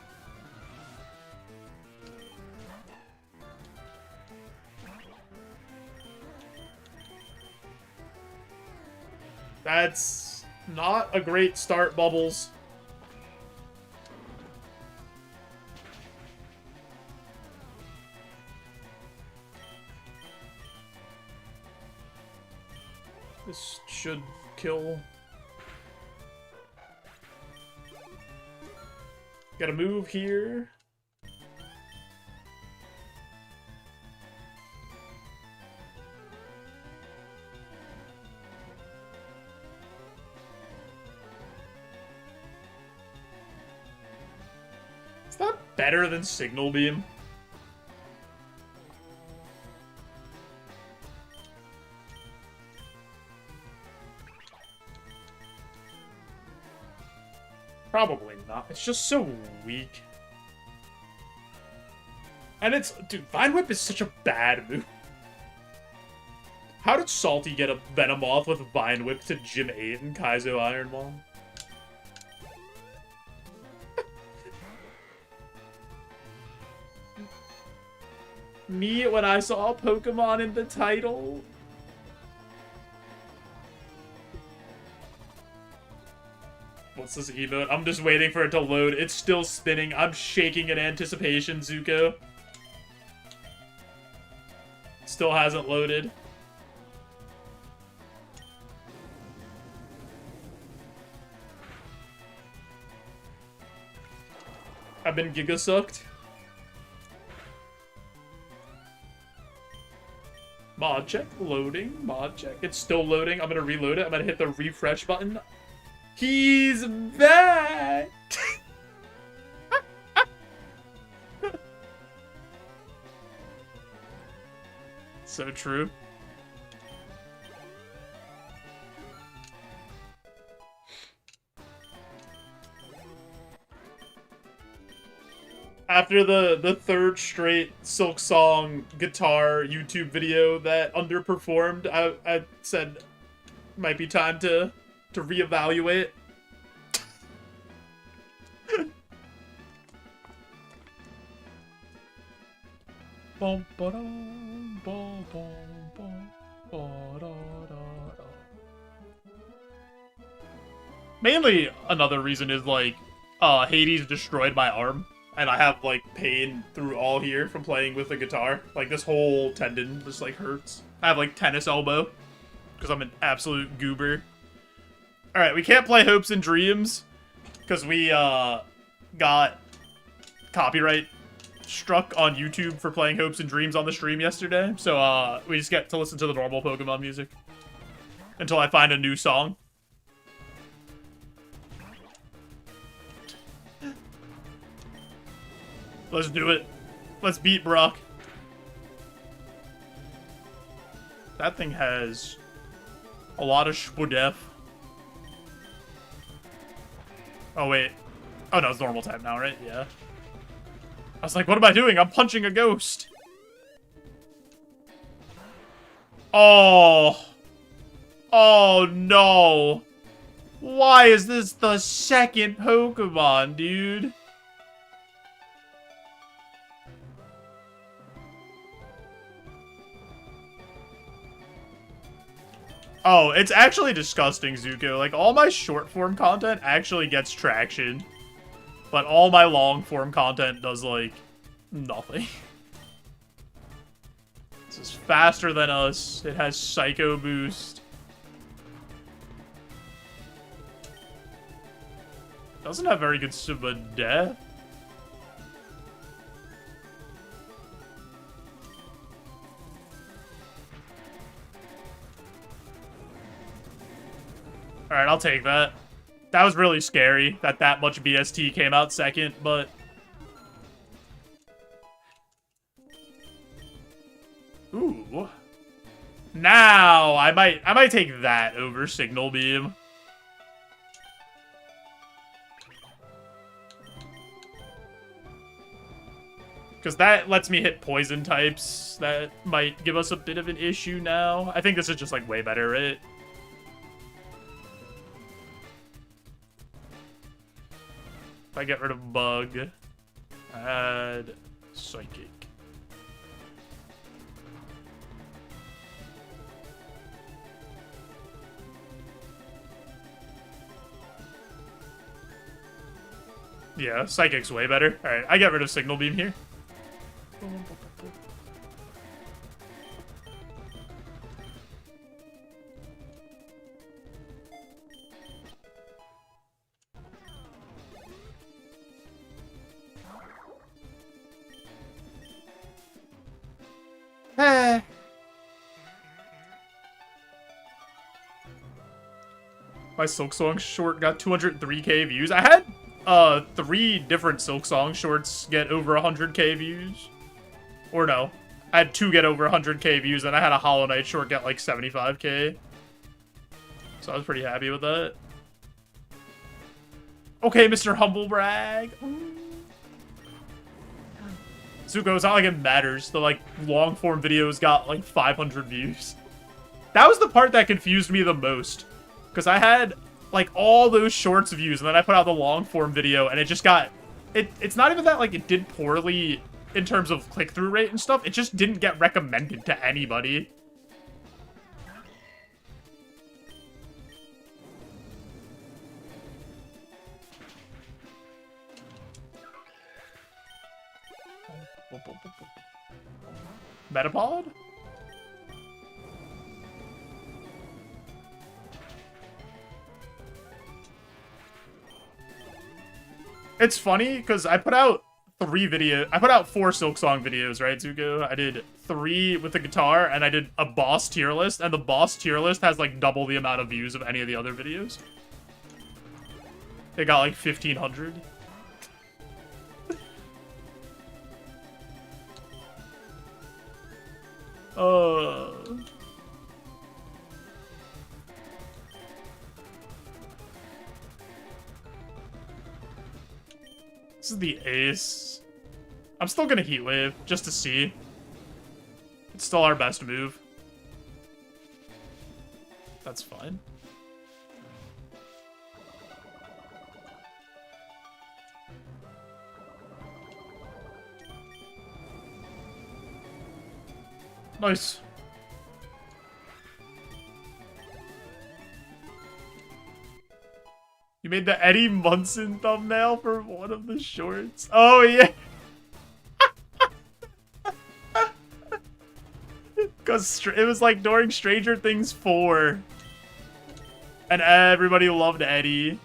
That's not a great start, Bubbles. This should kill. Gotta move here. Is that better than Signal Beam? Probably not. It's just so weak. And it's... Dude, Vine Whip is such a bad move. How did Salty get a Venomoth with Vine Whip to Gym 8 and Kaizo Ironmon? Me, when I saw Pokemon in the title... What's this emote? I'm just waiting for it to load. It's still spinning. I'm shaking in anticipation, Zuko. Still hasn't loaded. I've been giga-sucked. Mod check, loading, mod check. It's still loading. I'm gonna reload it. I'm gonna hit the refresh button. He's back! So true. After the third straight Silk Song guitar YouTube video that underperformed, I said might be time to reevaluate. Mainly, another reason is, like, Hades destroyed my arm, and I have, like, pain through all here from playing with the guitar. Like, this whole tendon just, like, hurts. I have, like, tennis elbow, because I'm an absolute goober. Alright, we can't play Hopes and Dreams, because we got copyright struck on YouTube for playing Hopes and Dreams on the stream yesterday. So we just get to listen to the normal Pokemon music until I find a new song. Let's do it. Let's beat Brock. That thing has a lot of Schwudef. Oh, wait. Oh, no, it's normal type now, right? Yeah. I was like, what am I doing? I'm punching a ghost. Oh. Oh, no. Why is this the second Pokemon, dude? Oh, it's actually disgusting, Zuko. Like, all my short-form content actually gets traction. But all my long-form content does, like, nothing. This is faster than us. It has Psycho Boost. Doesn't have very good Subadef. Alright, I'll take that. That was really scary that much BST came out second, but... Ooh. Now, I might take that over Signal Beam. Because that lets me hit poison types. That might give us a bit of an issue now. I think this is just, like, way better, right? If I get rid of Bug, add Psychic. Yeah, Psychic's way better. Alright, I get rid of Signal Beam here. My Silk Song short got 203k views. I had 3 different Silk Song shorts get over 100k views. Or no, I had 2 get over 100k views, and I had a Hollow Knight short get like 75k. So I was pretty happy with that. Okay, Mr. Humblebrag. Zuko, it's not like it matters. The like long form videos got like 500 views. That was the part that confused me the most. Because I had like all those shorts views, and then I put out the long form video, and it just got... It's not even that like it did poorly in terms of click-through rate and stuff. It just didn't get recommended to anybody. Metapod? It's funny because I put out 4 Silk Song videos, right, Zuko? I did 3 with the guitar, and I did a boss tier list, and the boss tier list has like double the amount of views of any of the other videos. It got like 1,500. This is the ace. I'm still gonna Heat Wave, just to see. It's still our best move. That's fine. Nice. You made the Eddie Munson thumbnail for one of the shorts. Oh, yeah. Because it was like during Stranger Things 4. And everybody loved Eddie.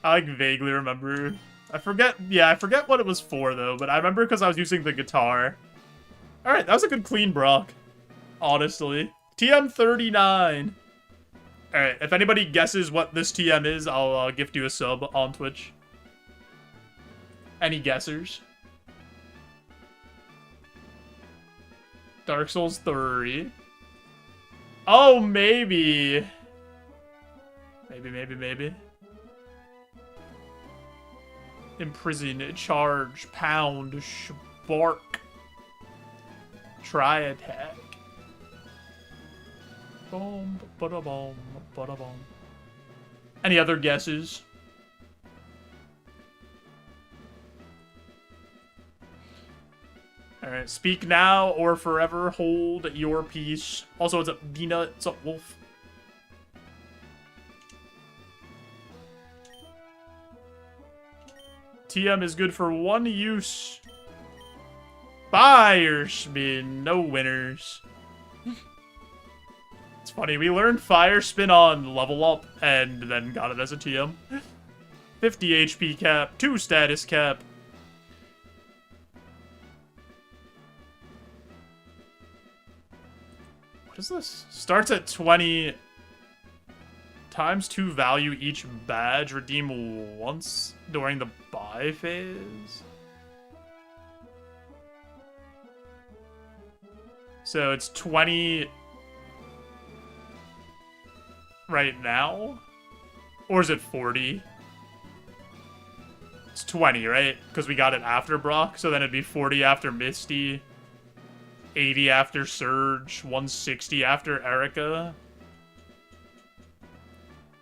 I like vaguely remember. I forget what it was for though, but I remember because I was using the guitar. Alright, that was a good clean Brock. Honestly. TM39. Alright, if anybody guesses what this TM is, I'll gift you a sub on Twitch. Any guessers? Dark Souls 3. Oh, maybe. Maybe. Imprison, charge, pound, spark. Try attack. Boom, ba-da-boom, ba-da-boom. Any other guesses? Alright, speak now or forever hold your peace. Also, what's up, Dina? What's up, Wolf? TM is good for one use. Fire spin, no winners. It's funny, we learned fire spin on level up and then got it as a TM. 50 HP cap, 2 status cap. What is this? Starts at 20 times 2 value each badge. Redeem once during the buy phase. So it's 20 right now? Or is it 40? It's 20, right? Because we got it after Brock, so then it'd be 40 after Misty. 80 after Surge, 160 after Erica.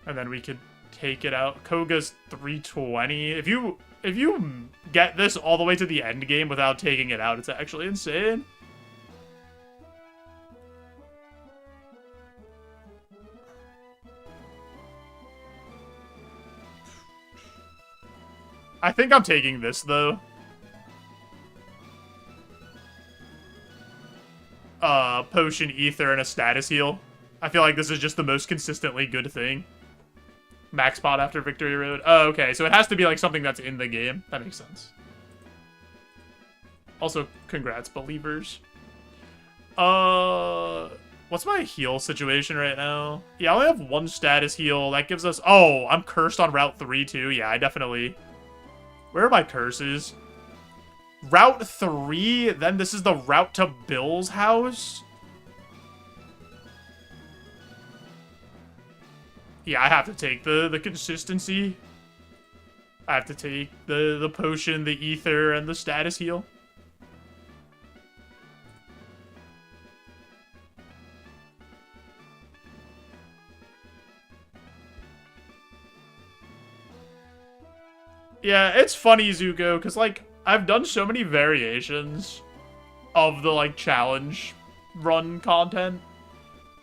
And then we could take it out. Koga's 320. If you get this all the way to the end game without taking it out, it's actually insane. I think I'm taking this though. Potion, ether, and a status heal. I feel like this is just the most consistently good thing. Max pot after Victory Road. Oh, okay. So it has to be like something that's in the game. That makes sense. Also, congrats, believers. What's my heal situation right now? Yeah, I only have 1 status heal. That gives us... Oh, I'm cursed on Route 3 too. Yeah, I definitely... Where are my curses? Route 3, then this is the route to Bill's house? Yeah, I have to take the consistency. I have to take the potion, the ether, and the status heal. Yeah, it's funny, Zuko, because, like, I've done so many variations of the, like, challenge run content.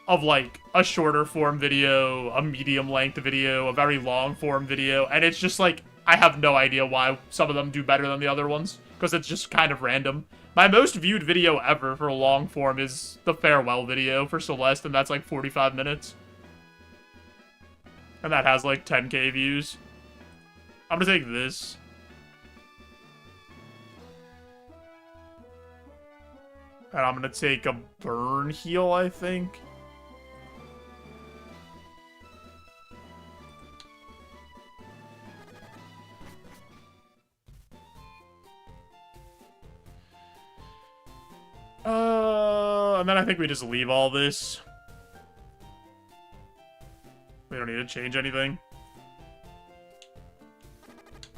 Of, like, a shorter form video, a medium length video, a very long form video, and it's just, like, I have no idea why some of them do better than the other ones, because it's just kind of random. My most viewed video ever for long form is the farewell video for Celeste, and that's, like, 45 minutes. And that has, like, 10k views. I'm gonna take this. And I'm gonna take a burn heal, I think. And then I think we just leave all this. We don't need to change anything.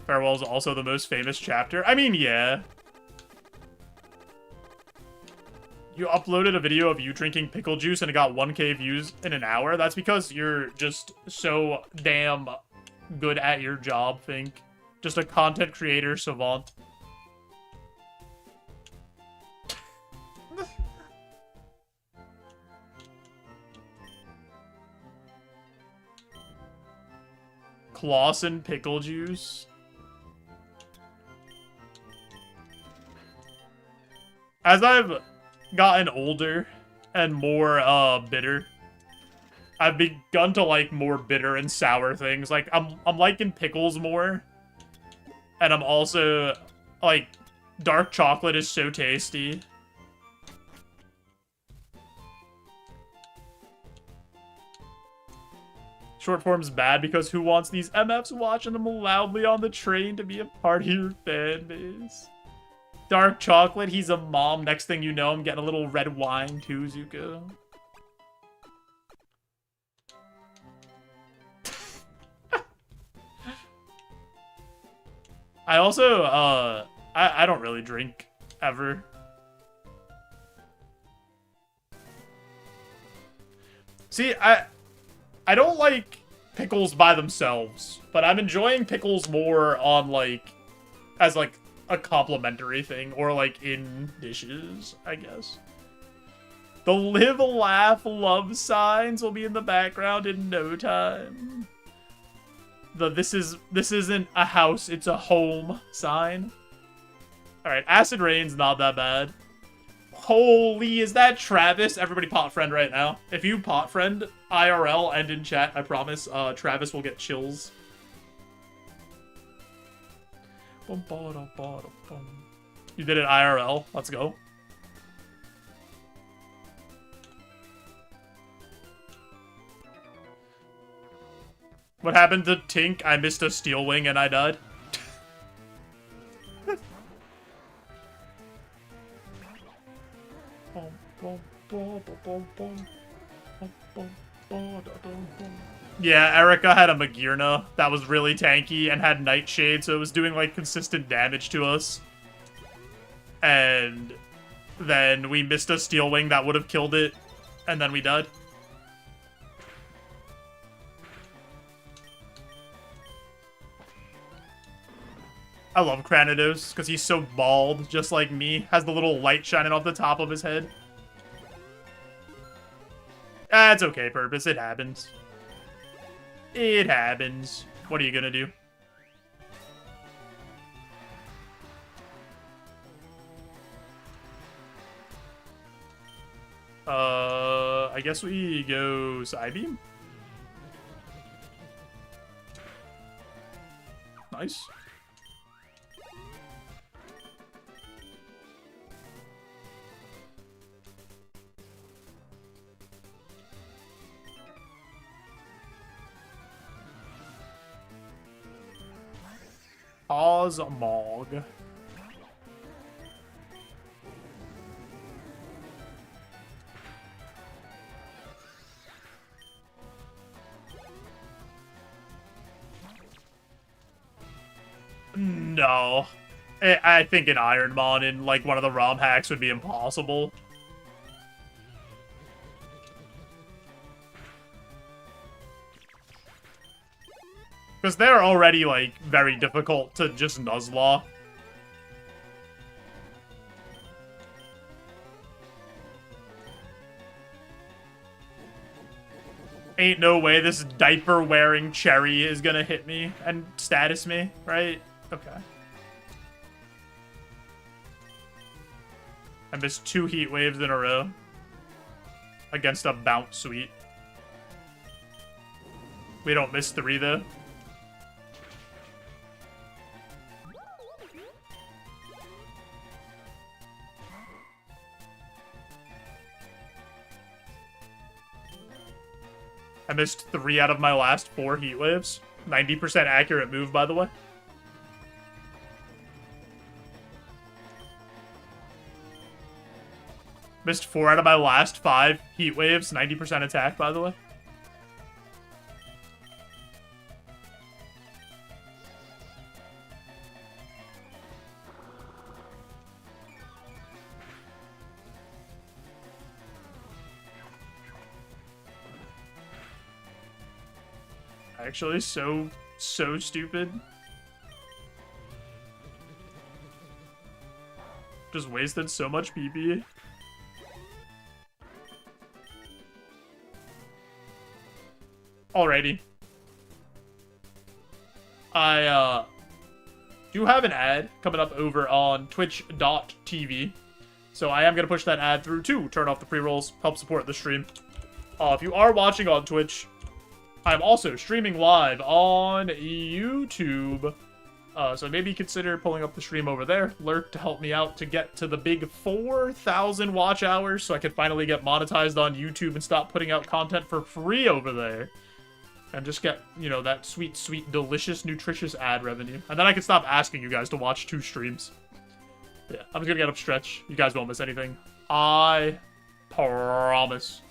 Farewell is also the most famous chapter. I mean, yeah. You uploaded a video of you drinking pickle juice and it got 1k views in an hour? That's because you're just so damn good at your job, Fink. Just a content creator savant. Clausen pickle juice. As I've gotten older and more bitter, I've begun to like more bitter and sour things. Like, I'm liking pickles more. And I'm also, like, dark chocolate is so tasty. Short form's bad because who wants these MFs watching them loudly on the train to be a part of your fan base? Dark chocolate, he's a mom. Next thing you know, I'm getting a little red wine too, Zuko. I also, I don't really drink, ever. See, I don't like pickles by themselves, but I'm enjoying pickles more on, like, as, like, a complimentary thing, or, like, in dishes, I guess. The live, laugh, love signs will be in the background in no time. The this isn't a house, it's a home sign. Alright, Acid Rain's not that bad. Holy, is that Travis? Everybody pot friend right now. If you pot friend IRL and in chat, I promise Travis will get chills. You did it IRL. Let's go. What happened to Tink? I missed a steel wing and I died. Yeah, Erica had a Magirna that was really tanky and had Nightshade, so it was doing, like, consistent damage to us. And then we missed a Steel Wing that would have killed it, and then we died. I love Cranidos, because he's so bald, just like me. Has the little light shining off the top of his head. That's okay, Purpose. It happens. It happens. What are you gonna do? I guess we go Psybeam. Nice. Osmog. No. I think an Ironmon in, like, one of the ROM hacks would be impossible. Because they're already, like, very difficult to just Nuzlocke. Ain't no way this diaper-wearing cherry is gonna hit me and status me, right? Okay. I missed 2 heat waves in a row. Against a bounce suite. We don't miss 3, though. I missed 3 out of my last 4 heat waves. 90% accurate move, by the way. Missed 4 out of my last 5 heat waves. 90% attack, by the way. Actually, so stupid. Just wasted so much PP. Alrighty. I do have an ad coming up over on twitch.tv. So I am going to push that ad through to turn off the pre-rolls, help support the stream. If you are watching on Twitch, I'm also streaming live on YouTube. So maybe consider pulling up the stream over there. Lurk to help me out to get to the big 4,000 watch hours so I can finally get monetized on YouTube and stop putting out content for free over there. And just get, you know, that sweet, sweet, delicious, nutritious ad revenue. And then I can stop asking you guys to watch 2 streams. Yeah, I'm just gonna get up stretch. You guys won't miss anything. I promise.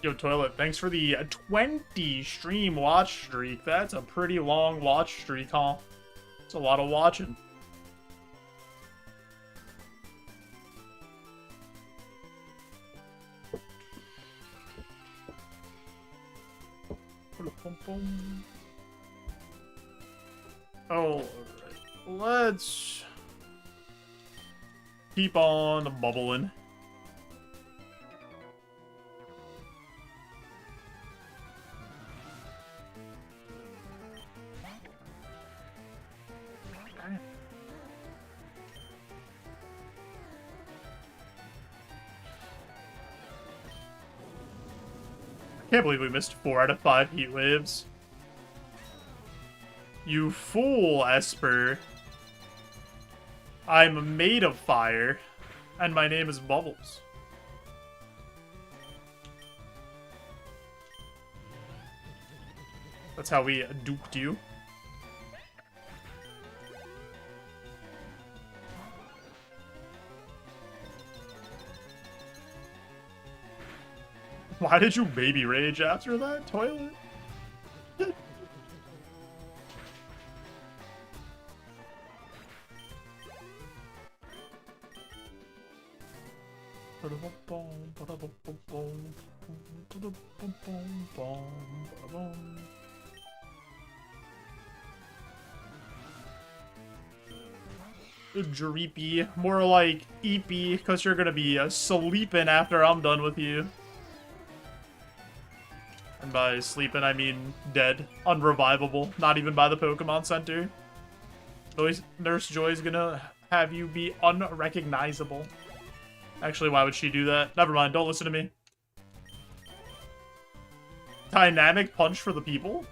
Yo, Toilet, thanks for the 20 stream watch streak. That's a pretty long watch streak, huh? It's a lot of watching. Oh, let's keep on bubbling. I can't believe we missed 4 out of 5 heat waves. You fool, Esper. I'm made of fire, and my name is Bubbles. That's how we duped you. Why did you baby rage after that toilet? Dreepy. More like eepy, because you're gonna be sleeping after I'm done with you. And by sleeping, I mean dead. Unrevivable. Not even by the Pokemon Center. Nurse Joy's gonna have you be unrecognizable. Actually, why would she do that? Never mind, don't listen to me. Dynamic punch for the people?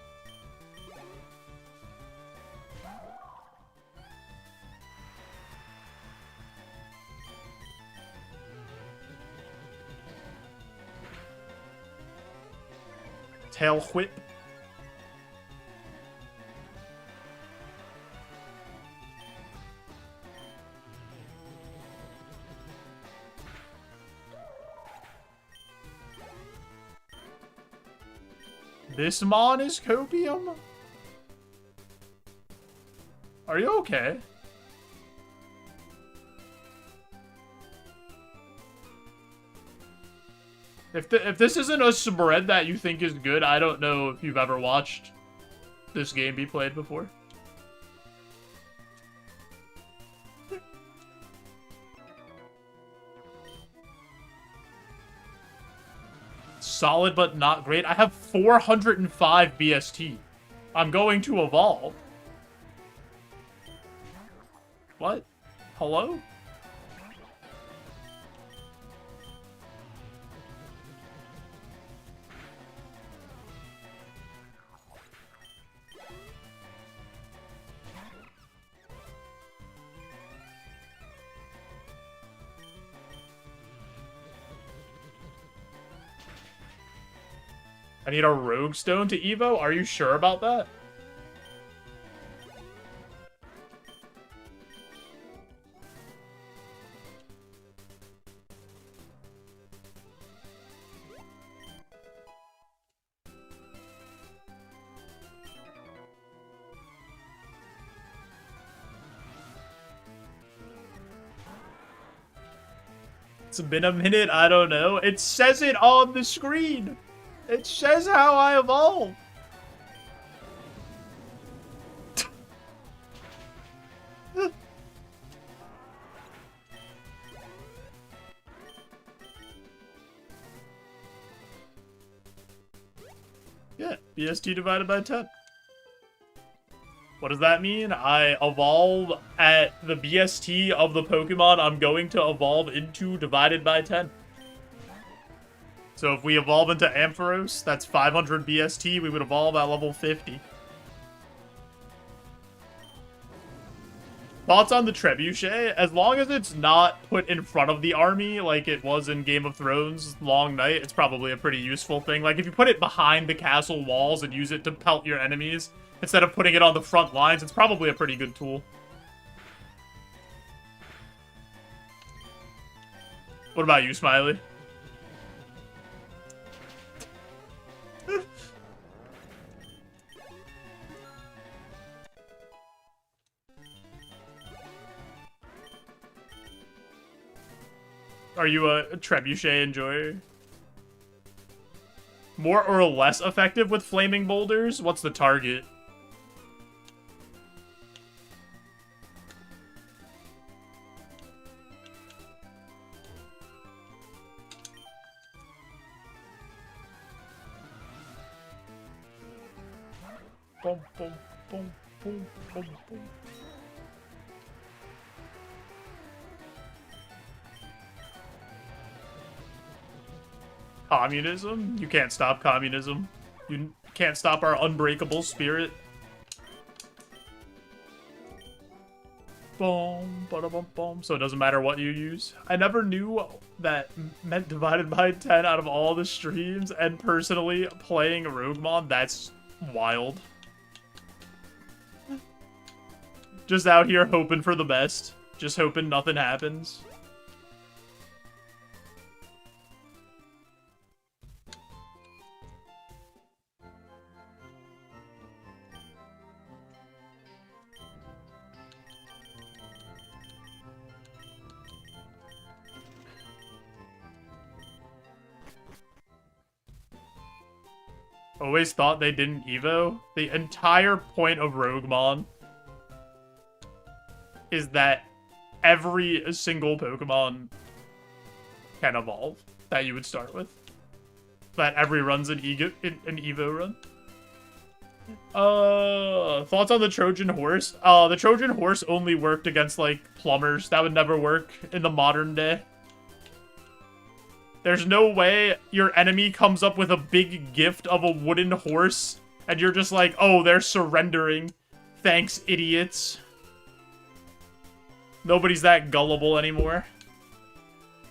Tail whip. This mon is copium? Are you okay? If this isn't a spread that you think is good, I don't know if you've ever watched this game be played before. Solid but not great. I have 405 BST. I'm going to evolve. What? Hello? I need a Rogue Stone to Evo? Are you sure about that? It's been a minute, I don't know. It says it on the screen. It says how I evolve. Yeah, BST divided by 10. What does that mean? I evolve at the BST of the Pokemon I'm going to evolve into divided by 10. So if we evolve into Ampharos, that's 500 BST, we would evolve at level 50. Thoughts on the Trebuchet? As long as it's not put in front of the army like it was in Game of Thrones Long Night, it's probably a pretty useful thing. Like if you put it behind the castle walls and use it to pelt your enemies, instead of putting it on the front lines, it's probably a pretty good tool. What about you, Smiley? Are you a Trebuchet enjoyer? More or less effective with flaming boulders? What's the target? Boom, boom, boom, boom, boom, boom. Communism? You can't stop communism. You can't stop our unbreakable spirit. Boom, ba-da-bum, boom. So it doesn't matter what you use. I never knew that meant divided by 10 out of all the streams, and personally playing Roguemon, that's wild. Just out here hoping for the best. Just hoping nothing happens. Always thought they didn't Evo. The entire point of Roguemon is that every single Pokemon can evolve that you would start with. That every run's an Evo run. Thoughts on the Trojan Horse? The Trojan Horse only worked against, like, plumbers. That would never work in the modern day. There's no way your enemy comes up with a big gift of a wooden horse, and you're just like, oh, they're surrendering. Thanks, idiots. Nobody's that gullible anymore.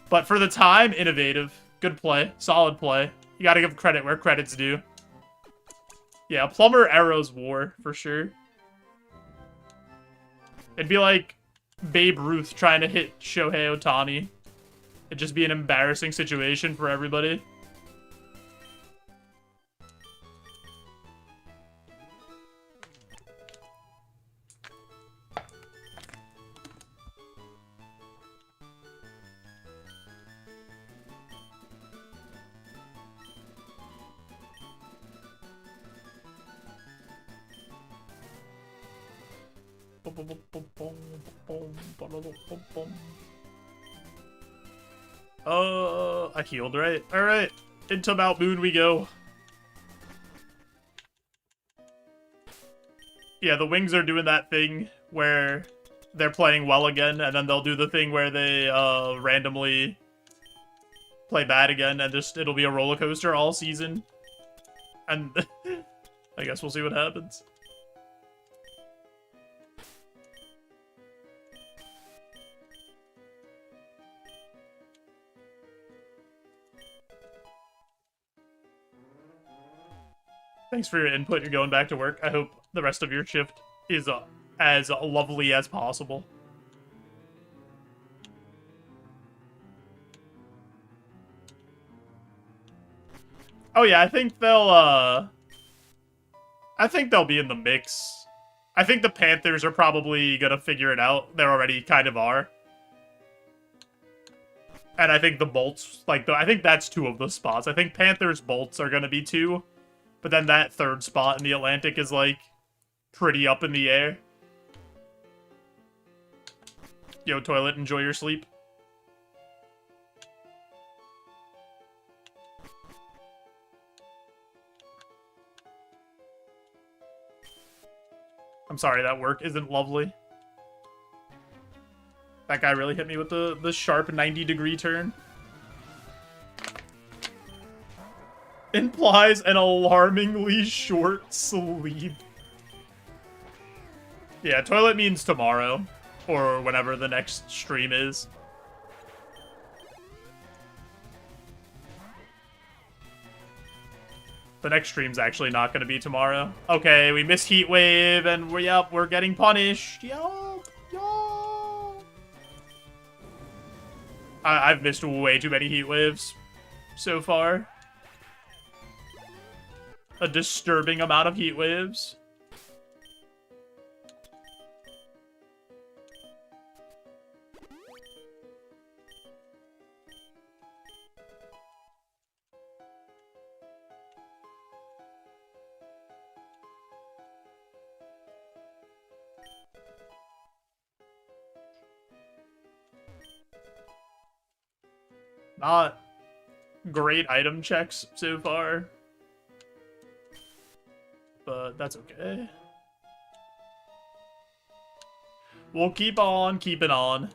But for the time, innovative. Good play. Solid play. You gotta give credit where credit's due. Yeah, Plumber Arrows War, for sure. It'd be like Babe Ruth trying to hit Shohei Ohtani. It'd just be an embarrassing situation for everybody. I healed, right? Alright, into Mount Moon we go. Yeah, the Wings are doing that thing where they're playing well again, and then they'll do the thing where they randomly play bad again, and just it'll be a roller coaster all season. And I guess we'll see what happens. Thanks for your input. You're going back to work. I hope the rest of your shift is as lovely as possible. Oh yeah, I think they'll be in the mix. I think the Panthers are probably gonna figure it out. They already kind of are. And I think the Bolts, like, I think that's two of the spots. I think Panthers Bolts are gonna be two. But then that third spot in the Atlantic is, like, pretty up in the air. Yo, Toilet, enjoy your sleep. I'm sorry, that work isn't lovely. That guy really hit me with the sharp 90-degree turn. Implies an alarmingly short sleep. Yeah, Toilet means tomorrow. Or whenever the next stream is. The next stream's actually not going to be tomorrow. Okay, we missed Heat Wave, and we're getting punished. Yup. I've missed way too many Heat Waves so far. A disturbing amount of Heat Waves. Not great item checks so far. But that's okay. We'll keep on keeping on.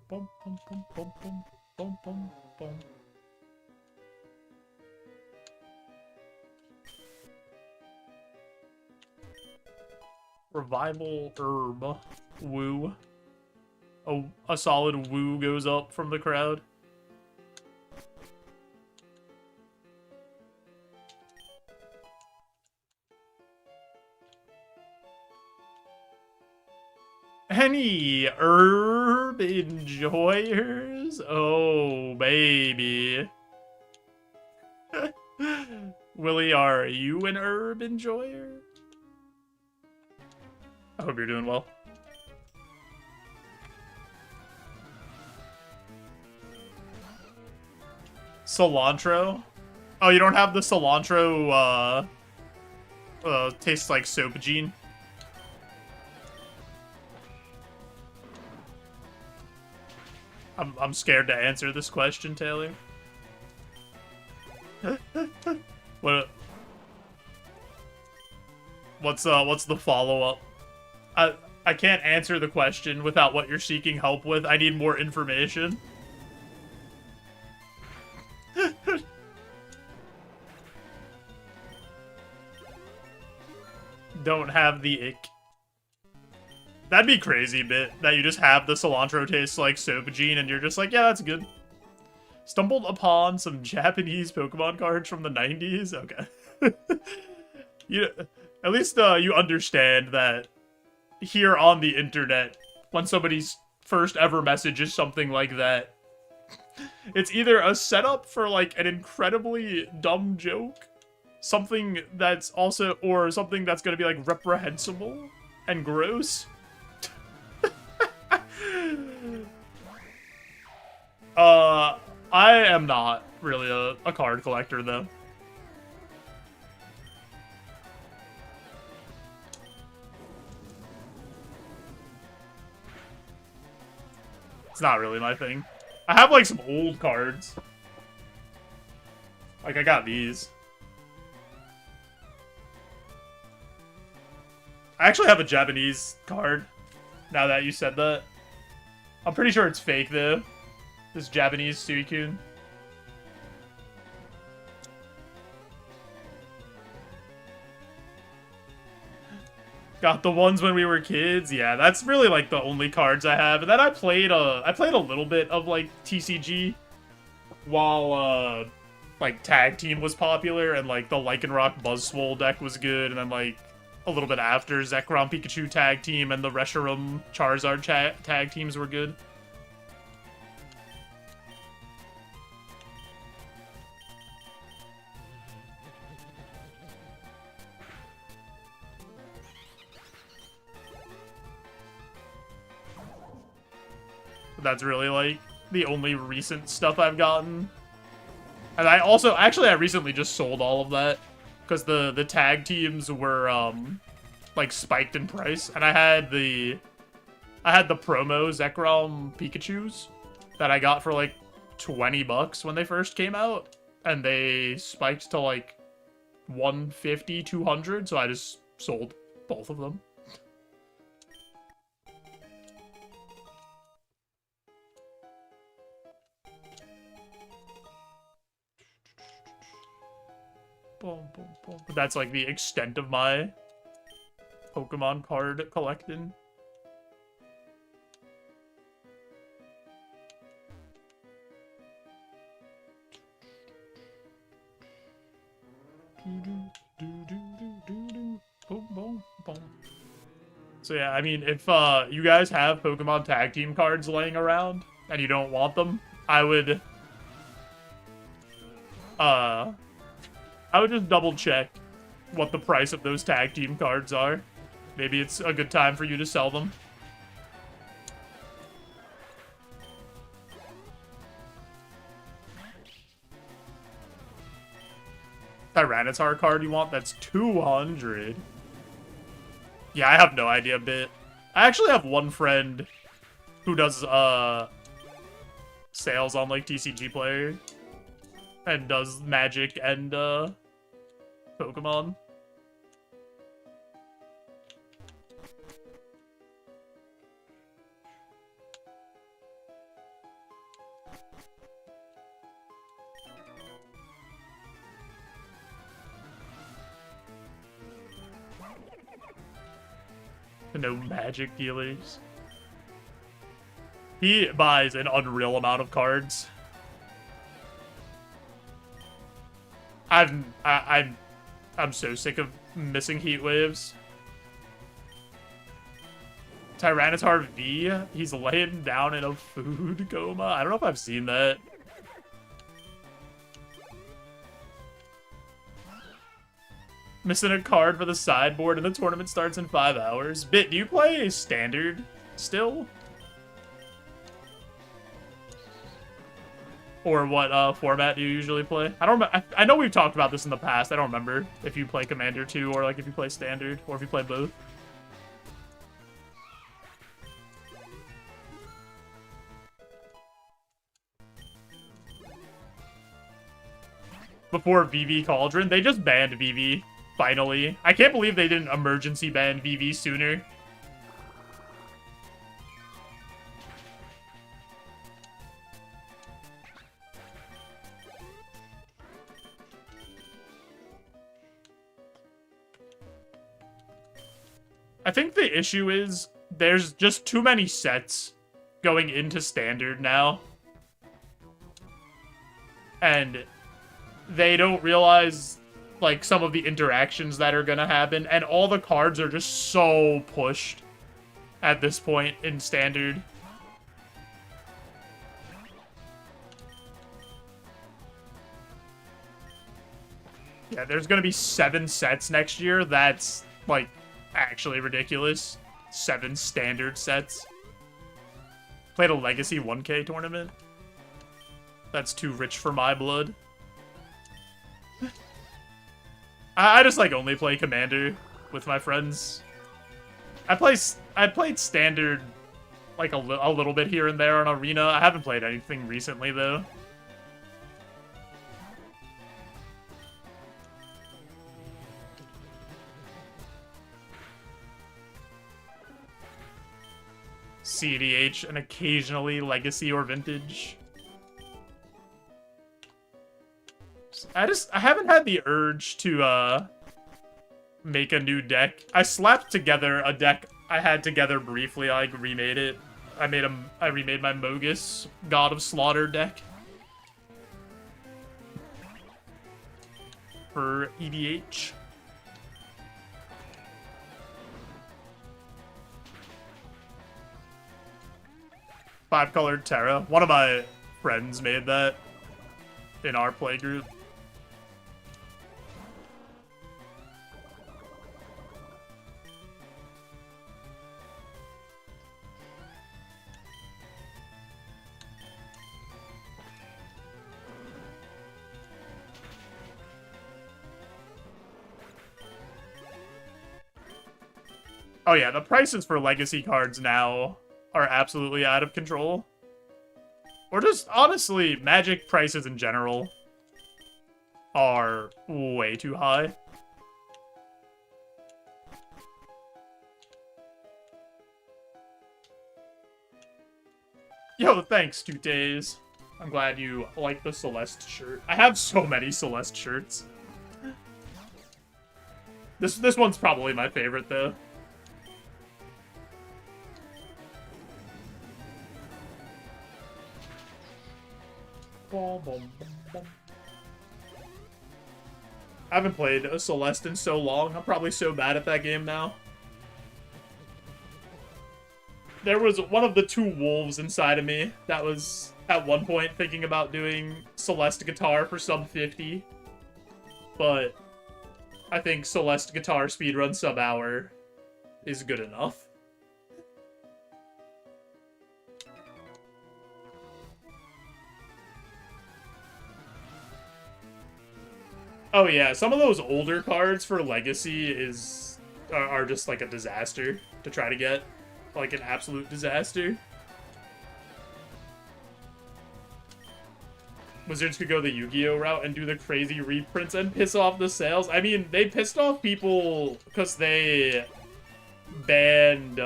Bum, bum, bum, bum, bum, bum, bum, bum. Revival herb. Woo. A solid woo goes up from the crowd. Any herb enjoyers? Oh, baby. Willie, are you an herb enjoyer? I hope you're doing well. Cilantro? Oh, you don't have the cilantro, tastes like soap gene? I'm scared to answer this question, Taylor. What's the follow-up? I can't answer the question without what you're seeking help with. I need more information. Don't have the ick. That'd be crazy, bit that you just have the cilantro taste like soap gene and you're just like, yeah, that's good. Stumbled upon some Japanese Pokemon cards from the 90s? Okay. At least you understand that here on the internet, when somebody's first ever message is something like that, it's either a setup for like an incredibly dumb joke, something that's also, or something that's gonna be like reprehensible and gross. I am not really a card collector though. It's not really my thing. I have like some old cards. Like I got these. I actually have a Japanese card, now that you said that. I'm pretty sure it's fake though. This Japanese Suicune. Got the ones when we were kids. Yeah, that's really like the only cards I have. And then I played a little bit of like TCG while like Tag Team was popular and like the Lycanroc Buzzswole deck was good, and then like a little bit after Zekrom Pikachu Tag Team and the Reshiram Charizard tag teams were good. That's really, like, the only recent stuff I've gotten. And I also, actually, I recently just sold all of that. Because the tag teams were, like, spiked in price. And I had the promo Zekrom Pikachus that I got for, like, 20 bucks when they first came out. And they spiked to, like, 150, 200. So I just sold both of them. But that's like the extent of my Pokemon card collecting. So yeah, I mean, if you guys have Pokemon Tag Team cards laying around and you don't want them, I would just double check what the price of those tag team cards are. Maybe it's a good time for you to sell them. Tyranitar card you want? That's 200. Yeah, I have no idea, Bit. I actually have one friend who does, sales on, like, TCG Player. And does Magic and, Pokemon. No Magic dealers. He buys an unreal amount of cards. I'm so sick of missing heat waves. Tyranitar V, he's laying down in a food coma. I don't know if I've seen that. Missing a card for the sideboard and the tournament starts in 5 hours. Bit, do you play Standard still? Or what format do you usually play? I don't. I know we've talked about this in the past. I don't remember if you play Commander 2 or like if you play Standard or if you play both. Before VV Cauldron, they just banned VV. Finally. I can't believe they didn't emergency ban VV sooner. I think the issue is there's just too many sets going into Standard now. And they don't realize like some of the interactions that are gonna happen, and all the cards are just so pushed at this point in Standard. Yeah, there's gonna be 7 sets next year. That's like actually ridiculous. 7 Standard sets. Played a Legacy 1K tournament. That's too rich for my blood. I just, like, only play Commander with my friends. I played Standard, like, a little bit here and there on Arena. I haven't played anything recently, though. CDH and occasionally Legacy or Vintage. I haven't had the urge to, make a new deck. I slapped together a deck I had together briefly. I remade it. I remade my Mogus God of Slaughter deck for EDH. Five-colored Terra. One of my friends made that in our playgroup. Oh yeah, the prices for Legacy cards now are absolutely out of control. Or just, honestly, Magic prices in general are way too high. Yo, thanks, 2 days. I'm glad you like the Celeste shirt. I have so many Celeste shirts. This one's probably my favorite, though. I haven't played a Celeste in so long. I'm probably so bad at that game now. There was one of the 2 wolves inside of me that was, at one point, thinking about doing Celeste guitar for sub 50. But I think Celeste guitar speedrun sub hour is good enough. Oh yeah, some of those older cards for Legacy are just like a disaster to try to get. Like an absolute disaster. Wizards could go the Yu-Gi-Oh route and do the crazy reprints and piss off the sales. I mean, they pissed off people because they banned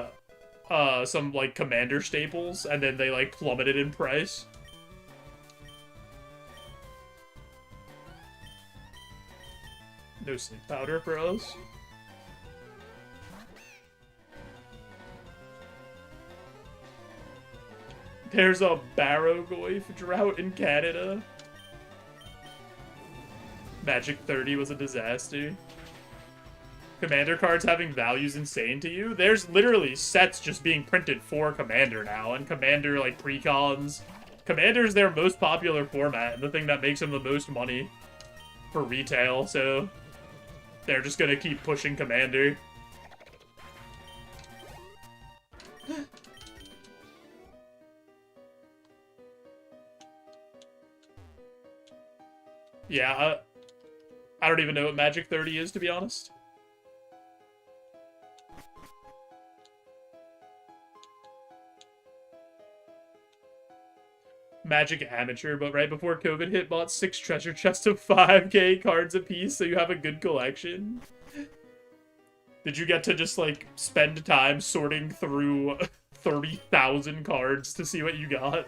some like Commander staples and then they like plummeted in price. No sleep powder for us. There's a Barrogoyf drought in Canada. Magic 30 was a disaster. Commander cards having values insane to you? There's literally sets just being printed for Commander now, and Commander, like, precons. Commander's their most popular format, and the thing that makes them the most money for retail, so they're just gonna keep pushing Commander. Yeah, I don't even know what Magic 30 is, to be honest. Magic Amateur, but right before COVID hit, bought 6 treasure chests of 5k cards apiece, so you have a good collection. Did you get to just, like, spend time sorting through 30,000 cards to see what you got?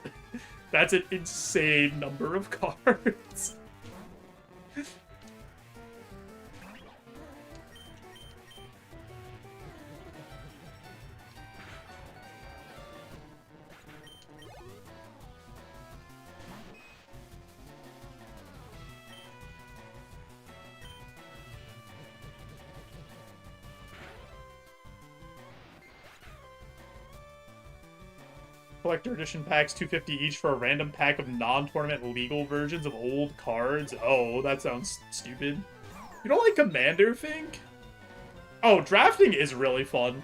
That's an insane number of cards. Collector edition packs, $250 each for a random pack of non-tournament legal versions of old cards. Oh, that sounds stupid. You don't like Commander, Fink? Oh, drafting is really fun.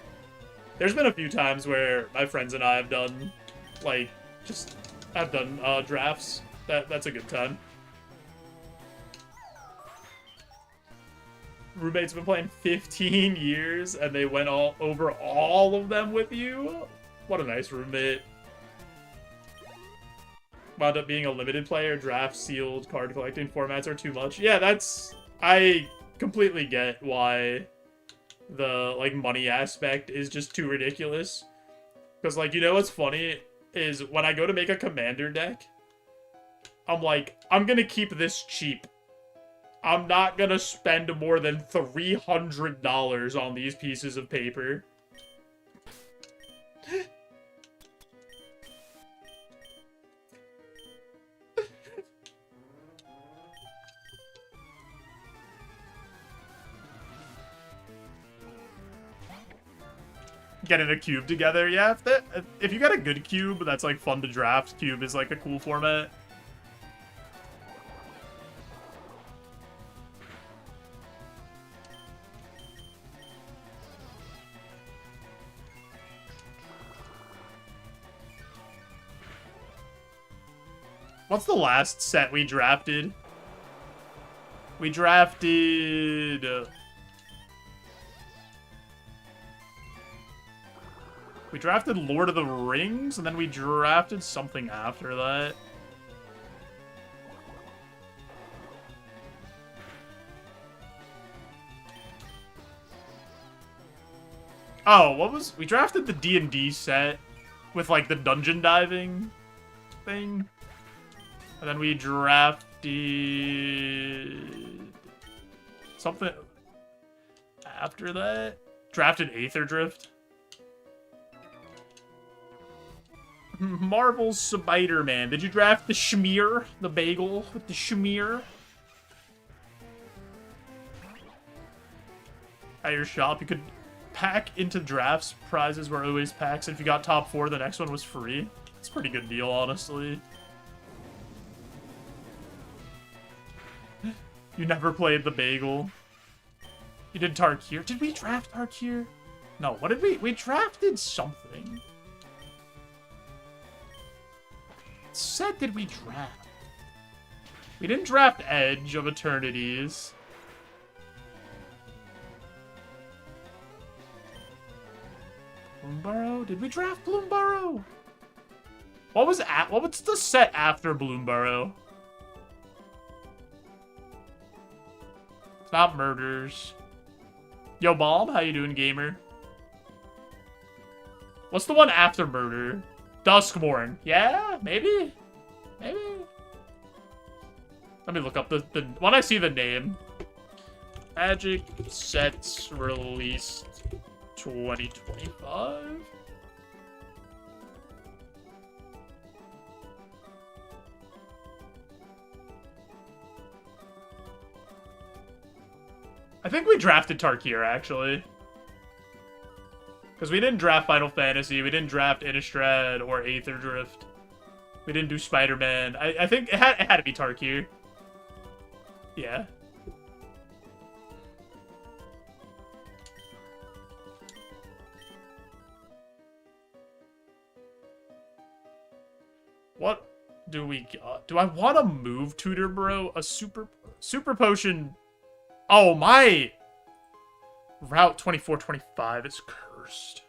There's been a few times where my friends and I have done, like, drafts. That's a good time. Roommates have been playing 15 years, and they went over all of them with you? What a nice roommate. Wound up being a limited player, draft, sealed, card collecting formats are too much. Yeah, I completely get why the, like, money aspect is just too ridiculous. Because, like, you know what's funny is when I go to make a Commander deck, I'm like, I'm gonna keep this cheap. I'm not gonna spend more than $300 on these pieces of paper. Getting a cube together, yeah. If you got a good cube that's like fun to draft, cube is like a cool format. What's the last set we drafted? We drafted... we drafted Lord of the Rings, and then we drafted something after that. Oh, what was... we drafted the D&D set with, like, the dungeon diving thing. And then we drafted... something after that? Drafted Aether Drift. Marvel's Spider-Man. Did you draft the schmear? The bagel with the schmear? At your shop, you could pack into drafts. Prizes were always packs. And if you got top 4, the next one was free. It's a pretty good deal, honestly. You never played the bagel. You did Tarkir. Did we draft Tarkir? No, what did we... we drafted something. What set did we draft? We didn't draft Edge of Eternities. Bloomburrow? Did we draft Bloomburrow? What was the set after Bloomburrow? It's not Murders. Yo, Bomb, how you doing, gamer? What's the one after Murder? Duskmorn. Yeah, maybe? Maybe? Let me look up the when I see the name. Magic sets released 2025? I think we drafted Tarkir, actually. Because we didn't draft Final Fantasy, we didn't draft Innistrad or Aether Drift. We didn't do Spider-Man. I think it had to be Tarkir. Yeah. What do we got? Do I want to move Tutor Bro? A super potion. Oh, my Route 24-25 is cursed.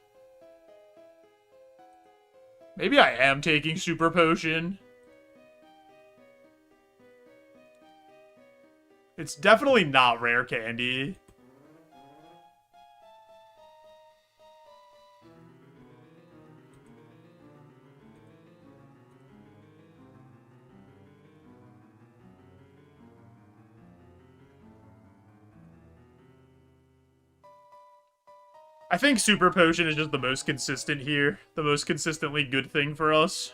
Maybe I am taking Super Potion. It's definitely not rare candy. I think Super Potion is just the most consistent here. The most consistently good thing for us.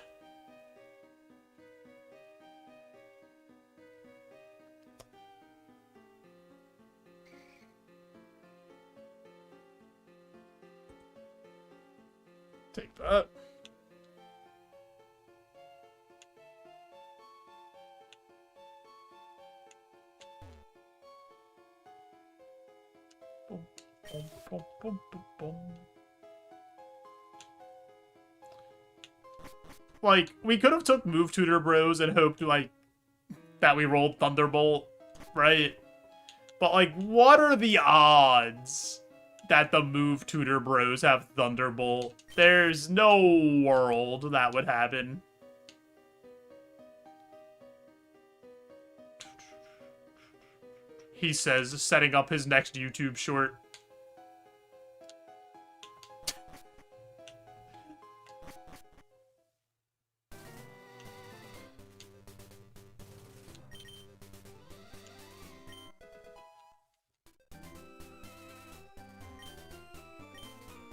Take that. Boom, boom, boom, boom, boom, boom. Like, we could have took Move Tutor Bros and hoped, like, that we rolled Thunderbolt, right? But, like, what are the odds that the Move Tutor Bros have Thunderbolt? There's no world that would happen. He says, setting up his next YouTube short.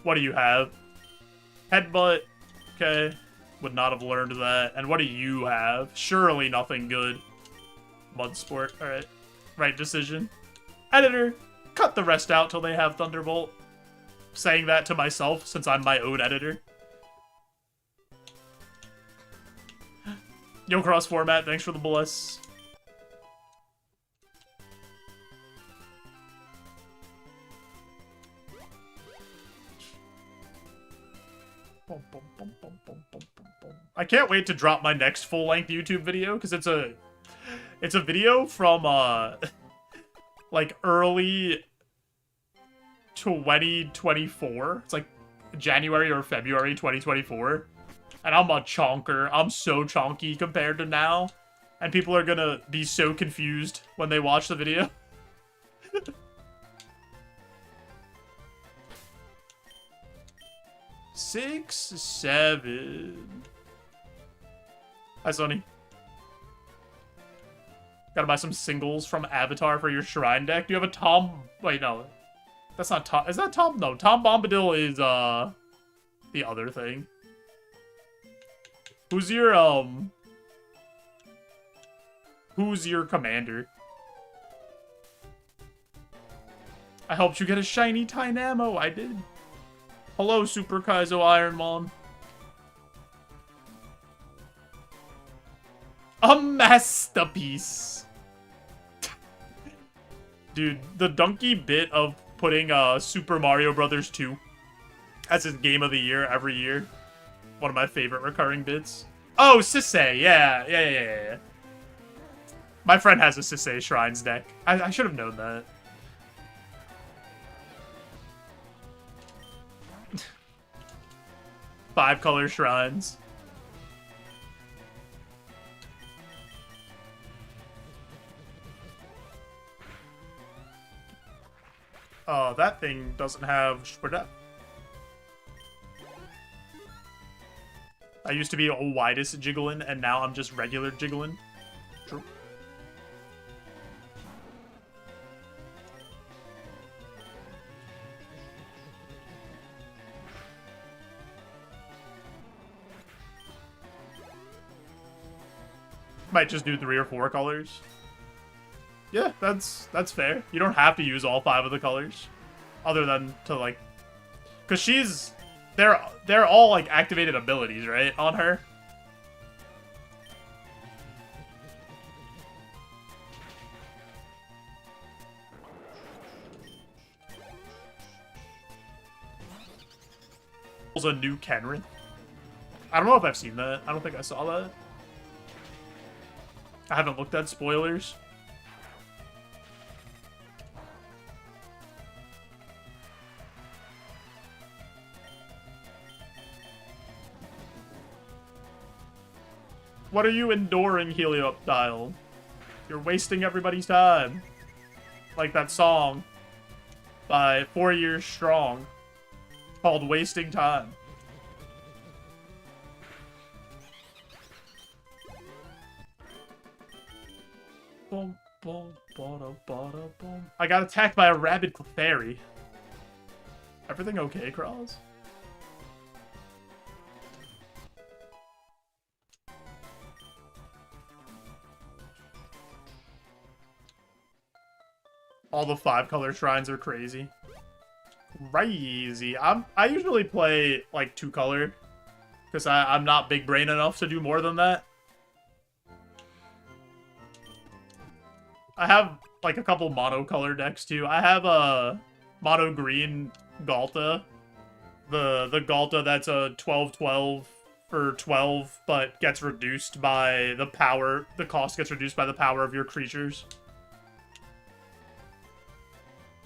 What do you have? Headbutt. Okay. Would not have learned that. And what do you have? Surely nothing good. Mudsport. Alright. Right decision. Editor. Cut the rest out till they have Thunderbolt. Saying that to myself since I'm my own editor. Yo, Cross Format. Thanks for the bless. I can't wait to drop my next full-length YouTube video because it's a video from like early 2024. It's like January or February 2024. And I'm a chonker. I'm so chonky compared to now. And people are gonna be so confused when they watch the video. 6, 7. Hi, Sonny. Gotta buy some singles from Avatar for your Shrine deck. Do you have a Tom... Wait, no. That's not Tom... Is that Tom? No, Tom Bombadil is, the other thing. Who's your, Who's your commander? I helped you get a shiny Tynamo. I did. Hello, Super Kaizo Ironmon. A masterpiece. Dude, the donkey bit of putting Super Mario Brothers 2 as his game of the year every year. One of my favorite recurring bits. Oh, Sisei. Yeah. My friend has a Sisei Shrines deck. I should have known that. 5-color shrines. Oh, that thing doesn't have spread. I used to be a widest jiggling, and now I'm just regular jiggling. True. Might just do 3 or 4 colors. Yeah, that's fair. You don't have to use all 5 of the colors, other than to like, cause they're all like activated abilities, right, on her. A new Kenrith. I don't know if I've seen that. I don't think I saw that. I haven't looked at spoilers. What are you enduring, Helioptile? You're wasting everybody's time. Like that song by 4 Years Strong called Wasting Time. Boom, boom, bada, bada, boom. I got attacked by a rabid Clefairy. Everything okay, Cross? All the 5-color shrines are crazy. Crazy. I usually play like 2-color because I'm not big brain enough to do more than that. I have like a couple mono-color decks too. I have a mono green Galta. The Galta that's a 12/12 for 12, but gets reduced by the power. The cost gets reduced by the power of your creatures.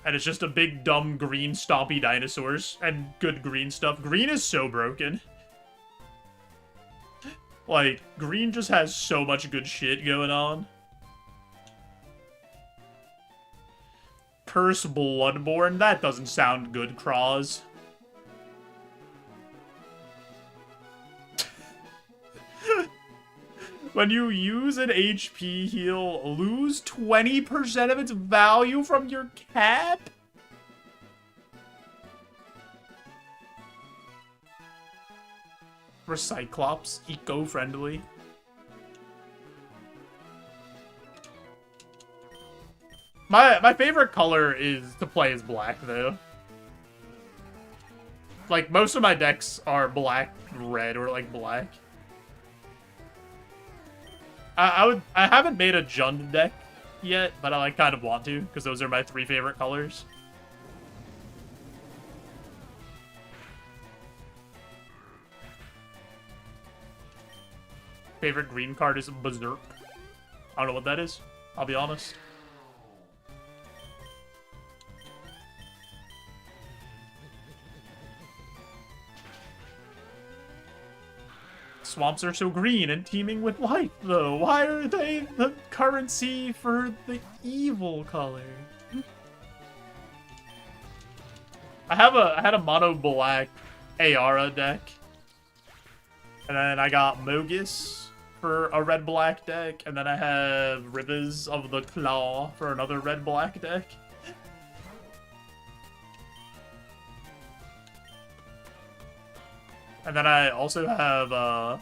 And it's just a big, dumb, green, stompy dinosaurs. And good green stuff. Green is so broken. Like, green just has so much good shit going on. Curse Bloodborne? That doesn't sound good, Cross. When you use an HP heal, lose 20% of its value from your cap? For Cyclops, eco-friendly. My favorite color is to play as black, though. Like, most of my decks are black, red, or like black. I haven't made a Jund deck yet, but I like kind of want to, because those are my 3 favorite colors. Favorite green card is Berserk. I don't know what that is, I'll be honest. Swamps are so green and teeming with life, though. Why are they the currency for the evil color? I had a mono black Ayara deck, and then I got Mogus for a red black deck, and then I have Rivers of the Claw for another red black deck. And then I also have,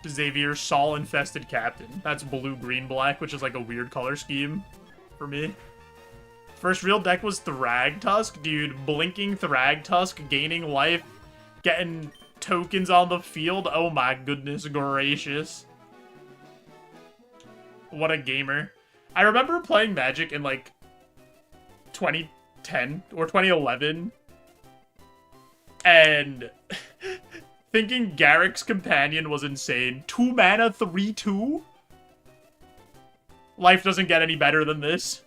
Xavier Saul-Infested Captain. That's blue-green-black, which is like a weird color scheme for me. First real deck was Thragtusk. Dude, blinking Thragtusk, gaining life, getting tokens on the field. Oh my goodness gracious. What a gamer. I remember playing Magic in, like, 2010 or 2011. And thinking Garrick's Companion was insane. 2 mana, 3/2? Life doesn't get any better than this.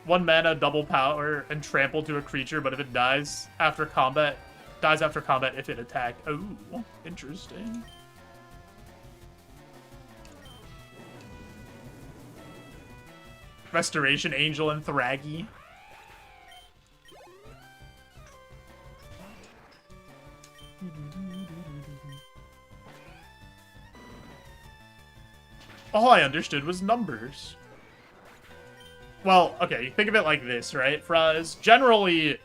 1 mana, double power, and trample to a creature, but if it dies after combat if it attack. Oh, interesting. Restoration Angel and Thraggy. All I understood was numbers. Well, okay, think of it like this, right, Fraz? Generally,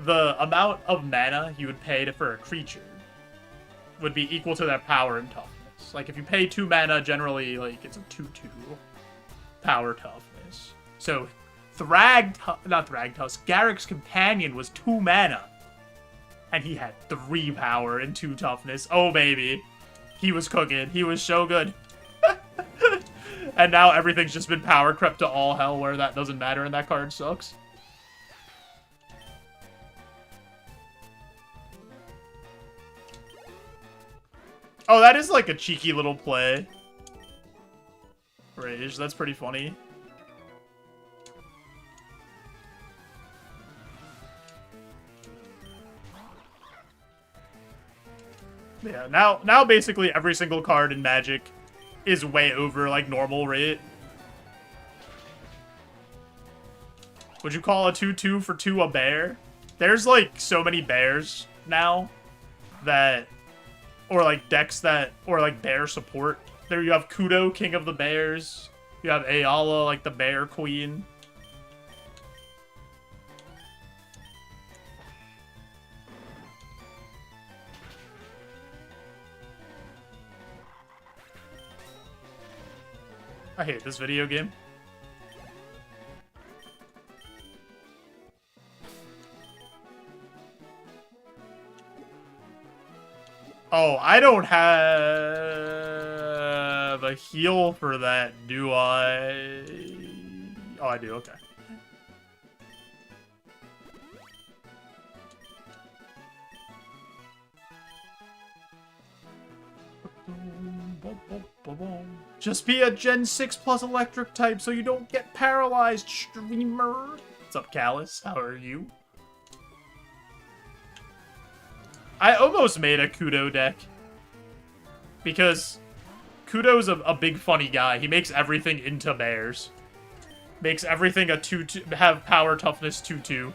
the amount of mana you would pay for a creature would be equal to their power and toughness. Like, if you pay 2 mana, generally, like, it's a 2/2 power toughness. So, Garrick's companion was 2 mana. And he had 3 power and 2 toughness. Oh, baby. He was cooking. He was so good. And now everything's just been power crept to all hell where that doesn't matter and that card sucks. Oh, that is like a cheeky little play. Rage, that's pretty funny. Yeah, now basically every single card in Magic is way over, like, normal rate. Would you call a 2/2 for 2 a bear? There's, like, so many bears now that... Or, like, decks that... Or, like, bear support. There you have Kudo, King of the Bears. You have Ayala, like, the Bear Queen. I hate this video game. Oh, I don't have a heal for that, do I? Oh, I do, okay. Just be a Gen 6 plus electric type so you don't get paralyzed, streamer. What's up, Callus? How are you? I almost made a Kudo deck. Because Kudo's a big funny guy. He makes everything into bears. Makes everything a 2/2, have power toughness 2/2.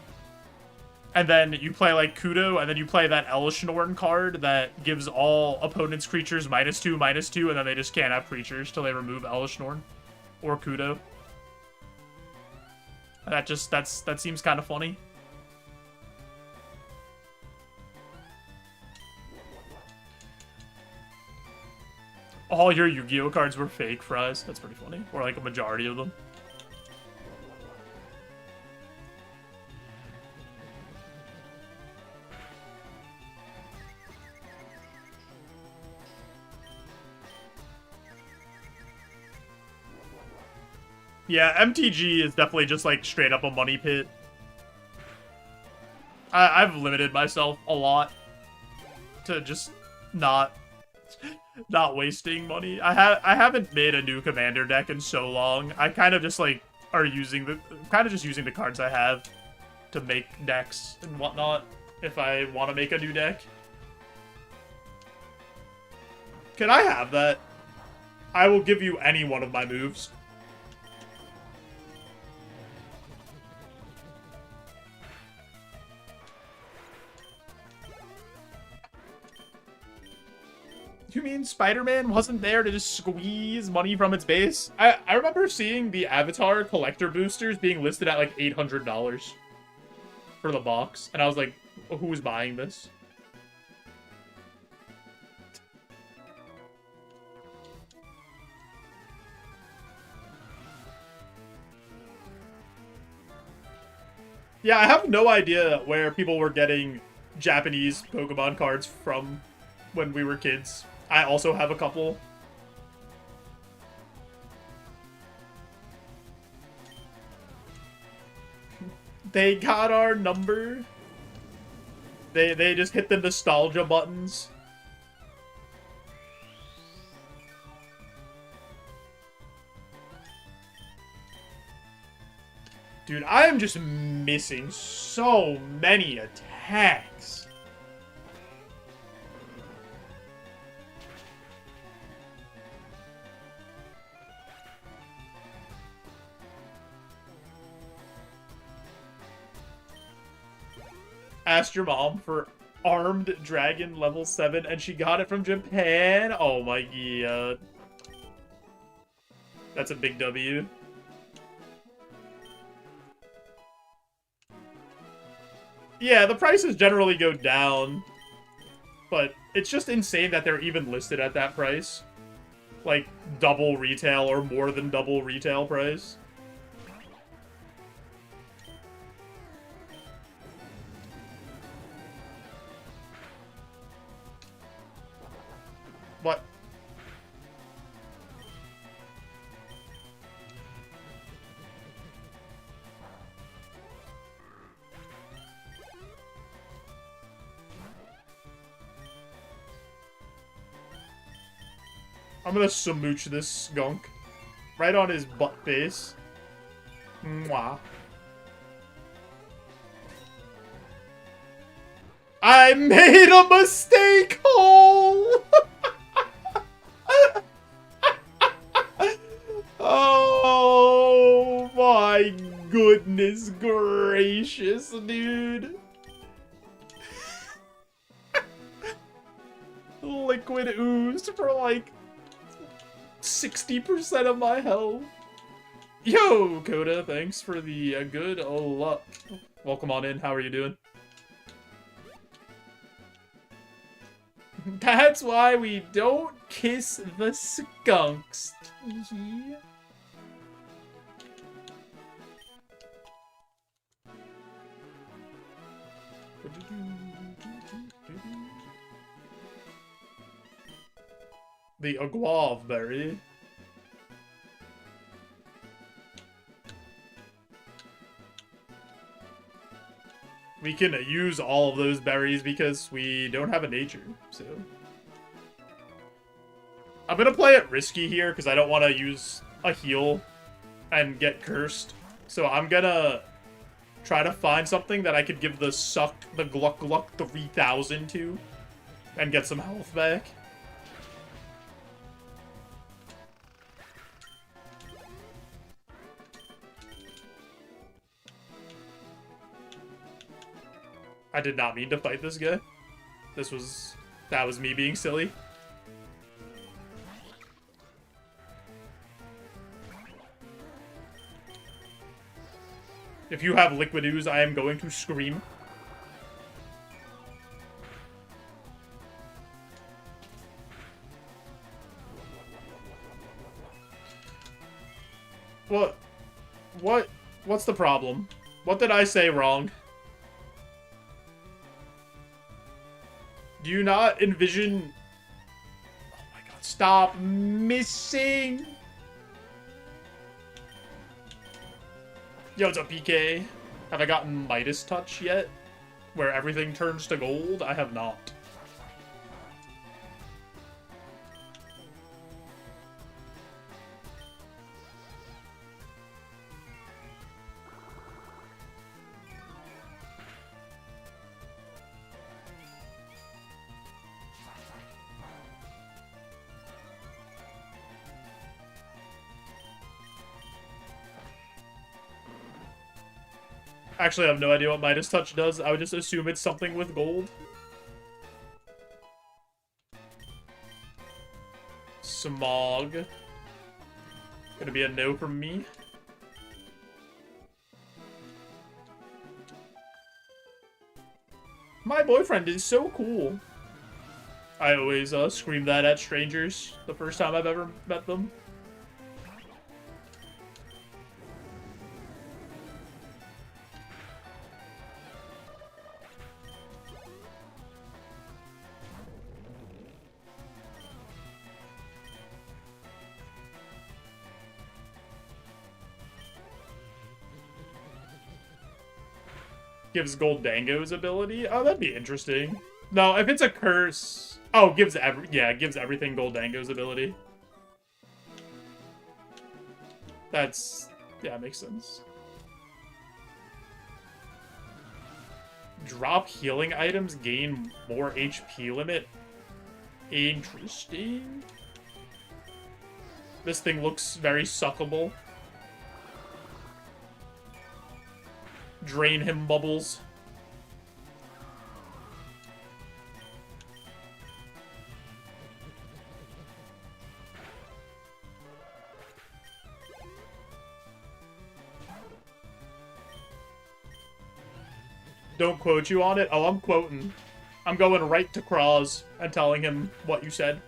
And then you play, like, Kudo, and then you play that Elishnorn card that gives all opponents' creatures -2/-2, and then they just can't have creatures till they remove Elishnorn or Kudo. That seems kind of funny. All your Yu-Gi-Oh cards were fake, Fries. That's pretty funny. Or, like, a majority of them. Yeah, MTG is definitely just, like, straight up a money pit. I've limited myself a lot to just not wasting money. I haven't made a new commander deck in so long. I kind of just, like, using the cards I have to make decks and whatnot if I want to make a new deck. Can I have that? I will give you any one of my moves. You mean Spider-Man wasn't there to just squeeze money from its base? I remember seeing the Avatar collector boosters being listed at like $800 for the box. And I was like, who was buying this? Yeah, I have no idea where people were getting Japanese Pokemon cards from when we were kids. I also have a couple. They got our number. They just hit the nostalgia buttons. Dude, I am just missing so many attacks. Asked your mom for Armed Dragon level 7 and she got it from Japan. Oh my god. That's a big W. Yeah, the prices generally go down, but it's just insane that they're even listed at that price. Like, double retail or more than double retail price. What? I'm gonna smooch this skunk. Right on his butt face. Mwah. I made a mistake! Oh! Oh my goodness gracious, dude. Liquid ooze for like 60% of my health. Yo, Coda, thanks for the good luck. Welcome on in, how are you doing? That's why we don't kiss the skunks. The Aguave berry. We can use all of those berries because we don't have a nature, so. I'm gonna play it risky here because I don't want to use a heal and get cursed. So I'm gonna try to find something that I could give the Gluck Gluck 3000 to and get some health back. I did not mean to fight this guy. That was me being silly. If you have liquid ooze, I am going to scream. What's the problem? What did I say wrong? Do you not envision... Oh my god, stop missing! Yo, what's up, PK? Have I gotten Midas Touch yet? Where everything turns to gold? I have not. Actually, I have no idea what Midas Touch does. I would just assume it's something with gold. Smog. Gonna be a no from me. My boyfriend is so cool. I always scream that at strangers the first time I've ever met them. Gives Goldango's ability? Oh, that'd be interesting. No, if it's a curse... Oh, gives everything Goldango's ability. That's... Yeah, makes sense. Drop healing items, gain more HP limit. Interesting. This thing looks very suckable. Drain him, Bubbles. Don't quote you on it? Oh, I'm quoting. I'm going right to Kraz and telling him what you said.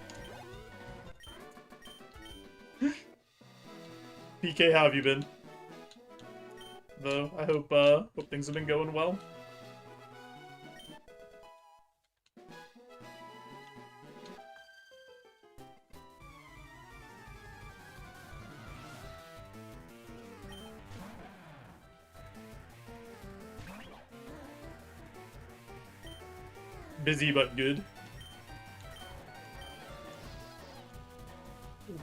PK, how have you been? Though, I hope things have been going well. Busy but good.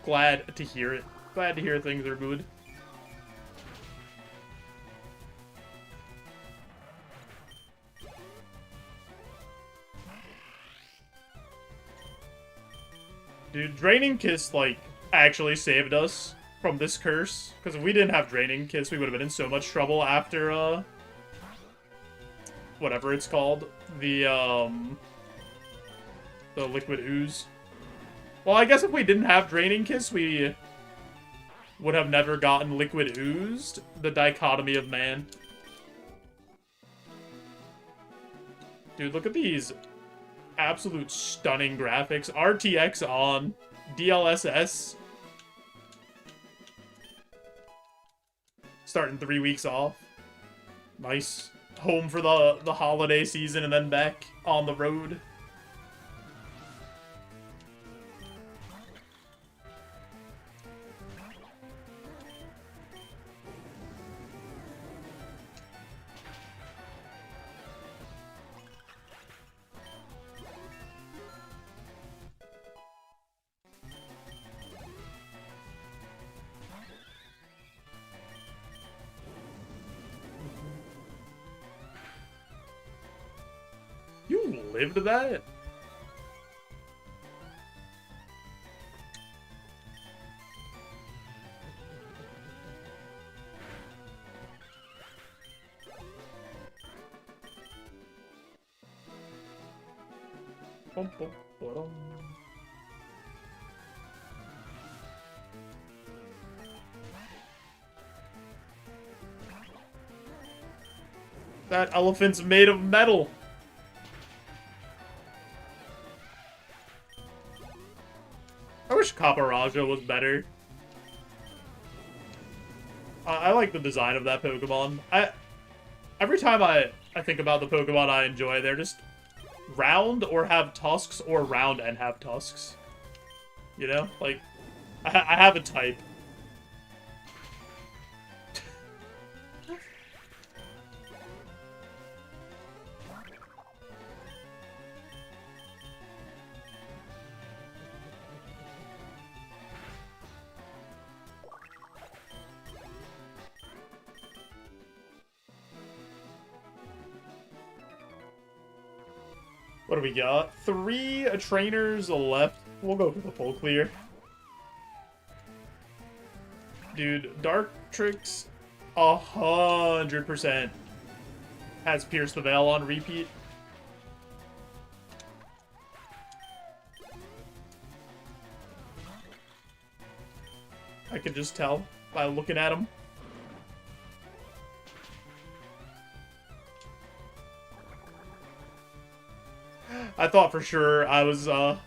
Glad to hear it. Glad to hear things are good. Dude, Draining Kiss, like, actually saved us from this curse. Because if we didn't have Draining Kiss, we would have been in so much trouble after, whatever it's called. The Liquid Ooze. Well, I guess if we didn't have Draining Kiss, we would have never gotten Liquid Oozed. The dichotomy of man. Dude, look at these absolute stunning graphics. RTX on DLSS. Starting 3 weeks off. Nice. Home for the holiday season and then back on the road. You lived that? Bum, bum, ba-dum. That elephant's made of metal. I wish Caparaja was better. I like the design of that Pokemon. Every time I think about the Pokemon I enjoy, they're just round or have tusks or round and have tusks. You know? Like, I have a type. What do we got? 3 trainers left. We'll go for the full clear. Dude, Dartrix 100% has Pierce the Veil on repeat. I can just tell by looking at him. I thought for sure I was gonna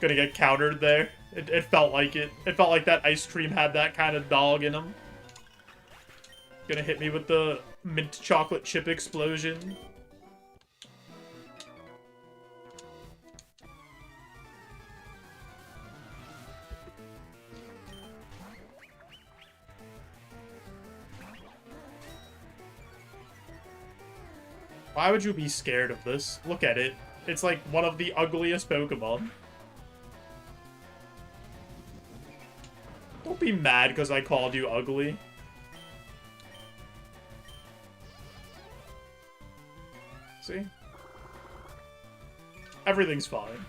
get countered there. It felt like it. It felt like that ice cream had that kind of dog in him. Gonna hit me with the mint chocolate chip explosion. Why would you be scared of this? Look at it. It's like one of the ugliest Pokemon. Don't be mad because I called you ugly. See? Everything's fine.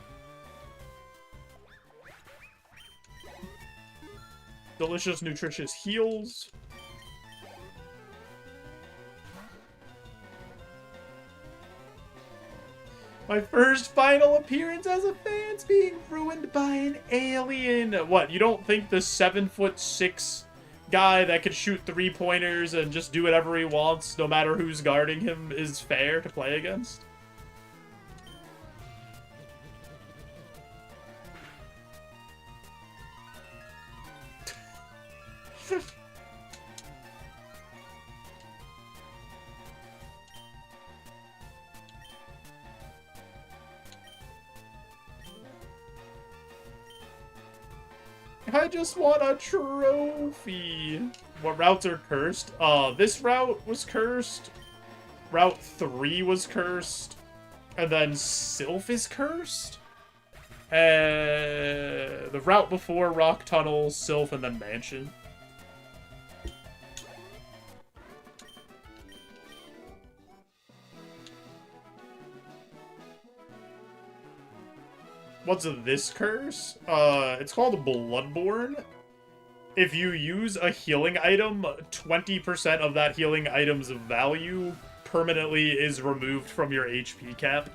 Delicious, nutritious heals. My first final appearance as a fan's being ruined by an alien. What, you don't think the 7'6" guy that could shoot 3-pointers and just do whatever he wants, no matter who's guarding him, is fair to play against? I just want a trophy. What routes are cursed? This route was cursed. Route 3 was cursed. And then Sylph is cursed? The route before Rock Tunnel, Sylph, and then Mansion. What's this curse? It's called Bloodborne. If you use a healing item, 20% of that healing item's value permanently is removed from your HP cap.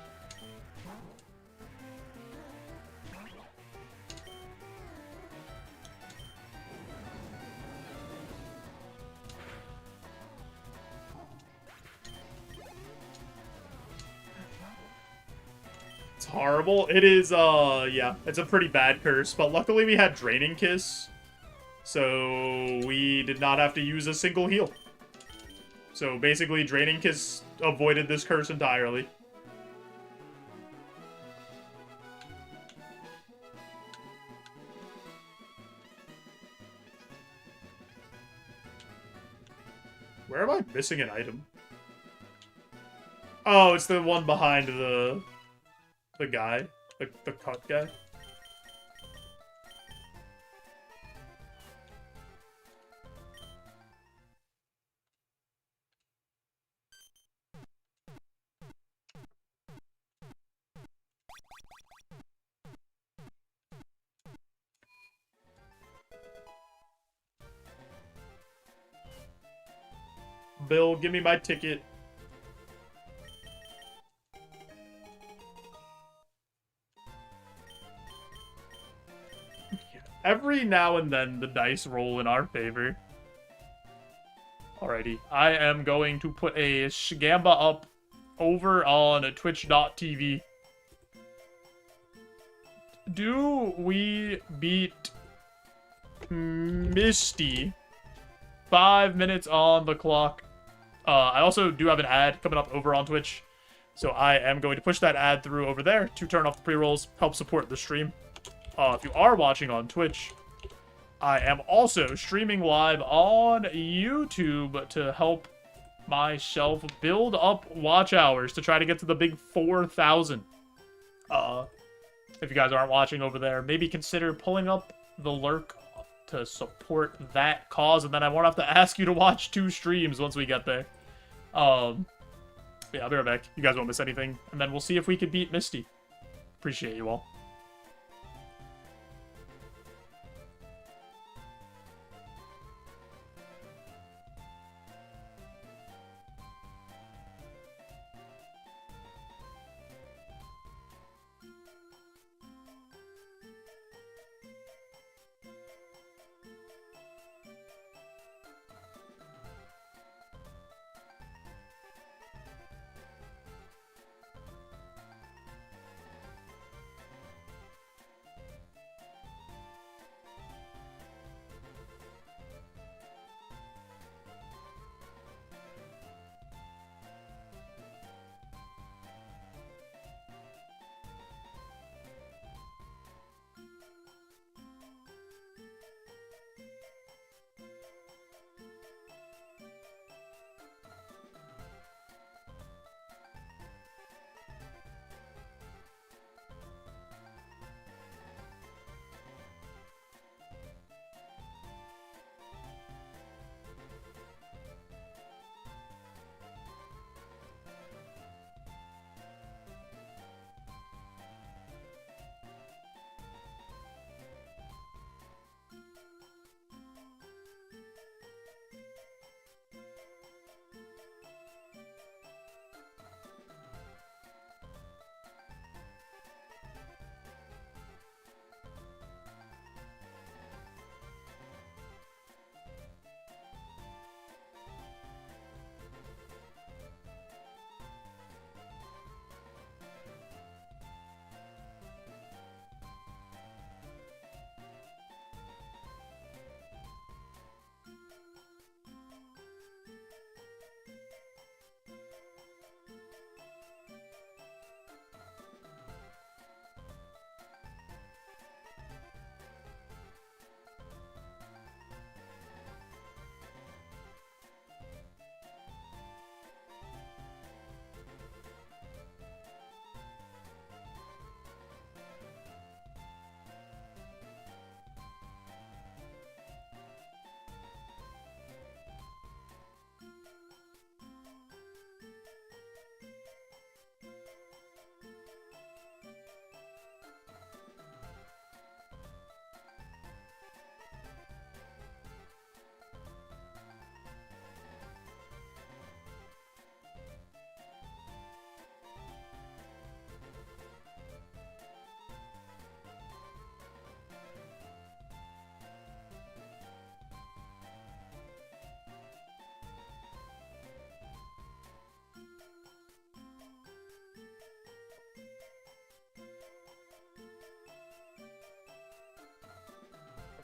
It's horrible. It is, yeah, it's a pretty bad curse, but luckily we had Draining Kiss, so we did not have to use a single heal. So basically, Draining Kiss avoided this curse entirely. Where am I missing an item? Oh, it's the one behind the guy. The cut guy. Bill, give me my ticket. Every now and then, the dice roll in our favor. Alrighty, I am going to put a Shigamba up over on twitch.tv. Do we beat Misty? 5 minutes on the clock. I also do have an ad coming up over on Twitch, so I am going to push that ad through over there to turn off the pre-rolls, help support the stream. If you are watching on Twitch, I am also streaming live on YouTube to help myself build up watch hours to try to get to the big 4,000. If you guys aren't watching over there, maybe consider pulling up the lurk to support that cause, and then I won't have to ask you to watch 2 streams once we get there. Yeah, I'll be right back. You guys won't miss anything, and then we'll see if we can beat Misty. Appreciate you all.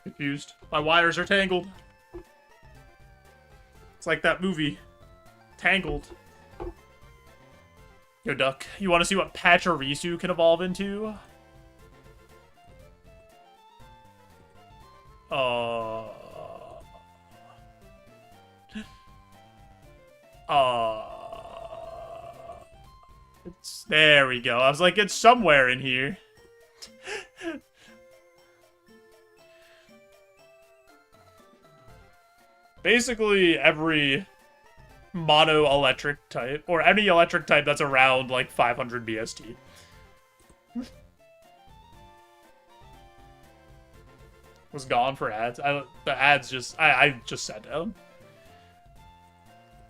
Confused. My wires are tangled. It's like that movie. Tangled. Yo, Duck, you want to see what Pachirisu can evolve into? There we go. I was like, it's somewhere in here. Basically, every mono-electric type, or any electric type that's around, like, 500 BST. Was gone for ads. The ads just... I just said them.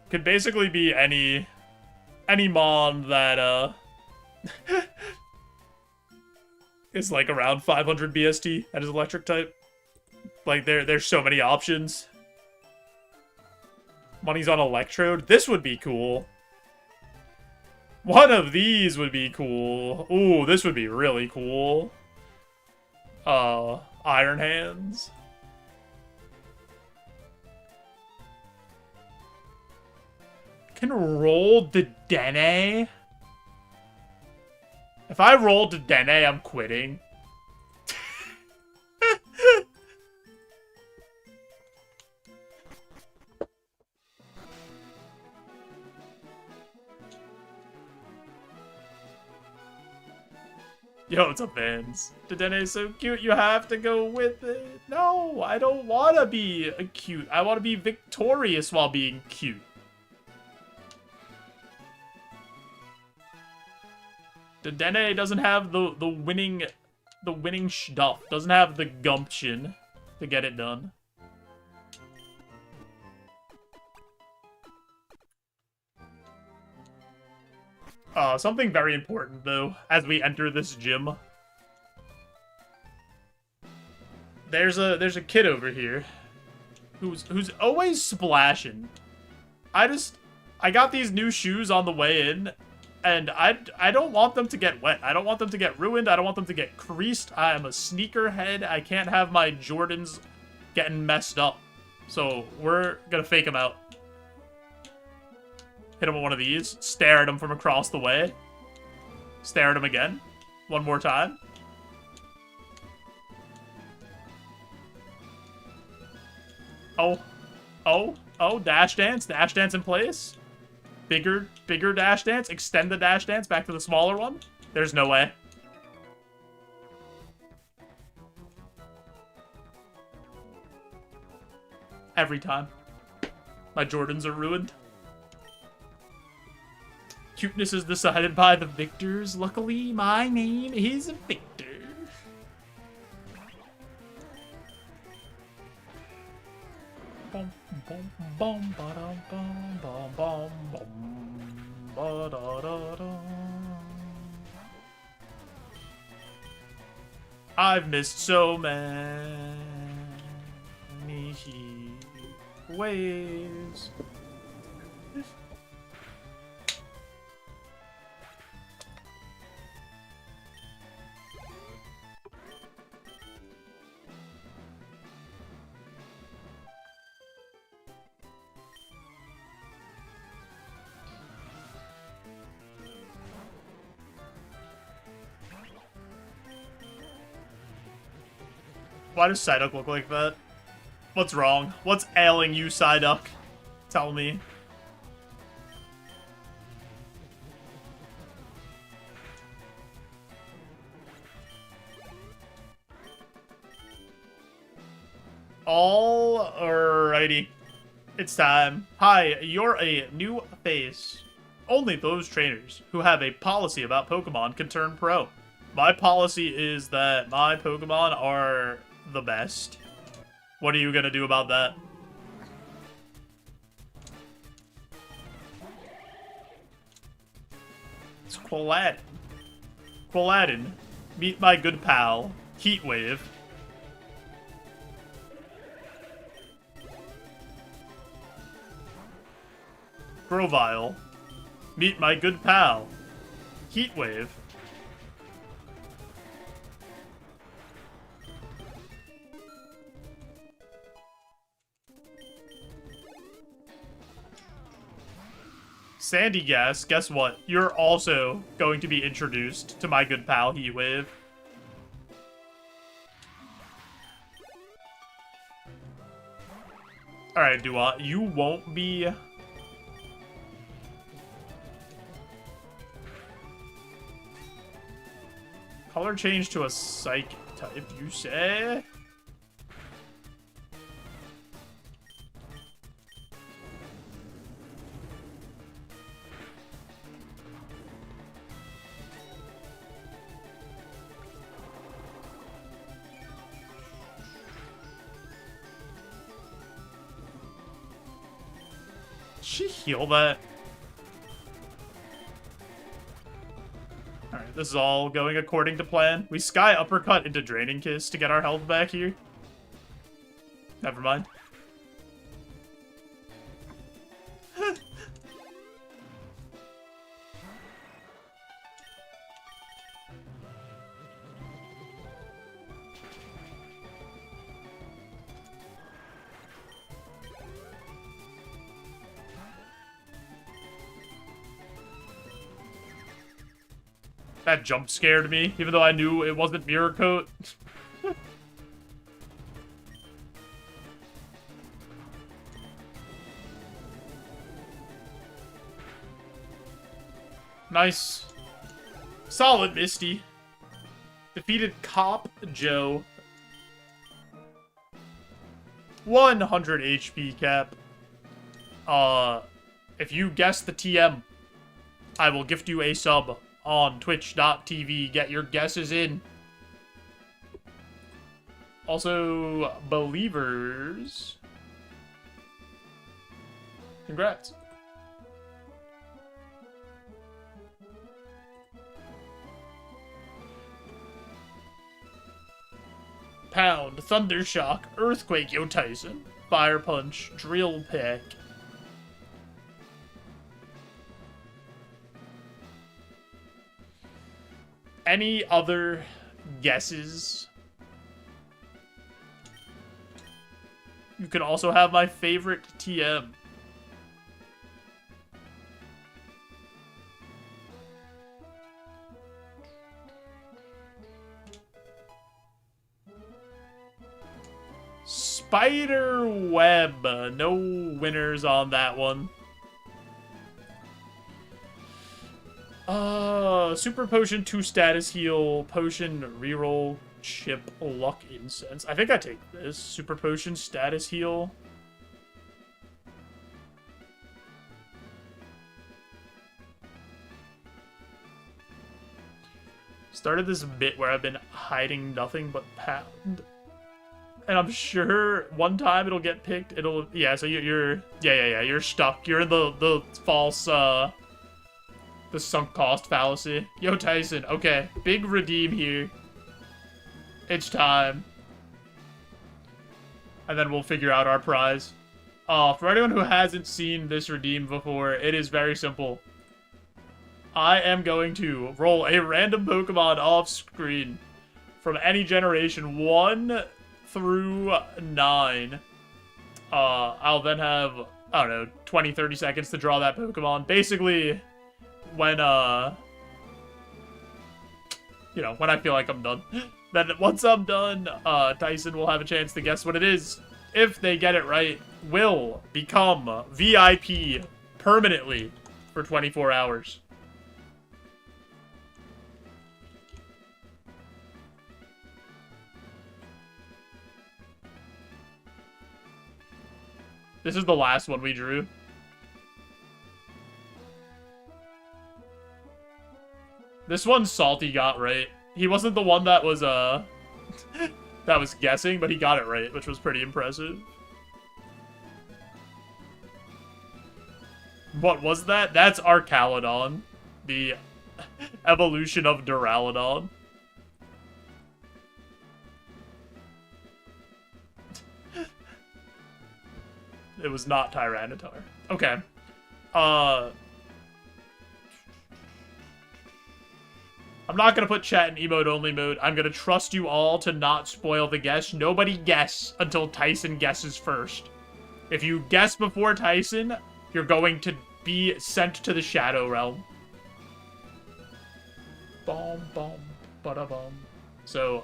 Could basically be any mon that, is, like, around 500 BST at his electric type. Like, there's so many options. Money's on Electrode. This would be cool. One of these would be cool. Ooh, this would be really cool. Iron Hands. Can roll the Dene. If I roll the Dene, I'm quitting. Yo, it's a Vans. Dedenne is so cute, you have to go with it. No, I don't want to be cute. I want to be victorious while being cute. Dedenne doesn't have the winning stuff. Doesn't have the gumption to get it done. Something very important, though, as we enter this gym. There's a kid over here who's always splashing. I got these new shoes on the way in, and I don't want them to get wet. I don't want them to get ruined. I don't want them to get creased. I am a sneakerhead. I can't have my Jordans getting messed up. So we're gonna fake them out. Hit him with one of these. Stare at him from across the way. Stare at him again. One more time. Oh, dash dance. Dash dance in place. Bigger dash dance. Extend the dash dance back to the smaller one. There's no way. Every time. My Jordans are ruined. Cuteness is decided by the victors. Luckily, my name is Victor. Bum, bum, bum, ba-dum, bum, bum, bum, bum, ba-da-da-da. I've missed so many ways. Why does Psyduck look like that? What's wrong? What's ailing you, Psyduck? Tell me. Alrighty. It's time. Hi, you're a new face. Only those trainers who have a policy about Pokemon can turn pro. My policy is that my Pokemon are the best. What are you gonna do about that? It's Quilladin. Quilladin, meet my good pal, Heatwave. Grovyle, meet my good pal, Heatwave. Sandy guess what? You're also going to be introduced to my good pal Heatwave. Alright, Dua, you won't be... Color change to a psychic type, you say? Did she heal that? Alright, this is all going according to plan. We Sky Uppercut into Draining Kiss to get our health back here. Never mind. That jump scared me, even though I knew it wasn't Mirror Coat. Nice. Solid, Misty. Defeated Cop Joe. 100 HP cap. If you guess the TM, I will gift you a sub on twitch.tv. Get your guesses in. Also, believers. Congrats. Pound, Thunder Shock, Earthquake, Yo Tyson, Fire Punch, Drill Pick. Any other guesses? You can also have my favorite TM. Spider Web. No winners on that one. Super Potion, 2 status heal, Potion, reroll, chip, luck, incense. I think I take this. Super Potion, status heal. Started this bit where I've been hiding nothing but pound. And I'm sure one time it'll get picked. It'll, yeah, so you're you're stuck. You're in the false, the sunk cost fallacy. Yo, Tyson. Okay, big redeem here. It's time. And then we'll figure out our prize. For anyone who hasn't seen this redeem before, it is very simple. I am going to roll a random Pokemon off screen from any generation 1 through 9. I'll then have, I don't know, 20, 30 seconds to draw that Pokemon. Basically, when, you know, when I feel like I'm done. Then once I'm done, Tyson will have a chance to guess what it is. If they get it right, will become VIP permanently for 24 hours. This is the last one we drew. This one Salty got right. He wasn't the one that was, that was guessing, but he got it right, which was pretty impressive. What was that? That's Arcalodon, the evolution of Duraludon. It was not Tyranitar. Okay. I'm not going to put chat in emote-only mode. I'm going to trust you all to not spoil the guess. Nobody guess until Tyson guesses first. If you guess before Tyson, you're going to be sent to the Shadow Realm. Boom, boom, bada bum. So,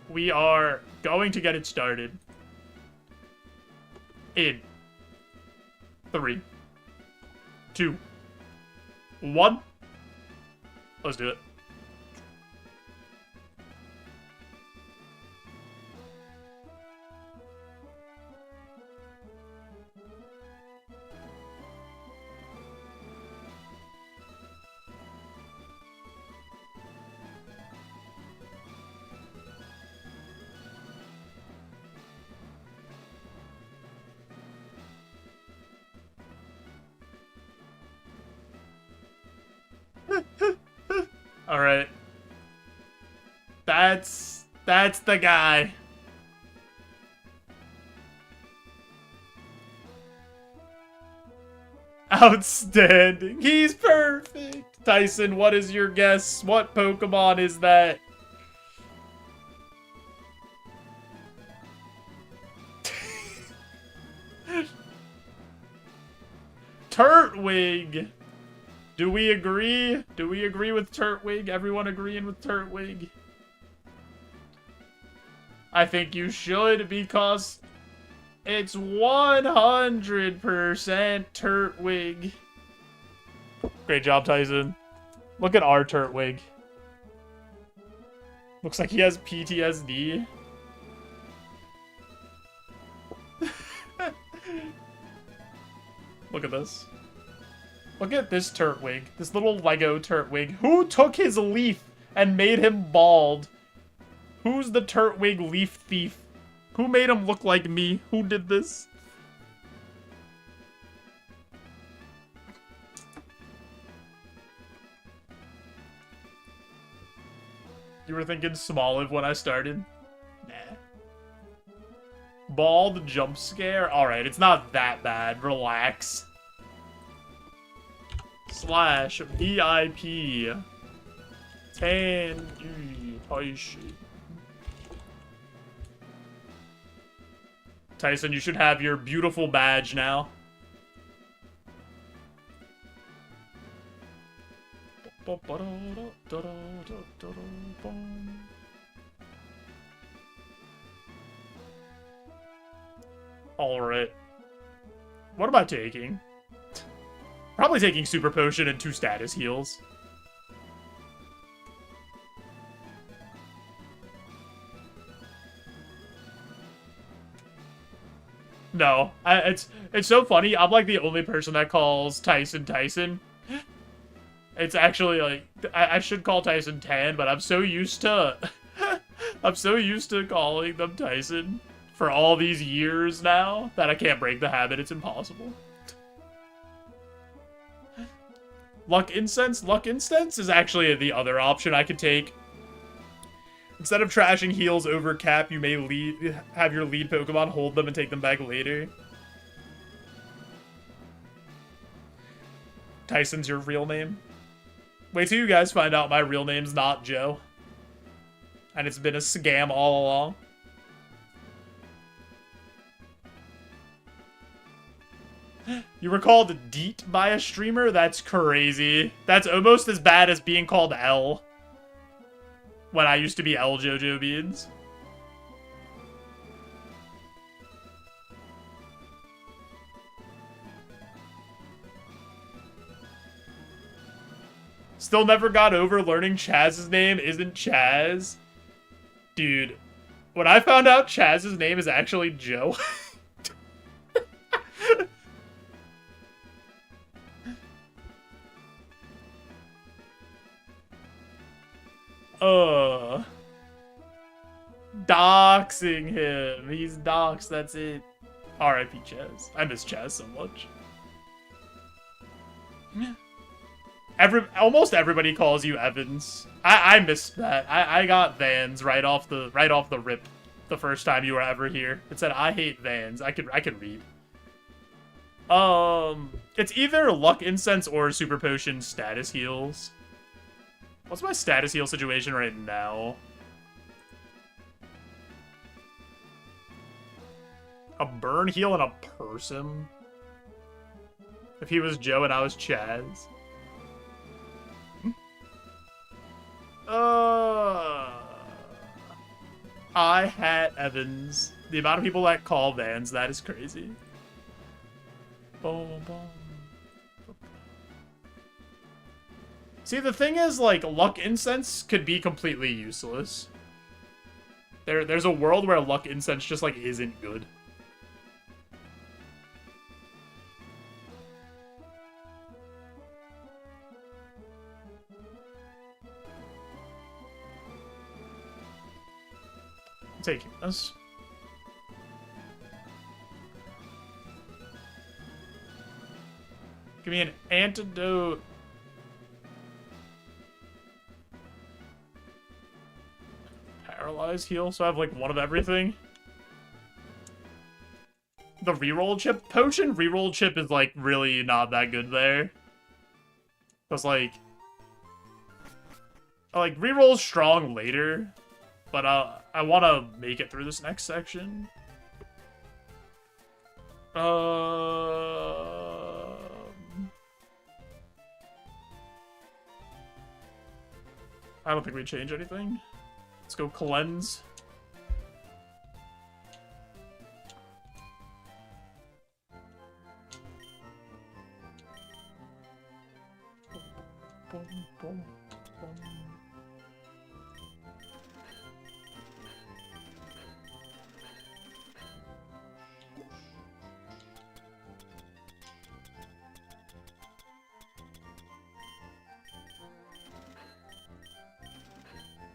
we are going to get it started in 3, 2, 1. Let's do it. All right. That's the guy. Outstanding. He's perfect. Tyson, what is your guess? What Pokemon is that? Turtwig. Do we agree? Do we agree with Turtwig? Everyone agreeing with Turtwig? I think you should, because it's 100% Turtwig. Great job, Tyson. Look at our Turtwig. Looks like he has PTSD. Look at this. Look at this Turtwig. This little Lego Turtwig. Who took his leaf and made him bald? Who's the Turtwig leaf thief? Who made him look like me? Who did this? You were thinking Smoliv when I started? Nah. Bald jump scare? Alright, it's not that bad. Relax. Slash VIP 10 Tyson, you should have your beautiful badge now. Alright. What am I taking? Probably taking Super Potion and 2 status heals. No, it's so funny. I'm like the only person that calls Tyson Tyson. It's actually like I should call Tyson 10, but I'm so used to I'm so used to calling them Tyson for all these years now that I can't break the habit. It's impossible. Luck Incense? Luck Incense is actually the other option I could take. Instead of trashing heals over cap, you may have your lead Pokemon hold them and take them back later. Tyson's your real name? Wait till you guys find out my real name's not Joe. And it's been a scam all along. You were called Deet by a streamer? That's crazy. That's almost as bad as being called L. When I used to be L JoeJoeBeans. Still never got over learning Chaz's name isn't Chaz. Dude, when I found out Chaz's name is actually Joe... Doxing him. He's doxed, that's it. R.I.P. Chaz. I miss Chaz so much. Almost everybody calls you Evans. I missed that. I got Vans right off the rip the first time you were ever here. It said I hate Vans. I could read. It's either Luck Incense or Super Potion status heals. What's my status heal situation right now? A burn heal and a person? If he was Joe and I was Chaz. I Hat Evans. The amount of people that call Vans, that is crazy. Boom, boom. See, the thing is, like, luck incense could be completely useless. There's a world where luck incense just, like, isn't good. I'm taking this. Give me an antidote. Paralyze heal, so I have like one of everything. The reroll chip potion reroll chip is like really not that good there. Cause like reroll's strong later, but I want to make it through this next section. I don't think we change anything. Let's go cleanse. Boom, boom, boom.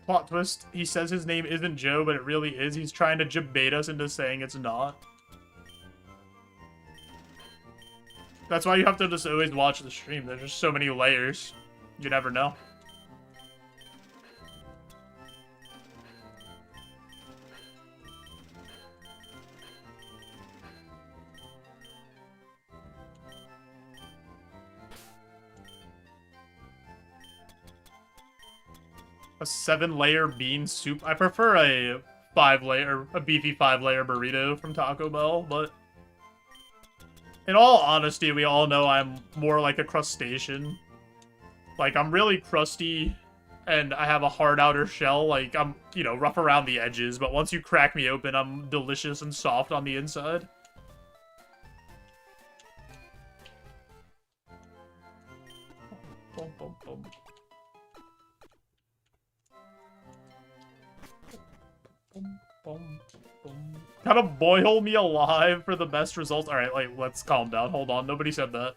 Plot twist, he says his name isn't Joe, but it really is. He's trying to debate us into saying it's not. That's why you have to just always watch the stream. There's just so many layers. You never know. A 7-layer bean soup. I prefer a beefy 5-layer burrito from Taco Bell, but in all honesty, we all know I'm more like a crustacean. Like, I'm really crusty, and I have a hard outer shell. Like, I'm, you know, rough around the edges, but once you crack me open, I'm delicious and soft on the inside. Boom, boom, boom. Boom, boom, boom. Gotta boil me alive for the best results. Alright, like, let's calm down. Hold on. Nobody said that.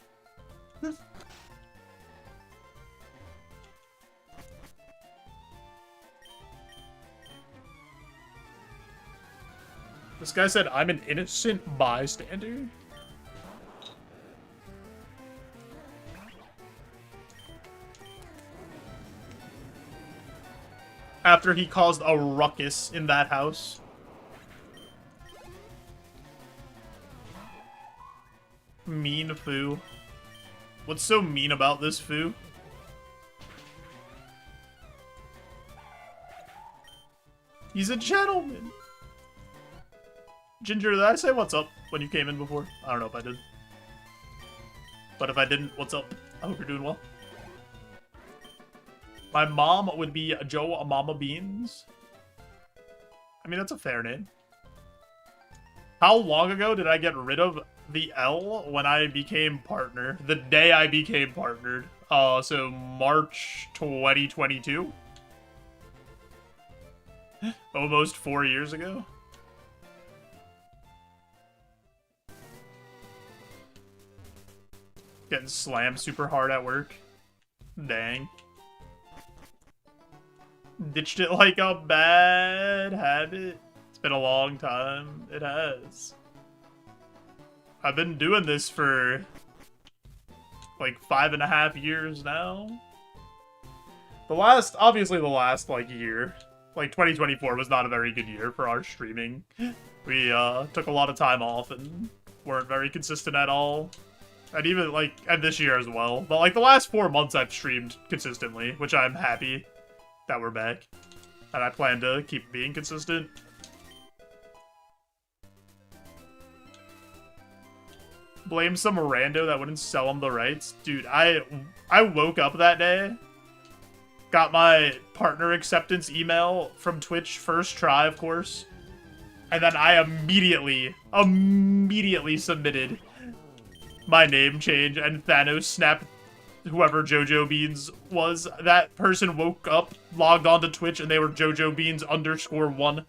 This guy said, I'm an innocent bystander. After he caused a ruckus in that house. Mean Foo. What's so mean about this Foo? He's a gentleman. Ginger, did I say what's up when you came in before? I don't know if I did. But if I didn't, what's up? I hope you're doing well. My mom would be JoeJoeBeans. I mean, that's a fair name. How long ago did I get rid of the L when I became partner? The day I became partnered. So March 2022? Almost 4 years ago? Getting slammed super hard at work. Dang. Ditched it like a bad habit. It's been a long time. It has. I've been doing this for like 5.5 years now. Obviously the last like year, like 2024 was not a very good year for our streaming. We took a lot of time off and weren't very consistent at all. And even like, and this year as well. But like the last 4 months I've streamed consistently, which I'm happy that we're back. And I plan to keep being consistent. Blame some rando that wouldn't sell him the rights. Dude, I woke up that day, got my partner acceptance email from Twitch, first try, of course, and then I immediately submitted my name change, and Thanos snapped whoever JoeJoeBeans was. That person woke up, logged on to Twitch, and they were JoeJoeBeans_1.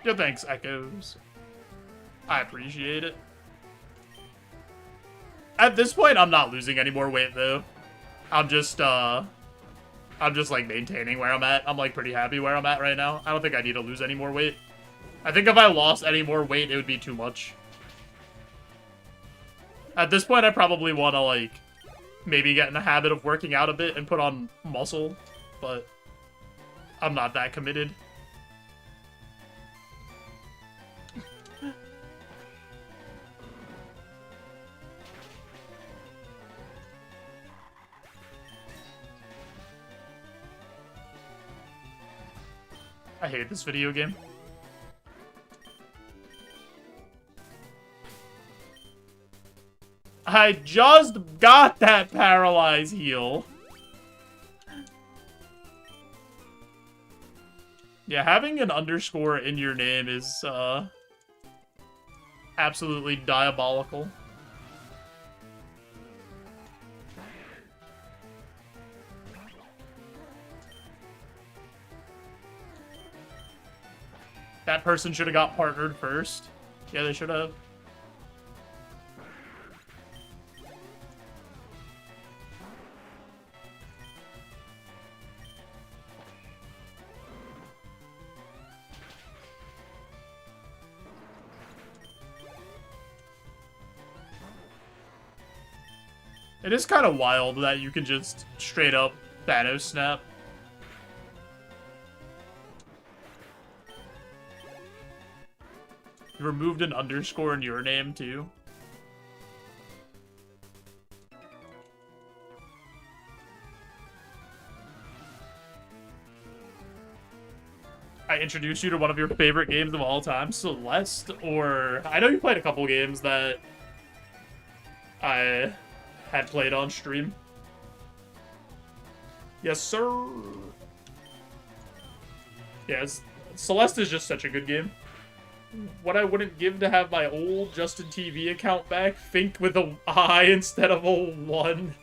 Yo, thanks, Echoes. I appreciate it. At this point, I'm not losing any more weight, though. I'm just, like, maintaining where I'm at. I'm, like, pretty happy where I'm at right now. I don't think I need to lose any more weight. I think if I lost any more weight, it would be too much. At this point, I probably want to, like, maybe get in the habit of working out a bit and put on muscle, but I'm not that committed. I hate this video game. I just got that paralyze heal. Yeah, having an underscore in your name is, absolutely diabolical. That person should have got partnered first. Yeah, they should have. It is kind of wild that you can just straight up Thanos snap. You removed an underscore in your name, too. I introduced you to one of your favorite games of all time, Celeste, or... I know you played a couple games that I had played on stream. Yes, sir. Yes, Celeste is just such a good game. What I wouldn't give to have my old Justin TV account back. Think with a I instead of a 1.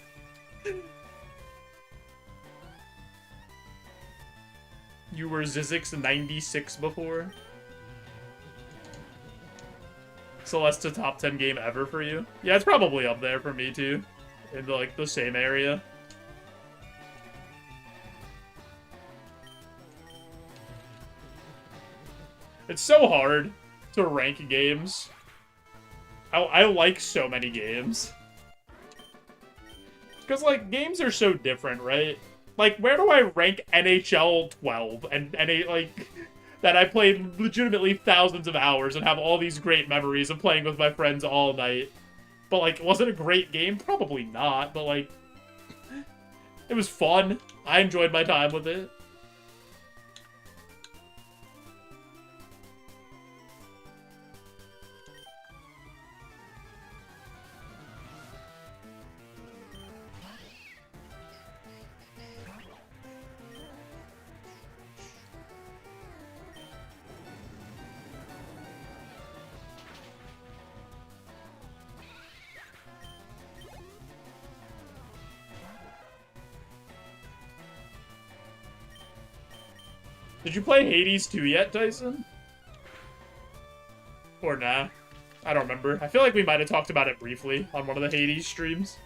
You were Zizix96 before. Celeste a top 10 game ever for you? Yeah, it's probably up there for me too. In like the same area. It's so hard to rank games. I like so many games. Because, like, games are so different, right? Like, where do I rank NHL 12? And like, that I played legitimately thousands of hours and have all these great memories of playing with my friends all night. But, like, was it a great game? Probably not, but, like, it was fun. I enjoyed my time with it. Did you play Hades 2 yet, Tyson? Or nah? I don't remember. I feel like we might have talked about it briefly on one of the Hades streams.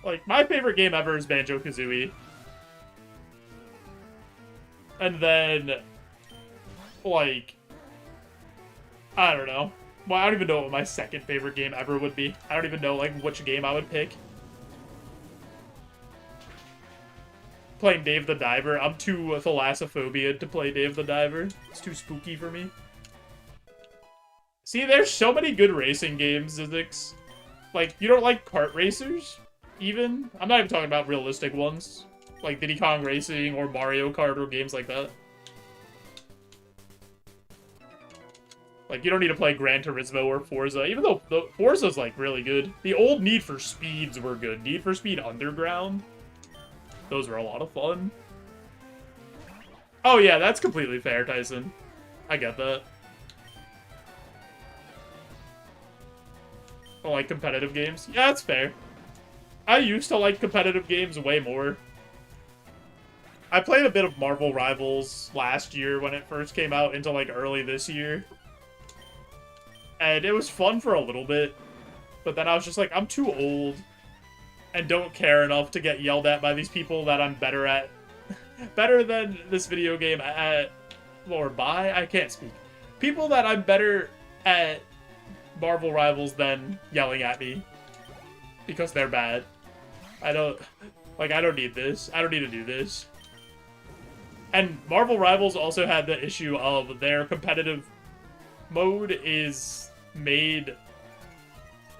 Like, my favorite game ever is Banjo-Kazooie. And then, like, I don't know. Well, I don't even know what my second favorite game ever would be. I don't even know, like, which game I would pick. Playing Dave the Diver. I'm too thalassophobia to play Dave the Diver. It's too spooky for me. See, there's so many good racing games, Zizix. Like, you don't like kart racers, even? I'm not even talking about realistic ones. Like Diddy Kong Racing or Mario Kart or games like that. Like, you don't need to play Gran Turismo or Forza, even though Forza's, like, really good. The old Need for Speeds were good. Need for Speed Underground. Those were a lot of fun. Oh, yeah, that's completely fair, Tyson. I get that. I like competitive games. Yeah, that's fair. I used to like competitive games way more. I played a bit of Marvel Rivals last year when it first came out into, like, early this year. And it was fun for a little bit. But then I was just like, I'm too old and don't care enough to get yelled at by these people that I'm better at. Better than this video game at... Or by? I can't speak. People that I'm better at Marvel Rivals than yelling at me. Because they're bad. I don't need this. I don't need to do this. And Marvel Rivals also had the issue of their competitive mode is made,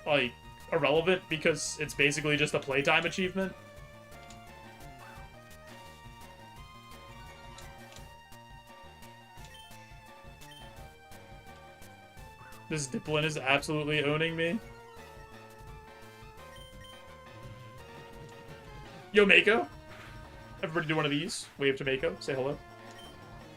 like, irrelevant because it's basically just a playtime achievement. This Diplin is absolutely owning me. Yo, Mako. Everybody do one of these. Wave to Mako. Say hello.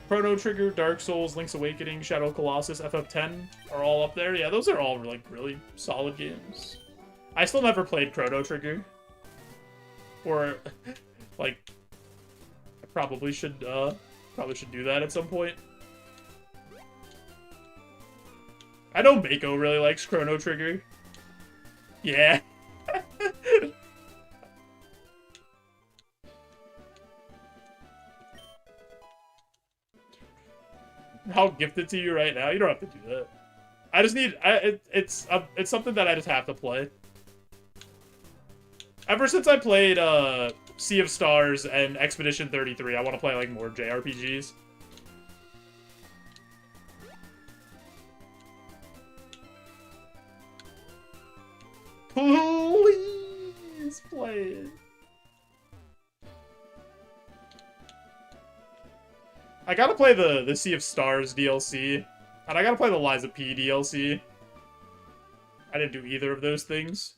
Chrono Trigger, Dark Souls, Link's Awakening, Shadow Colossus, FF10 are all up there. Yeah, those are all, like, really solid games. I still never played Chrono Trigger. Or, like, I probably should do that at some point. I know Mako really likes Chrono Trigger. Yeah. How gifted to you right now? You don't have to do that. I just need... it's something that I just have to play. Ever since I played Sea of Stars and Expedition 33, I want to play, like, more JRPGs. Please play it. I gotta play the Sea of Stars DLC, and I gotta play the Liza P DLC. I didn't do either of those things.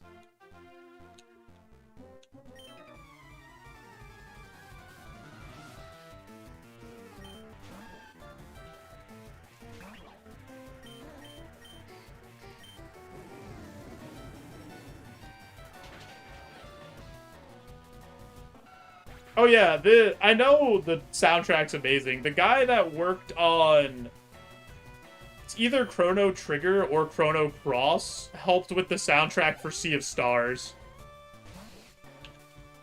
Oh yeah, I know the soundtrack's amazing. The guy that worked on... It's either Chrono Trigger or Chrono Cross helped with the soundtrack for Sea of Stars.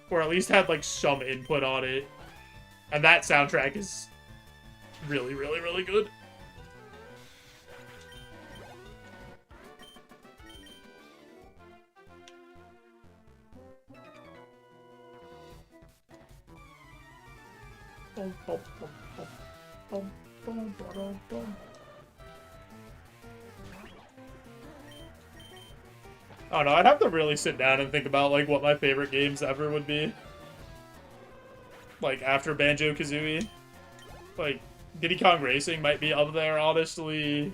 Or at least had, like, some input on it. And that soundtrack is really, really, really good. Oh no, I'd have to really sit down and think about, like, what my favorite games ever would be. Like, after Banjo-Kazooie. Like, Diddy Kong Racing might be up there, honestly.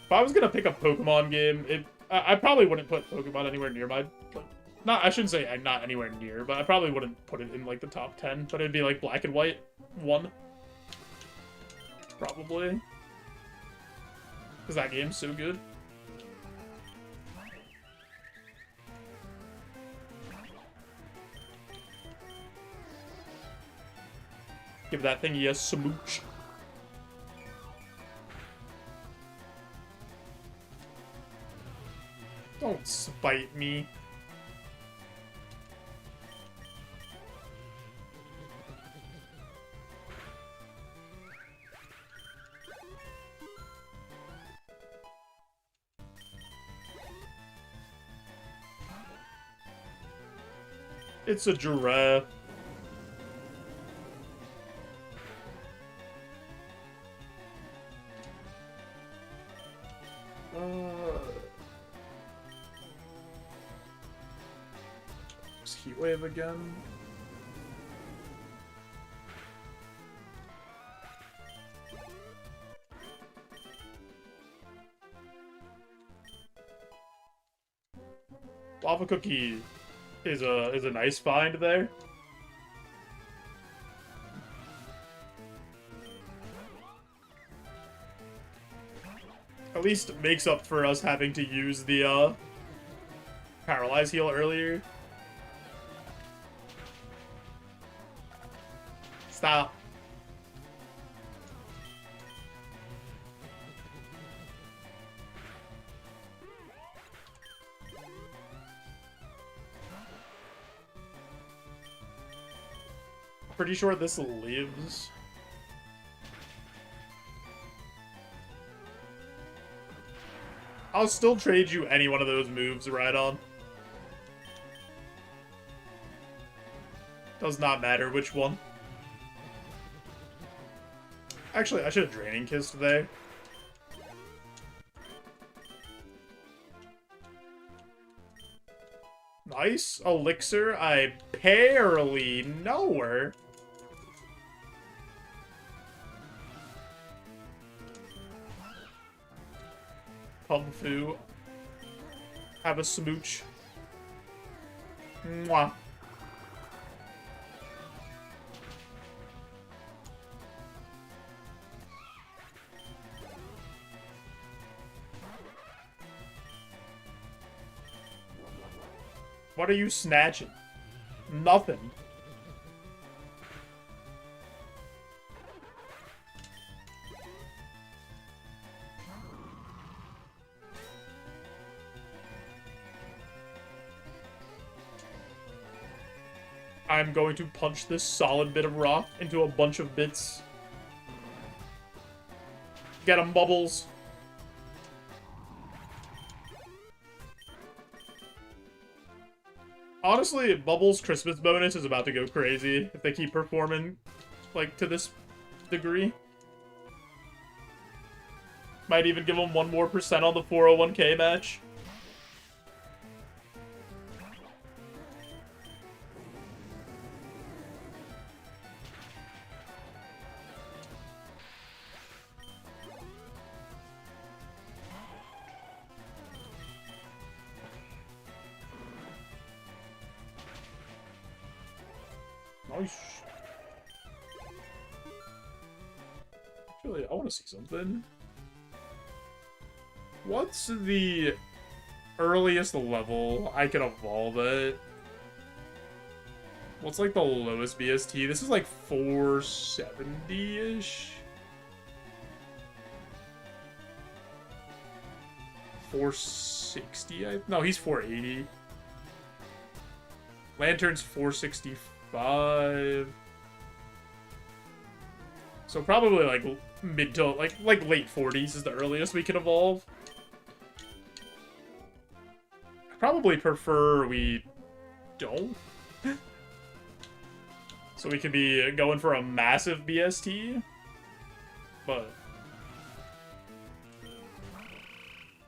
If I was gonna pick a Pokemon game, I probably wouldn't put Pokemon anywhere near my... Not, I shouldn't say not anywhere near, but I probably wouldn't put it in, like, the top 10. But it'd be, like, Black and White 1. Probably. Because that game's so good. Give that thing a smooch. Don't spite me. It's a giraffe. Heat wave again. Lava cookie is a nice find there. At least it makes up for us having to use the paralyze heal earlier. Stop. Pretty sure this lives. I'll still trade you any one of those moves right on. Does not matter which one. Actually, I should have Draining Kiss today. Nice. Elixir. I barely know her. Kung Fu. Have a smooch. Mwah. What are you snatching? Nothing. I'm going to punch this solid bit of rock into a bunch of bits. Get 'em, Bubbles. Honestly, Bubbles' Christmas bonus is about to go crazy if they keep performing, like, to this degree. Might even give them 1% more on the 401k match. Nice. Actually, I want to see something. What's the earliest level I can evolve it? What's like the lowest BST? This is like 470-ish. 460? No, he's 480. Lantern's 465. So probably like mid to like late 40s is the earliest we can evolve. I probably prefer we don't. So we could be going for a massive BST. But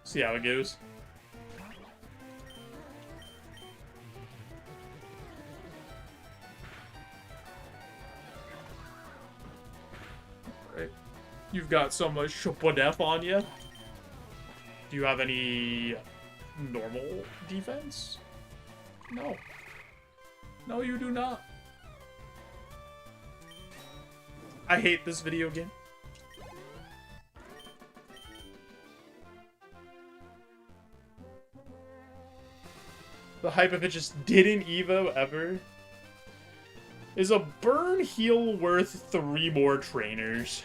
see how it goes. Alright. You've got some Shopadef on you. Do you have any normal defense? No. No, you do not. I hate this video game. The hype if it just didn't Evo ever. Is a burn heal worth 3 more trainers?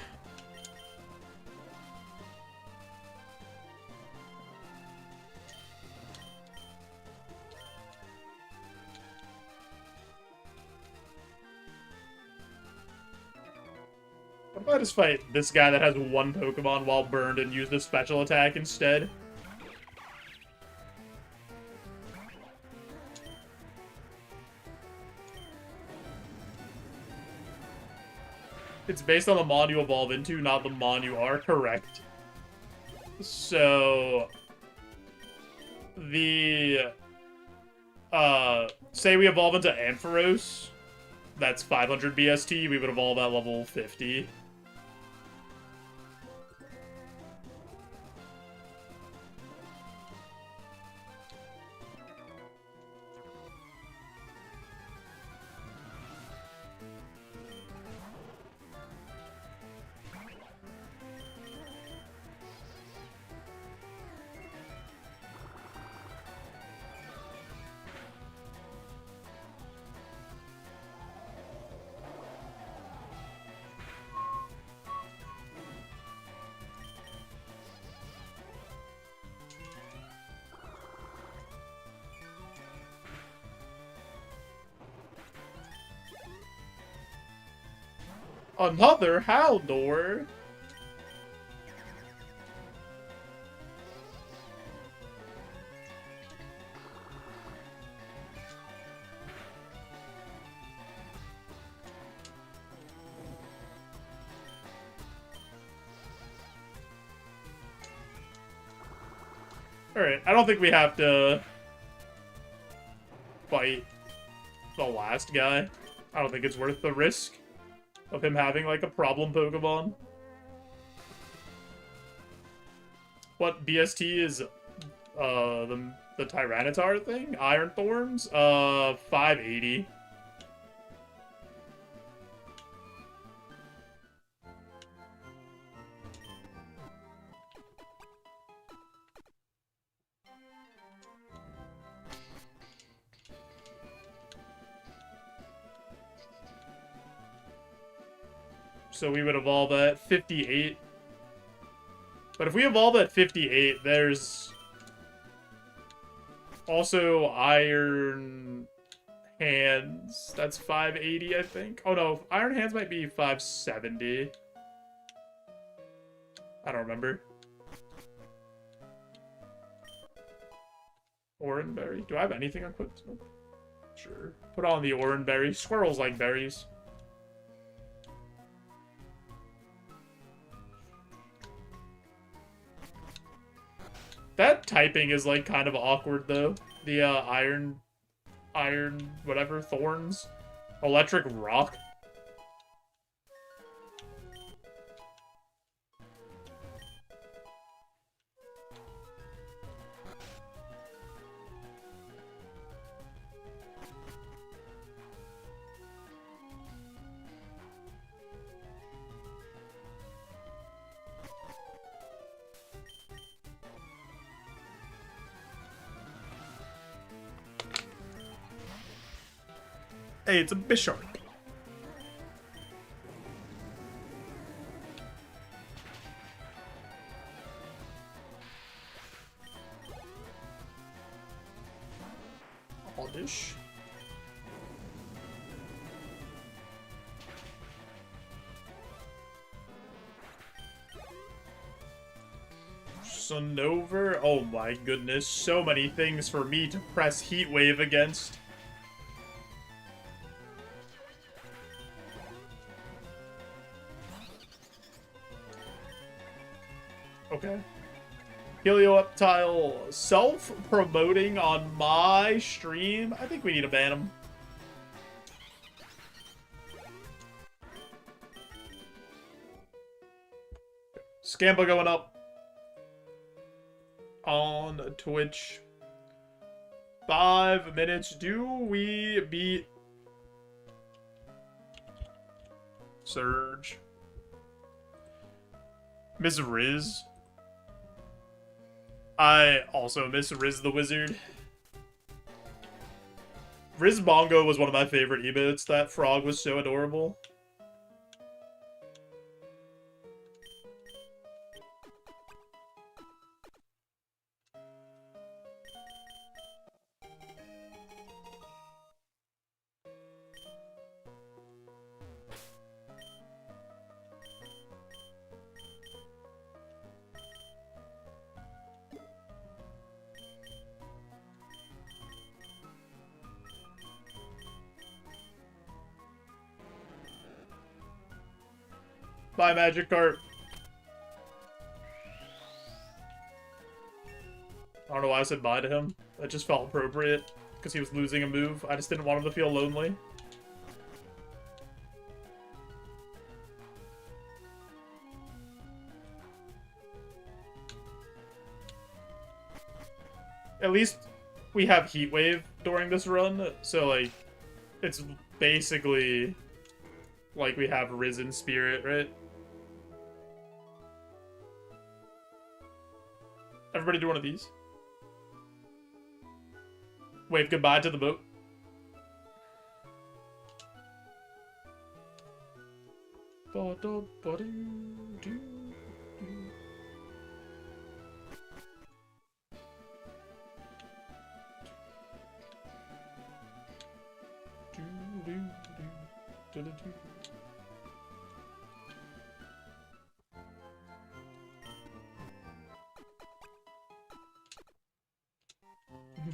What if I just fight this guy that has one Pokemon while burned and use the special attack instead? It's based on the Mon you evolve into, not the Mon you are. Correct. So... the... say we evolve into Ampharos. That's 500 BST. We would evolve at level 50. Another Haldor. Alright, I don't think we have to fight the last guy. I don't think it's worth the risk of him having, like, a problem Pokemon. What BST is, the Tyranitar thing? Iron Thorns? 580. So we would evolve at 58. But if we evolve at 58, there's also Iron Hands. That's 580, I think. Oh no, Iron Hands might be 570. I don't remember. Oranberry. Do I have anything equipped? Nope. Sure. Put on the Oranberry. Squirrels like berries. That typing is, like, kind of awkward, though. The, iron, whatever, thorns. Electric rock. Hey, it's a Bisharp. Oddish. Sunover. Oh my goodness, so many things for me to press Heat Wave against. Okay. Helioptile self-promoting on my stream. I think we need to ban him. Scamba going up on Twitch. 5 minutes. Do we beat Surge? Miss Riz? I also miss Riz the Wizard. Riz Bongo was one of my favorite emotes. That frog was so adorable. Bye, Magikarp. I don't know why I said bye to him. That just felt appropriate, because he was losing a move. I just didn't want him to feel lonely. At least we have Heat Wave during this run, so, like, it's basically like we have Risen Spirit, right? Everybody do one of these. Wave goodbye to the boat.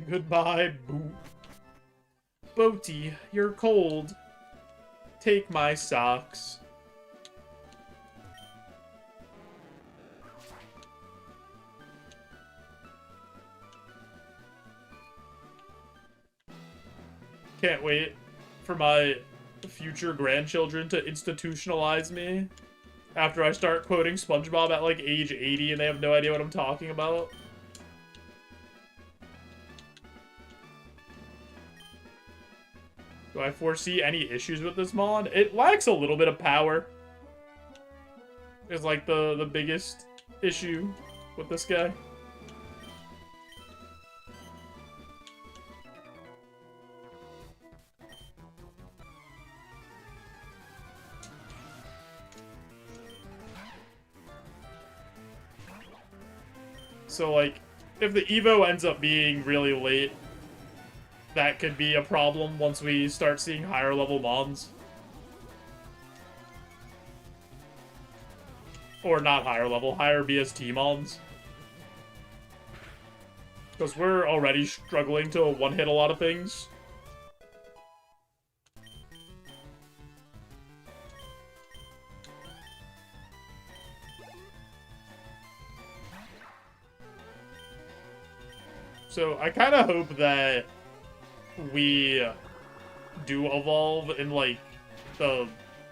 Goodbye, Boo. Boaty, you're cold. Take my socks. Can't wait for my future grandchildren to institutionalize me after I start quoting SpongeBob at like age 80 and they have no idea what I'm talking about. Do I foresee any issues with this mod? It lacks a little bit of power. Is like the biggest issue with this guy. So, like, if the Evo ends up being really late, that could be a problem once we start seeing higher level mons. Or not higher level, higher BST mons. Because we're already struggling to one-hit a lot of things. So I kind of hope that we do evolve in, like, the,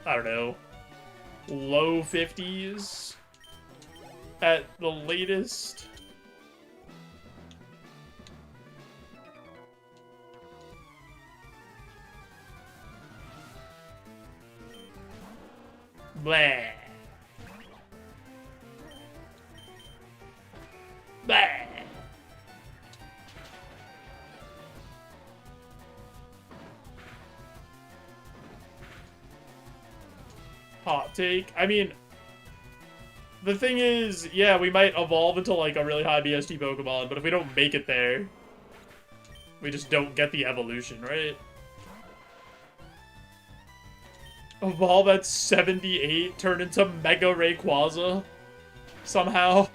I don't know, low 50s at the latest. Blah. Blah. Hot take. I mean, the thing is, yeah, we might evolve into like a really high BST Pokemon, but if we don't make it there, we just don't get the evolution, right? Evolve at 78, turn into Mega Rayquaza somehow.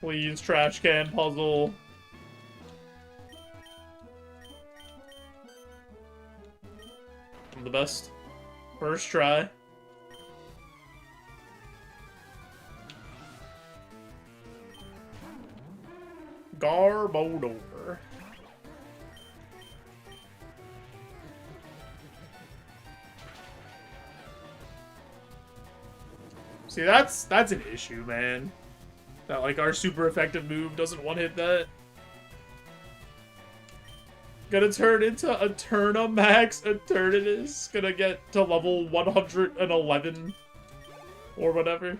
Please, trash can puzzle. I'm the best. First try. Garbodor. See, that's an issue, man. That, like, our super effective move doesn't one-hit that. Gonna turn into Eternamax Eternatus. Gonna get to level 111. Or whatever.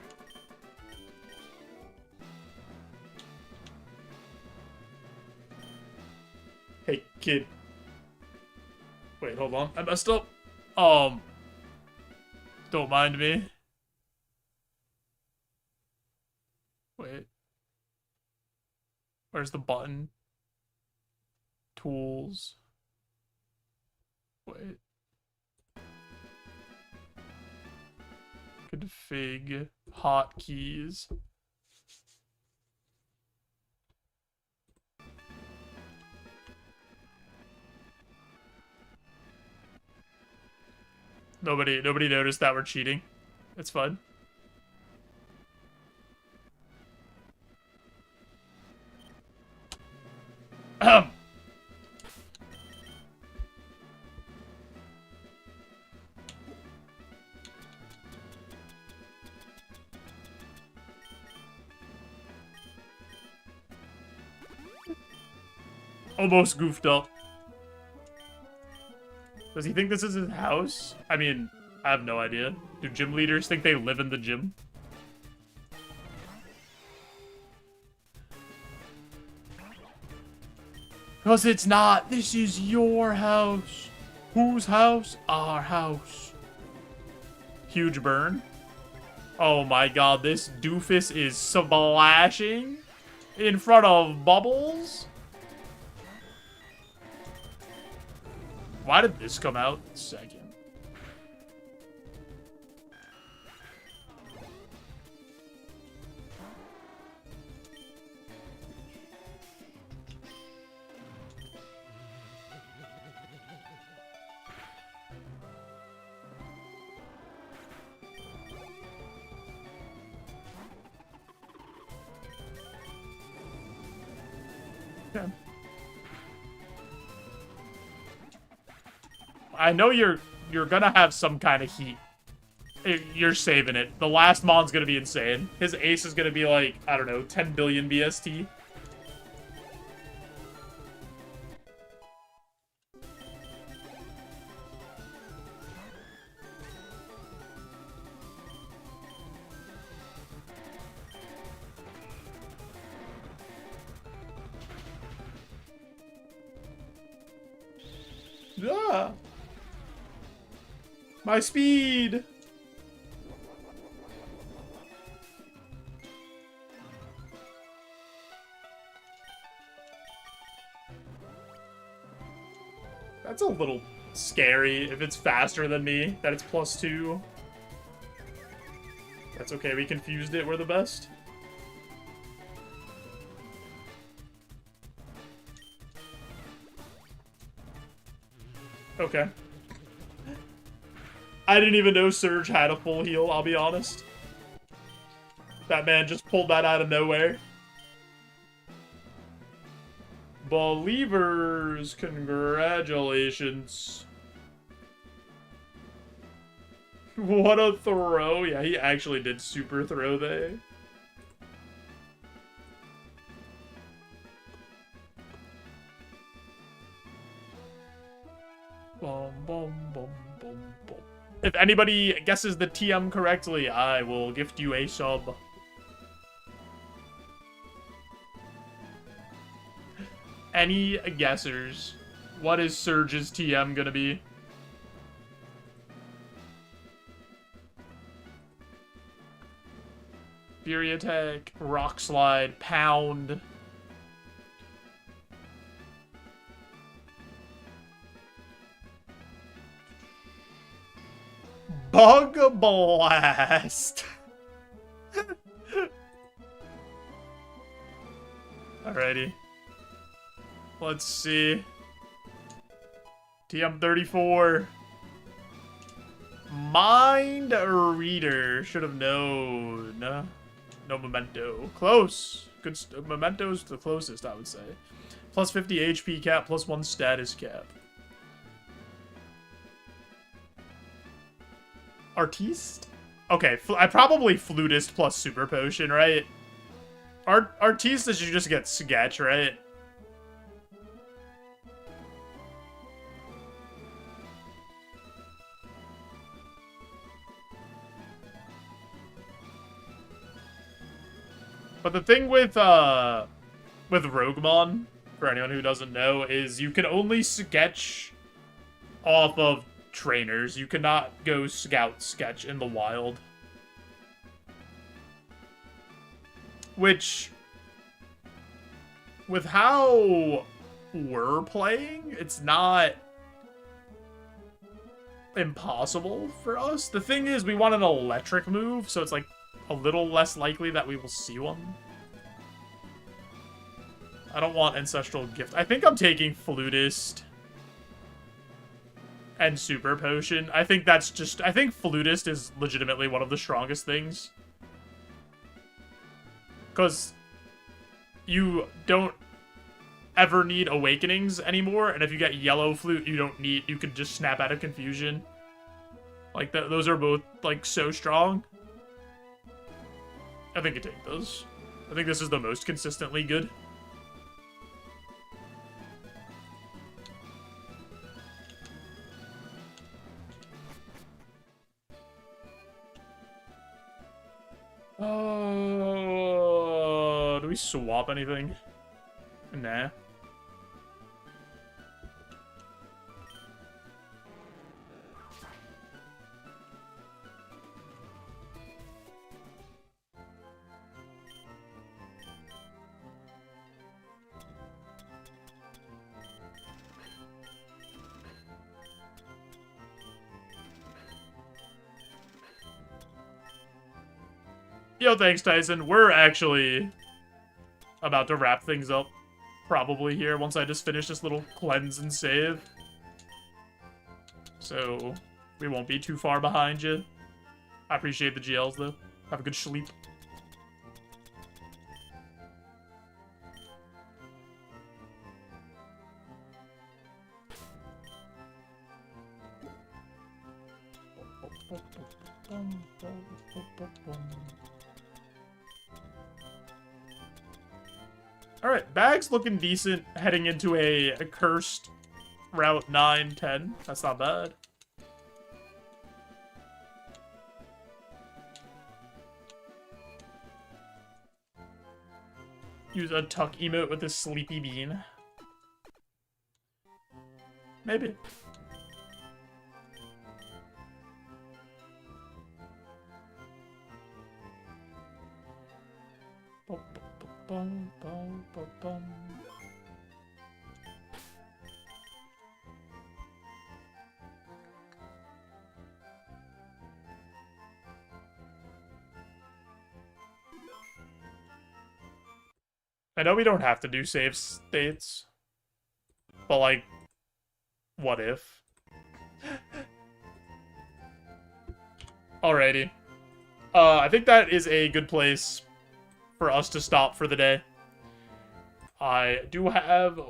Hey, kid. Wait, hold on. I messed up. Don't mind me. Wait. Where's the button? Tools. Wait. Config hotkeys. Nobody noticed that we're cheating. It's fun. Almost goofed up. Does he think this is his house? I mean, I have no idea. Do gym leaders think they live in the gym? Because it's not. This is your house. Whose house? Our house. Huge burn. Oh my god, this doofus is splashing in front of bubbles. Why did this come out second? Okay. I know you're gonna have some kind of heat. You're saving it. The last Mon's gonna be insane. His ace is gonna be like, I don't know, 10 billion BST. Yeah. My speed! That's a little scary if it's faster than me, that it's +2. That's okay, we confused it, we're the best. Okay. I didn't even know Surge had a full heal, I'll be honest. That man just pulled that out of nowhere. Believers, congratulations. What a throw. Yeah, he actually did super throw there. Boom, boom, boom, boom, boom. If anybody guesses the TM correctly, I will gift you a sub. Any guessers? What is Surge's TM gonna be? Fury Attack, Rock Slide, Pound. Bug Blast. Alrighty. Let's see. TM34. Mind Reader. Should have known. No Memento. Close. Good. Memento's the closest, I would say. Plus 50 HP cap, plus 1 status cap. Artiste? Okay, I probably Flutist plus Super Potion, right? Artiste is you just get Sketch, right? But the thing with Roguemon, for anyone who doesn't know, is you can only sketch off of trainers. You cannot go scout sketch in the wild. Which, with how we're playing, it's not impossible for us. The thing is, we want an electric move, so it's like a little less likely that we will see one. I don't want Ancestral Gift. I think I'm taking Flutist and Super Potion. I think that's just... I think Flutist is legitimately one of the strongest things. Because you don't ever need Awakenings anymore, and if you get Yellow Flute, you don't need... You can just snap out of Confusion. Like, those are both, like, so strong. I think you take those. I think this is the most consistently good. Do we swap anything? Nah. Yo, thanks, Tyson. We're actually about to wrap things up, probably here, once I just finish this little cleanse and save. So, we won't be too far behind you. I appreciate the GLs, though. Have a good sleep. Alright, bag's looking decent heading into a cursed Route 9, 10. That's not bad. Use a tuck emote with a sleepy bean. Maybe. Bum, bum, bum, bum. I know we don't have to do save states, but like, what if? Alrighty. I think that is a good place for us to stop for the day. I do have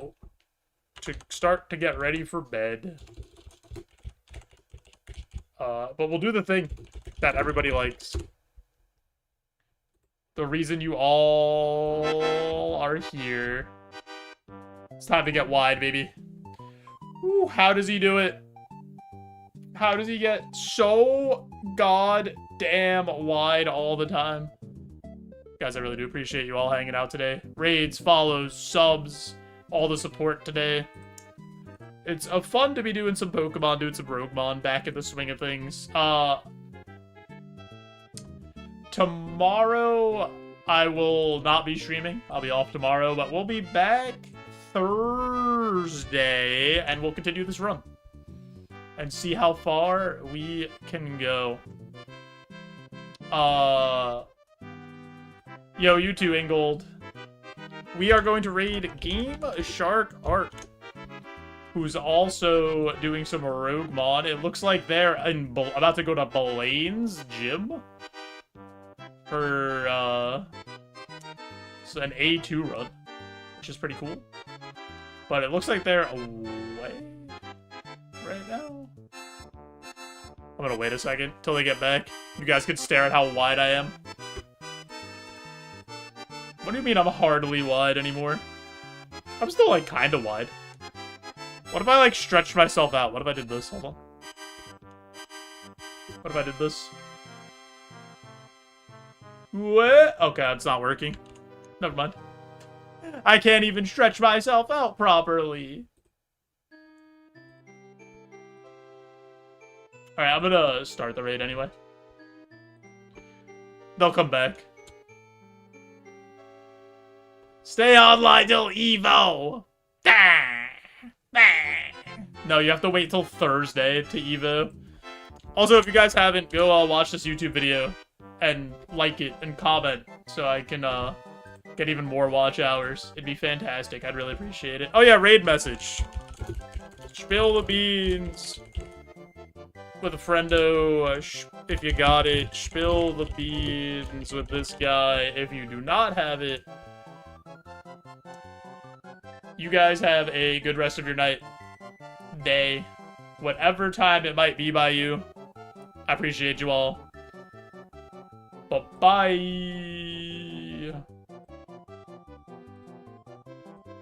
to start to get ready for bed. But we'll do the thing that everybody likes. The reason you all are here. It's time to get wide, baby. Ooh, how does he do it? How does he get so goddamn wide all the time? Guys, I really do appreciate you all hanging out today. Raids, follows, subs, all the support today. It's fun to be doing some Pokemon, doing some Roguemon, back in the swing of things. Tomorrow, I will not be streaming. I'll be off tomorrow, but we'll be back Thursday, and we'll continue this run. And see how far we can go. Yo, you two, Ingold. We are going to raid Game Shark Art, who's also doing some Roguemon. It looks like they're about to go to Blaine's gym for an A2 run, which is pretty cool. But it looks like they're away right now. I'm gonna wait a second till they get back. You guys can stare at how wide I am. What do you mean I'm hardly wide anymore? I'm still, like, kinda wide. What if I, like, stretched myself out? What if I did this? Hold on. What if I did this? What? Okay, it's not working. Never mind. I can't even stretch myself out properly. Alright, I'm gonna start the raid anyway. They'll come back. Stay online till Evo! No, you have to wait till Thursday to Evo. Also, if you guys haven't, go watch this YouTube video and like it and comment so I can get even more watch hours. It'd be fantastic. I'd really appreciate it. Oh yeah, raid message. Spill the beans with a friendo if you got it. Spill the beans with this guy if you do not have it. You guys have a good rest of your night, day, whatever time it might be by you. I appreciate you all. Bye-bye.